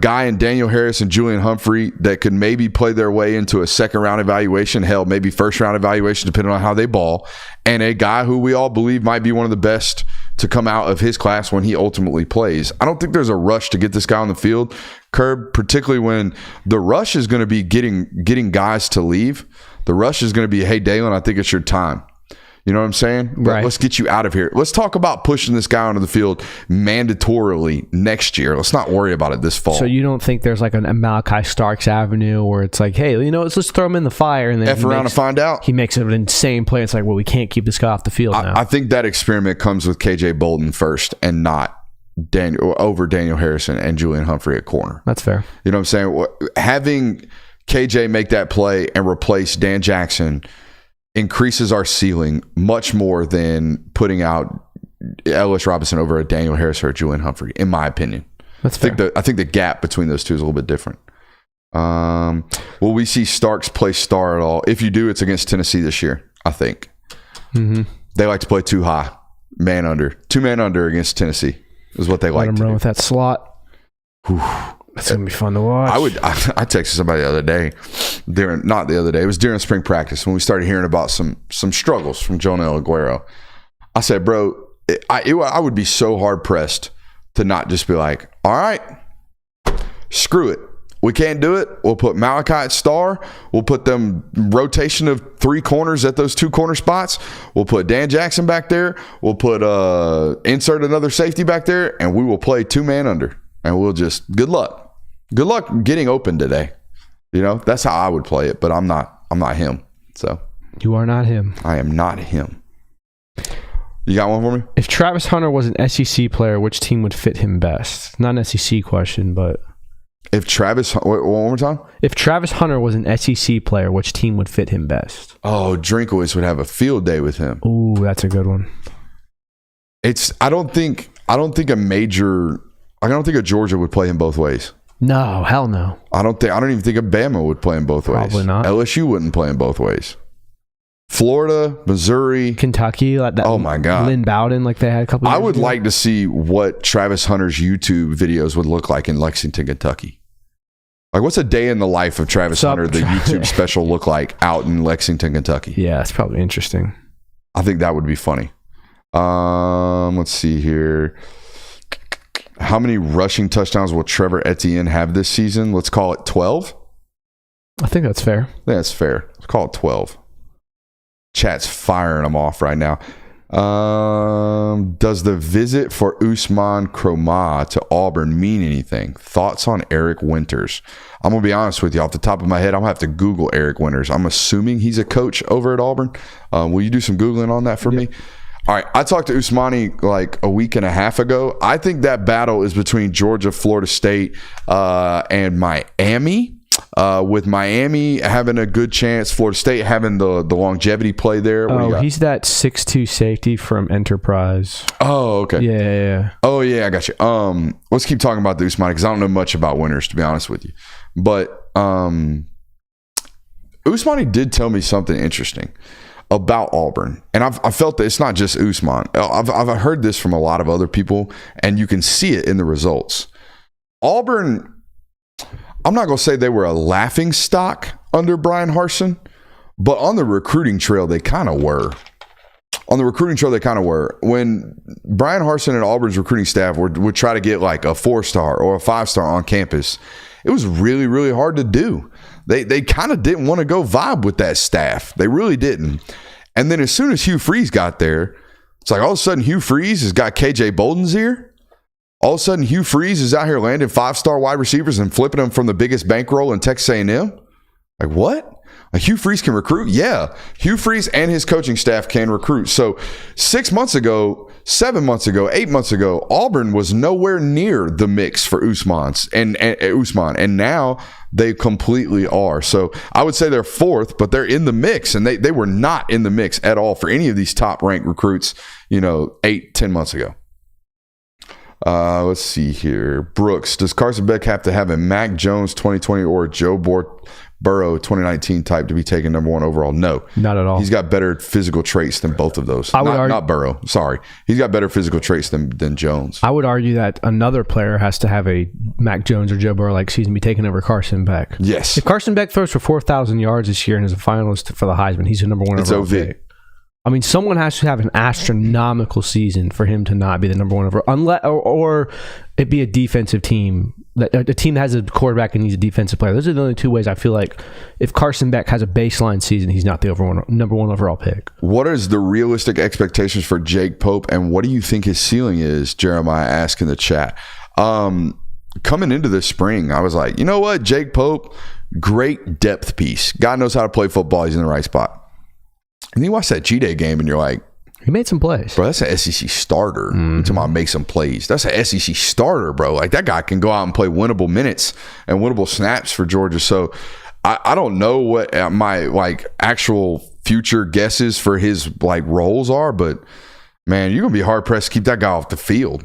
[SPEAKER 1] guy in Daniel Harris and Julian Humphrey that could maybe play their way into a second round evaluation, hell, maybe first round evaluation, depending on how they ball, and a guy who we all believe might be one of the best to come out of his class when he ultimately plays. I don't think there's a rush to get this guy on the field, Curb, particularly when the rush is going to be getting guys to leave. The rush is going to be, hey, Dalen, I think it's your time. You know what I'm saying?
[SPEAKER 3] Right.
[SPEAKER 1] Let's get you out of here. Let's talk about pushing this guy onto the field mandatorily next year. Let's not worry about it this fall.
[SPEAKER 3] So you don't think there's like a Malachi Starks Avenue where it's like, hey, let's throw him in the fire and then
[SPEAKER 1] F around and find out?
[SPEAKER 3] He makes an insane play. It's like, well, we can't keep this guy off the field now.
[SPEAKER 1] I think that experiment comes with KJ Bolden first and not Daniel Harrison and Julian Humphrey at corner.
[SPEAKER 3] That's fair.
[SPEAKER 1] You know what I'm saying? Having KJ make that play and replace Dan Jackson increases our ceiling much more than putting out Ellis Robinson over a Daniel Harris or a Julian Humphrey, in my opinion.
[SPEAKER 3] That's fair.
[SPEAKER 1] I think the gap between those two is a little bit different. Will we see Starks play star at all? If you do, it's against Tennessee this year, I think.
[SPEAKER 3] Mm-hmm.
[SPEAKER 1] They like to play too high, man under. 2-man under against Tennessee is what they like to do.
[SPEAKER 3] Let them run with that slot.
[SPEAKER 1] Whew.
[SPEAKER 3] That's going to be fun to watch.
[SPEAKER 1] I texted somebody the other day, it was during spring practice when we started hearing about some struggles from Jonel Aguero. I said, bro, I would be so hard pressed to not just be like, all right, screw it. We can't do it. We'll put Malachi at star. We'll put them rotation of 3 corners at those 2 corner spots. We'll put Dan Jackson back there. We'll put insert another safety back there, and we will play 2-man under. And we'll just good luck getting open today. That's how I would play it, but I'm not him. So
[SPEAKER 3] you are not him.
[SPEAKER 1] I am not him. You got one for me?
[SPEAKER 3] If Travis Hunter was an SEC player, which team would fit him best? Not an SEC question, but
[SPEAKER 1] if Travis, one more time.
[SPEAKER 3] If Travis Hunter was an SEC player, which team would fit him best?
[SPEAKER 1] Oh, Drinkowitz would have a field day with him.
[SPEAKER 3] Ooh, that's a good one.
[SPEAKER 1] I don't think a Georgia would play him both ways.
[SPEAKER 3] No, hell no.
[SPEAKER 1] I don't even think a Bama would play him both ways.
[SPEAKER 3] Probably not.
[SPEAKER 1] LSU wouldn't play him both ways. Florida, Missouri,
[SPEAKER 3] Kentucky, like that.
[SPEAKER 1] Oh my God,
[SPEAKER 3] Lynn Bowden, like they had a couple.
[SPEAKER 1] I
[SPEAKER 3] years
[SPEAKER 1] would
[SPEAKER 3] ago.
[SPEAKER 1] like to see what Travis Hunter's YouTube videos would look like in Lexington, Kentucky. Like, what's a day in the life of Travis Hunter, the YouTube special, look like out in Lexington, Kentucky?
[SPEAKER 3] Yeah, that's probably interesting.
[SPEAKER 1] I think that would be funny. Let's see here. How many rushing touchdowns will Trevor Etienne have this season? Let's call it 12.
[SPEAKER 3] I think that's fair.
[SPEAKER 1] That's fair. Let's call it 12. Chat's firing them off right now. Does the visit for Usman Kromah to Auburn mean anything? Thoughts on Eric Winters? I'm going to be honest with you. Off the top of my head, I'm going to have to Google Eric Winters. I'm assuming he's a coach over at Auburn. Will you do some Googling on that for me? All right. I talked to Usmani like a week and a half ago. I think that battle is between Georgia, Florida State, and Miami. With Miami having a good chance, Florida State having the longevity play there.
[SPEAKER 3] He's that 6'2" safety from Enterprise.
[SPEAKER 1] Oh, okay.
[SPEAKER 3] Yeah.
[SPEAKER 1] Oh, yeah, I got you. Let's keep talking about the Usmani because I don't know much about Winters, to be honest with you. But Usmani did tell me something interesting about Auburn, and I've felt that it's not just Usman. I've heard this from a lot of other people, and you can see it in the results. Auburn, I'm not going to say they were a laughing stock under Brian Harsin, but on the recruiting trail, they kind of were. When Brian Harsin and Auburn's recruiting staff would try to get like a 4-star or a 5-star on campus, it was really, really hard to do. They kind of didn't want to go vibe with that staff. They really didn't. And then as soon as Hugh Freeze got there, it's like all of a sudden Hugh Freeze has got KJ Bolden's ear. All of a sudden Hugh Freeze is out here landing 5-star wide receivers and flipping them from the biggest bankroll in Texas A&M. Like, what? Hugh Freeze can recruit? Yeah. Hugh Freeze and his coaching staff can recruit. So 6 months ago, 7 months ago, 8 months ago, Auburn was nowhere near the mix for Usman. And now they completely are. So I would say they're 4th, but they're in the mix. And they were not in the mix at all for any of these top-ranked recruits, 8-10 months ago. Let's see here. Brooks, does Carson Beck have to have a Mac Jones 2020 or a Joe Burrow 2019 type to be taken number 1 overall? No,
[SPEAKER 3] not at all.
[SPEAKER 1] He's got better physical traits than both of those. Not Burrow. Sorry, he's got better physical traits than Jones. I
[SPEAKER 3] would argue that another player has to have a Mac Jones or Joe Burrow like season be taken over Carson Beck.
[SPEAKER 1] Yes.
[SPEAKER 3] If Carson Beck throws for 4,000 yards this year and is a finalist for the Heisman, he's a number 1 overall pick. I mean, someone has to have an astronomical season for him to not be the number 1 overall, or it be a defensive team a team that has a quarterback and needs a defensive player. Those are the only two ways I feel like if Carson Beck has a baseline season, he's not the number one overall pick.
[SPEAKER 1] What is the realistic expectations for Jake Pope, and what do you think his ceiling is? Jeremiah asked in the chat. Coming into this spring, I was like, you know what? Jake Pope, great depth piece. Guy knows how to play football. He's in the right spot. And you watch that G-Day game and you're like,
[SPEAKER 3] he made some plays.
[SPEAKER 1] Bro, that's an SEC starter. Mm-hmm. You're talking about make some plays. That's an SEC starter, bro. Like, that guy can go out and play winnable minutes and winnable snaps for Georgia. So I don't know what my like actual future guesses for his like roles are, but man, you're gonna be hard pressed to keep that guy off the field.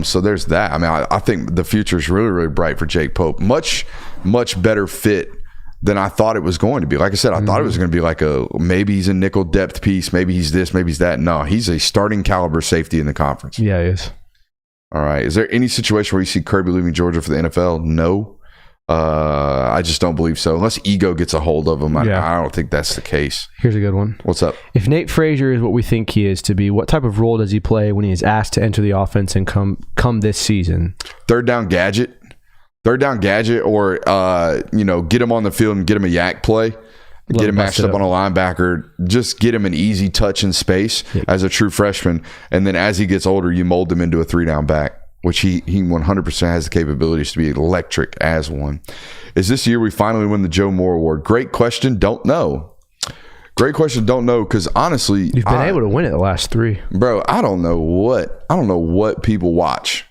[SPEAKER 1] So there's that. I mean, I think the future is really, really bright for Jake Pope. Much better fit than I thought it was going to be. Like I said, I thought it was going to be like maybe he's a nickel depth piece, maybe he's this, maybe he's that. No, he's a starting caliber safety in the conference.
[SPEAKER 3] Yeah, he is.
[SPEAKER 1] All right. Is there any situation where you see Kirby leaving Georgia for the NFL? No. I just don't believe so. Unless ego gets a hold of him, I don't think that's the case.
[SPEAKER 3] Here's a good one.
[SPEAKER 1] What's up?
[SPEAKER 3] If Nate Frazier is what we think he is to be, what type of role does he play when he is asked to enter the offense and come this season?
[SPEAKER 1] Third down gadget, or get him on the field and get him a yak play. Get him matched up on a linebacker. Just get him an easy touch in space as a true freshman. And then as he gets older, you mold him into a 3-down back, which he 100% has the capabilities to be electric as one. Is this year we finally win the Joe Moore Award? Great question. Don't know. Because honestly,
[SPEAKER 3] you've been able to win it the last 3.
[SPEAKER 1] Bro, I don't know what people watch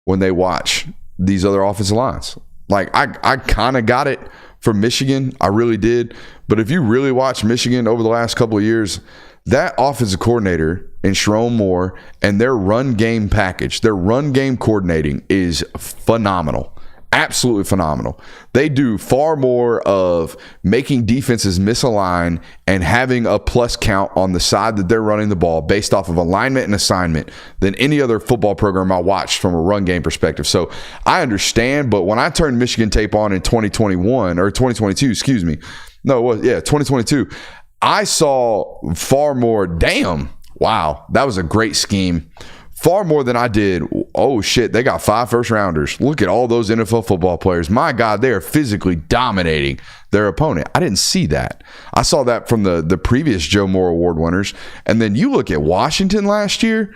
[SPEAKER 1] when they watch these other offensive lines. Like, I kind of got it from Michigan. I really did. But if you really watch Michigan over the last couple of years, that offensive coordinator and Sherrone Moore and their run game package, their run game coordinating is phenomenal. Absolutely phenomenal. They do far more of making defenses misalign and having a plus count on the side that they're running the ball based off of alignment and assignment than any other football program I watched from a run game perspective. So I understand, but when I turned Michigan tape on in 2021 or 2022, 2022, I saw far more, wow, that was a great scheme. Far more than I did, oh shit, they got 5 first-rounders. Look at all those NFL football players. My God, they are physically dominating their opponent. I didn't see that. I saw that from the previous Joe Moore Award winners. And then you look at Washington last year.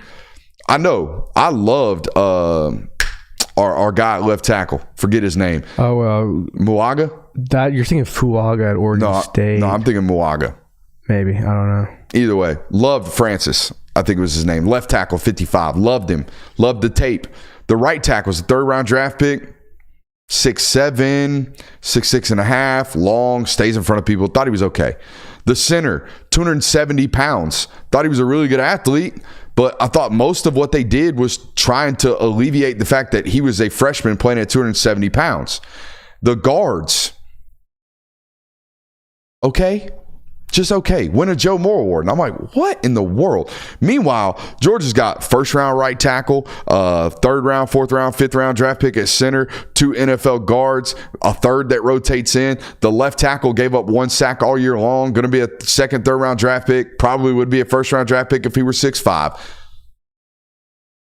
[SPEAKER 1] I know. I loved our guy at left tackle. Forget his name. Muaga?
[SPEAKER 3] That you're thinking Fuaga at Oregon State.
[SPEAKER 1] No, I'm thinking Muaga.
[SPEAKER 3] Maybe. I don't know.
[SPEAKER 1] Either way, loved Francis. I think it was his name. Left tackle, 55. Loved him. Loved the tape. The right tackle was a 3rd-round draft pick. 6'7", 6'6.5", long, stays in front of people. Thought he was okay. The center, 270 pounds. Thought he was a really good athlete, but I thought most of what they did was trying to alleviate the fact that he was a freshman playing at 270 pounds. The guards, okay. Just okay. Win a Joe Moore Award. And I'm like, what in the world? Meanwhile, Georgia's got 1st-round right tackle, 3rd round, 4th round, 5th round draft pick at center, 2 NFL guards, a 3rd that rotates in. The left tackle gave up 1 sack all year long. Going to be a 2nd, 3rd round draft pick. Probably would be a 1st-round draft pick if he were 6'5".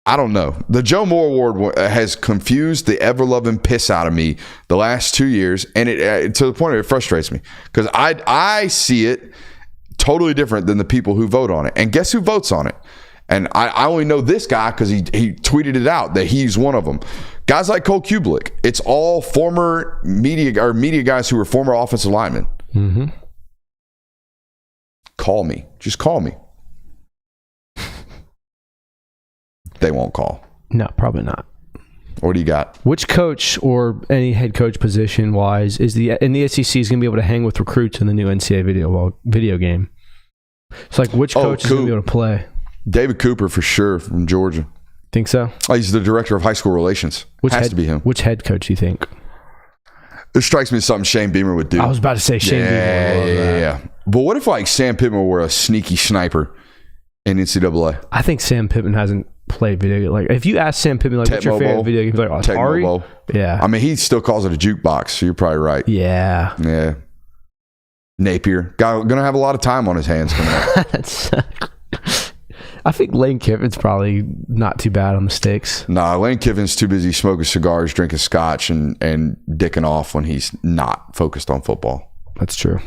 [SPEAKER 1] I don't know. The Joe Moore Award has confused the ever-loving piss out of me the last 2 years, and it to the point where it frustrates me because I see it totally different than the people who vote on it. And guess who votes on it? And I only know this guy because he tweeted it out that he's one of them. Guys like Cole Kubelik. It's all former media guys who were former offensive linemen.
[SPEAKER 3] Mm-hmm.
[SPEAKER 1] Call me. Just call me. They won't call.
[SPEAKER 3] No, probably not.
[SPEAKER 1] What do you got?
[SPEAKER 3] Which coach or any head coach position wise is in the SEC is going to be able to hang with recruits in the new NCAA video game? It's like which coach is going to be able to play?
[SPEAKER 1] David Cooper for sure from Georgia.
[SPEAKER 3] Think so?
[SPEAKER 1] Oh, he's the director of high school relations. Has to be him.
[SPEAKER 3] Which head coach do you think?
[SPEAKER 1] It strikes me as something Shane Beamer would do.
[SPEAKER 3] I was about to say Shane Beamer.
[SPEAKER 1] Yeah. But what if like Sam Pittman were a sneaky sniper in NCAA?
[SPEAKER 3] I think Sam Pittman hasn't played video. Like if you ask Sam Pittman, like, what's your favorite video game? He's like, Atari? Yeah.
[SPEAKER 1] I mean, he still calls it a jukebox, so you're probably right.
[SPEAKER 3] Yeah.
[SPEAKER 1] Napier. Gonna have a lot of time on his hands coming up.
[SPEAKER 3] I think Lane Kiffin's probably not too bad on the sticks.
[SPEAKER 1] Nah, Lane Kiffin's too busy smoking cigars, drinking scotch, and dicking off when he's not focused on football.
[SPEAKER 3] That's true.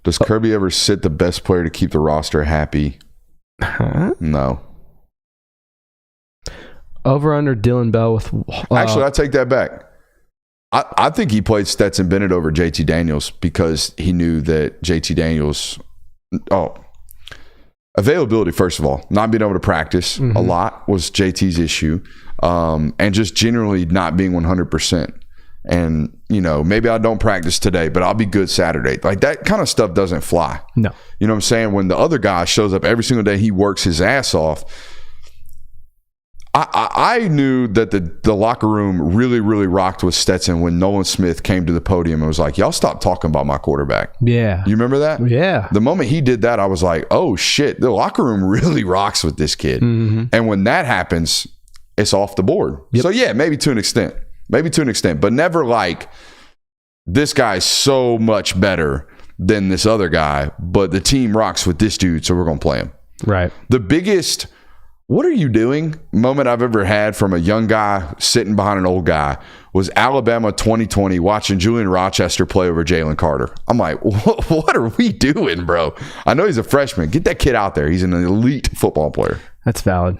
[SPEAKER 1] Does Kirby ever sit the best player to keep the roster happy?
[SPEAKER 3] Huh?
[SPEAKER 1] No.
[SPEAKER 3] Over under Dylan Bell with...
[SPEAKER 1] Actually, I take that back. I think he played Stetson Bennett over JT Daniels because he knew that JT Daniels... availability, first of all. Not being able to practice a lot was JT's issue. And just generally not being 100%. And, maybe I don't practice today, but I'll be good Saturday. Like, that kind of stuff doesn't fly.
[SPEAKER 3] No.
[SPEAKER 1] You know what I'm saying? When the other guy shows up every single day, he works his ass off. I knew that the locker room really, really rocked with Stetson when Nolan Smith came to the podium and was like, y'all stop talking about my quarterback.
[SPEAKER 3] Yeah.
[SPEAKER 1] You remember that?
[SPEAKER 3] Yeah.
[SPEAKER 1] The moment he did that, I was like, oh, shit, the locker room really rocks with this kid.
[SPEAKER 3] Mm-hmm.
[SPEAKER 1] And when that happens, it's off the board.
[SPEAKER 3] Yep.
[SPEAKER 1] So, yeah, maybe to an extent, but never like this guy's so much better than this other guy, but the team rocks with this dude, so we're going to play him.
[SPEAKER 3] Right.
[SPEAKER 1] The biggest... what are you doing moment I've ever had from a young guy sitting behind an old guy was Alabama 2020 watching Julian Rochester play over Jalen Carter. I'm like, what are we doing, bro? I know he's a freshman. Get that kid out there. He's an elite football player.
[SPEAKER 3] That's valid.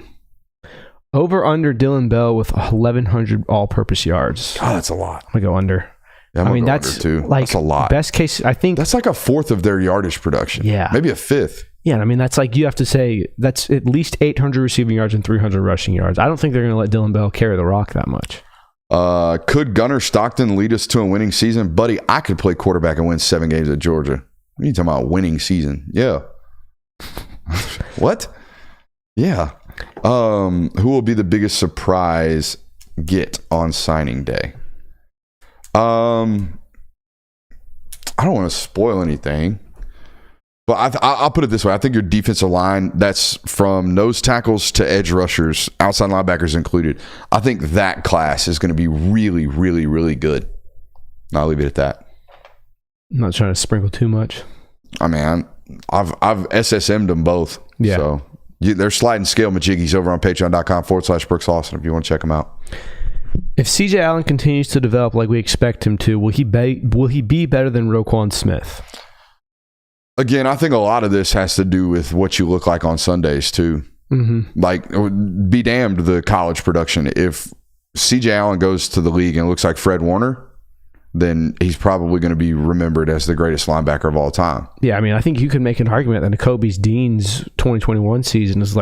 [SPEAKER 3] Over under Dylan Bell with 1,100 all-purpose yards.
[SPEAKER 1] God, that's a lot.
[SPEAKER 3] I'm going to go under.
[SPEAKER 1] Yeah, I mean, that's
[SPEAKER 3] too.
[SPEAKER 1] That's a lot.
[SPEAKER 3] Best case, I think.
[SPEAKER 1] That's like a fourth of their yardage production.
[SPEAKER 3] Yeah.
[SPEAKER 1] Maybe a fifth.
[SPEAKER 3] Yeah, I mean, that's like you have to say that's at least 800 receiving yards and 300 rushing yards. I don't think they're going to let Dylan Bell carry the rock that much.
[SPEAKER 1] Could Gunnar Stockton lead us to a winning season? Buddy, I could play quarterback and win 7 games at Georgia. What are you talking about, winning season? Yeah. What? Yeah. Who will be the biggest surprise get on signing day? I don't want to spoil anything. But I'll put it this way. I think your defensive line, that's from nose tackles to edge rushers, outside linebackers included, I think that class is going to be really, really, really good. And I'll leave it at that.
[SPEAKER 3] I'm not trying to sprinkle too much.
[SPEAKER 1] I mean, I've SSM'd them both.
[SPEAKER 3] Yeah.
[SPEAKER 1] So they're sliding scale majiggies over on patreon.com/Brooks Austin if you want to check them out.
[SPEAKER 3] If CJ Allen continues to develop like we expect him to, will he be better than Roquan Smith?
[SPEAKER 1] Again, I think a lot of this has to do with what you look like on Sundays, too. Mm-hmm. Like, be damned the college production. If CJ Allen goes to the league and looks like Fred Warner, then he's probably going to be remembered as the greatest linebacker of all time.
[SPEAKER 3] Yeah, I mean, I think you could make an argument that Nakobe Dean's 2021 season is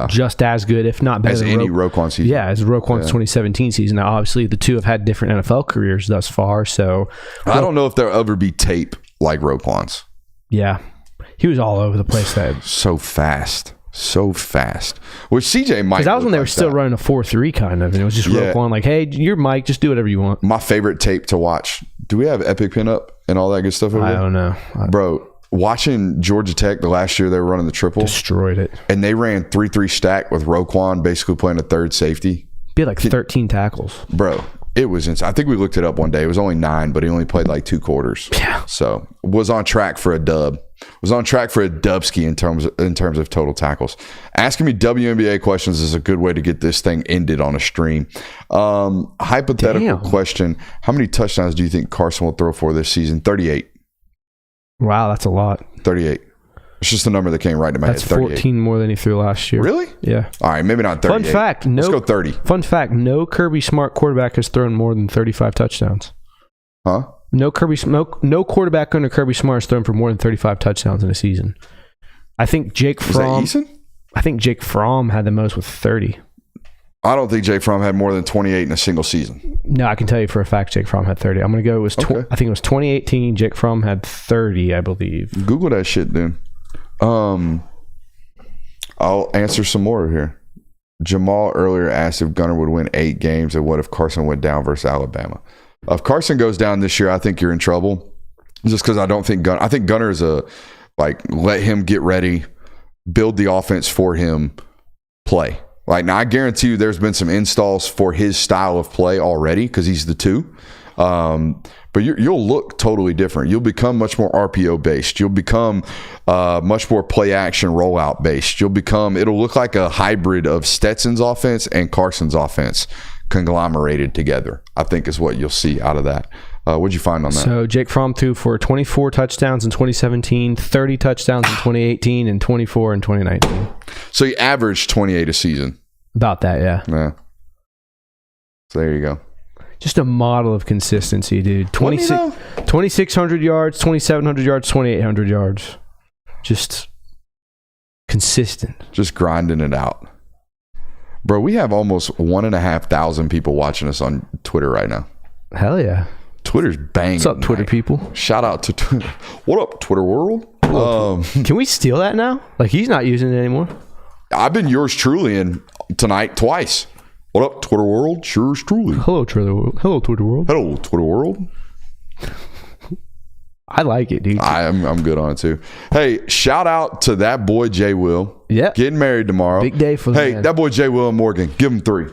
[SPEAKER 3] just as good, if not better,
[SPEAKER 1] as any Roquan season.
[SPEAKER 3] Yeah, as Roquan's 2017 season. Now, obviously, the two have had different NFL careers thus far, so
[SPEAKER 1] I don't know if there'll ever be tape like Roquan's.
[SPEAKER 3] Yeah. He was all over the place.
[SPEAKER 1] So fast. Which CJ might.
[SPEAKER 3] Because that was when they were still running a 4-3 kind of, and it was just Roquan like, hey, you're Mike, just do whatever you want.
[SPEAKER 1] My favorite tape to watch. Do we have Epic Pinup and all that good stuff over there?
[SPEAKER 3] I don't know.
[SPEAKER 1] Bro, watching Georgia Tech the last year they were running the triple.
[SPEAKER 3] Destroyed it.
[SPEAKER 1] And they ran 3-3 stack with Roquan basically playing a third safety.
[SPEAKER 3] Be like 13 tackles.
[SPEAKER 1] Bro. It was insane. I think we looked it up one day. It was only 9, but he only played like 2 quarters.
[SPEAKER 3] Yeah.
[SPEAKER 1] So was on track for a dub. Was on track for a dubski in terms of total tackles. Asking me WNBA questions is a good way to get this thing ended on a stream. Hypothetical question: how many touchdowns do you think Carson will throw for this season? 38.
[SPEAKER 3] Wow, that's a lot.
[SPEAKER 1] 38. It's just the number that came right to my head.
[SPEAKER 3] That's 14 more than he threw last year.
[SPEAKER 1] Really?
[SPEAKER 3] Yeah.
[SPEAKER 1] All right, maybe not 38.
[SPEAKER 3] Fun fact:
[SPEAKER 1] let's go 30.
[SPEAKER 3] Fun fact: no Kirby Smart quarterback has thrown more than 35 touchdowns.
[SPEAKER 1] Huh?
[SPEAKER 3] No quarterback under Kirby Smart has thrown for more than 35 touchdowns in a season. I think Jake Fromm.
[SPEAKER 1] Is that Eason?
[SPEAKER 3] I think Jake Fromm had the most with 30.
[SPEAKER 1] I don't think Jake Fromm had more than 28 in a single season.
[SPEAKER 3] No, I can tell you for a fact Jake Fromm had 30. I'm going to go. It was I think it was 2018. Jake Fromm had 30, I believe.
[SPEAKER 1] Google that shit, dude. I'll answer some more here. Jamal earlier asked if Gunnar would win 8 games, and what if Carson went down versus Alabama? If Carson goes down this year, I think you're in trouble. Just because I don't think Gunnar. I think Gunnar is let him get ready, build the offense for him, play. Now I guarantee you, there's been some installs for his style of play already because he's the 2. But you'll look totally different. You'll become much more RPO based. You'll become much more play action rollout based. It'll look like a hybrid of Stetson's offense and Carson's offense conglomerated together, I think is what you'll see out of that. What'd you find on that?
[SPEAKER 3] So Jake Fromm threw for 24 touchdowns in 2017, 30 touchdowns in 2018, and 24 in 2019.
[SPEAKER 1] So he averaged 28 a season.
[SPEAKER 3] About that, yeah.
[SPEAKER 1] Yeah. So there you go.
[SPEAKER 3] Just a model of consistency, dude. 2,600 yards, 2,700 yards, 2,800 yards. Just consistent.
[SPEAKER 1] Just grinding it out. Bro, we have almost 1,500 people watching us on Twitter right now.
[SPEAKER 3] Hell yeah.
[SPEAKER 1] Twitter's banging.
[SPEAKER 3] What's up, Twitter people?
[SPEAKER 1] Shout out to Twitter. What up, Twitter world?
[SPEAKER 3] Can we steal that now? Like, he's not using it anymore.
[SPEAKER 1] I've been yours truly in tonight twice. What up, Twitter world? Yours truly.
[SPEAKER 3] Hello, Twitter world. Hello, Twitter world.
[SPEAKER 1] Hello, Twitter world.
[SPEAKER 3] I like it, dude.
[SPEAKER 1] I'm good on it too. Hey, shout out to that boy Jay Will.
[SPEAKER 3] Yep.
[SPEAKER 1] Getting married tomorrow.
[SPEAKER 3] Big day for
[SPEAKER 1] Hey, that boy Jay Will and Morgan. Give him 3.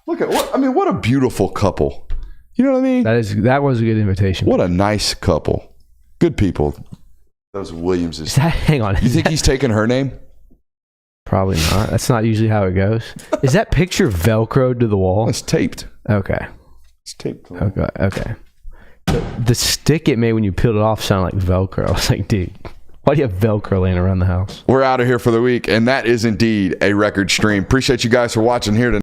[SPEAKER 1] Look at what a beautiful couple. You know what I mean?
[SPEAKER 3] That was a good invitation.
[SPEAKER 1] What a nice couple. Good people. Those Williamses.
[SPEAKER 3] Hang on.
[SPEAKER 1] You think he's taking her name?
[SPEAKER 3] Probably not. That's not usually how it goes. Is that picture Velcroed to the wall?
[SPEAKER 1] It's taped.
[SPEAKER 3] Okay.
[SPEAKER 1] It's taped.
[SPEAKER 3] Okay. The stick it made when you peeled it off sounded like Velcro. I was like, dude, why do you have Velcro laying around the house?
[SPEAKER 1] We're out of here for the week, and that is indeed a record stream. Appreciate you guys for watching here tonight.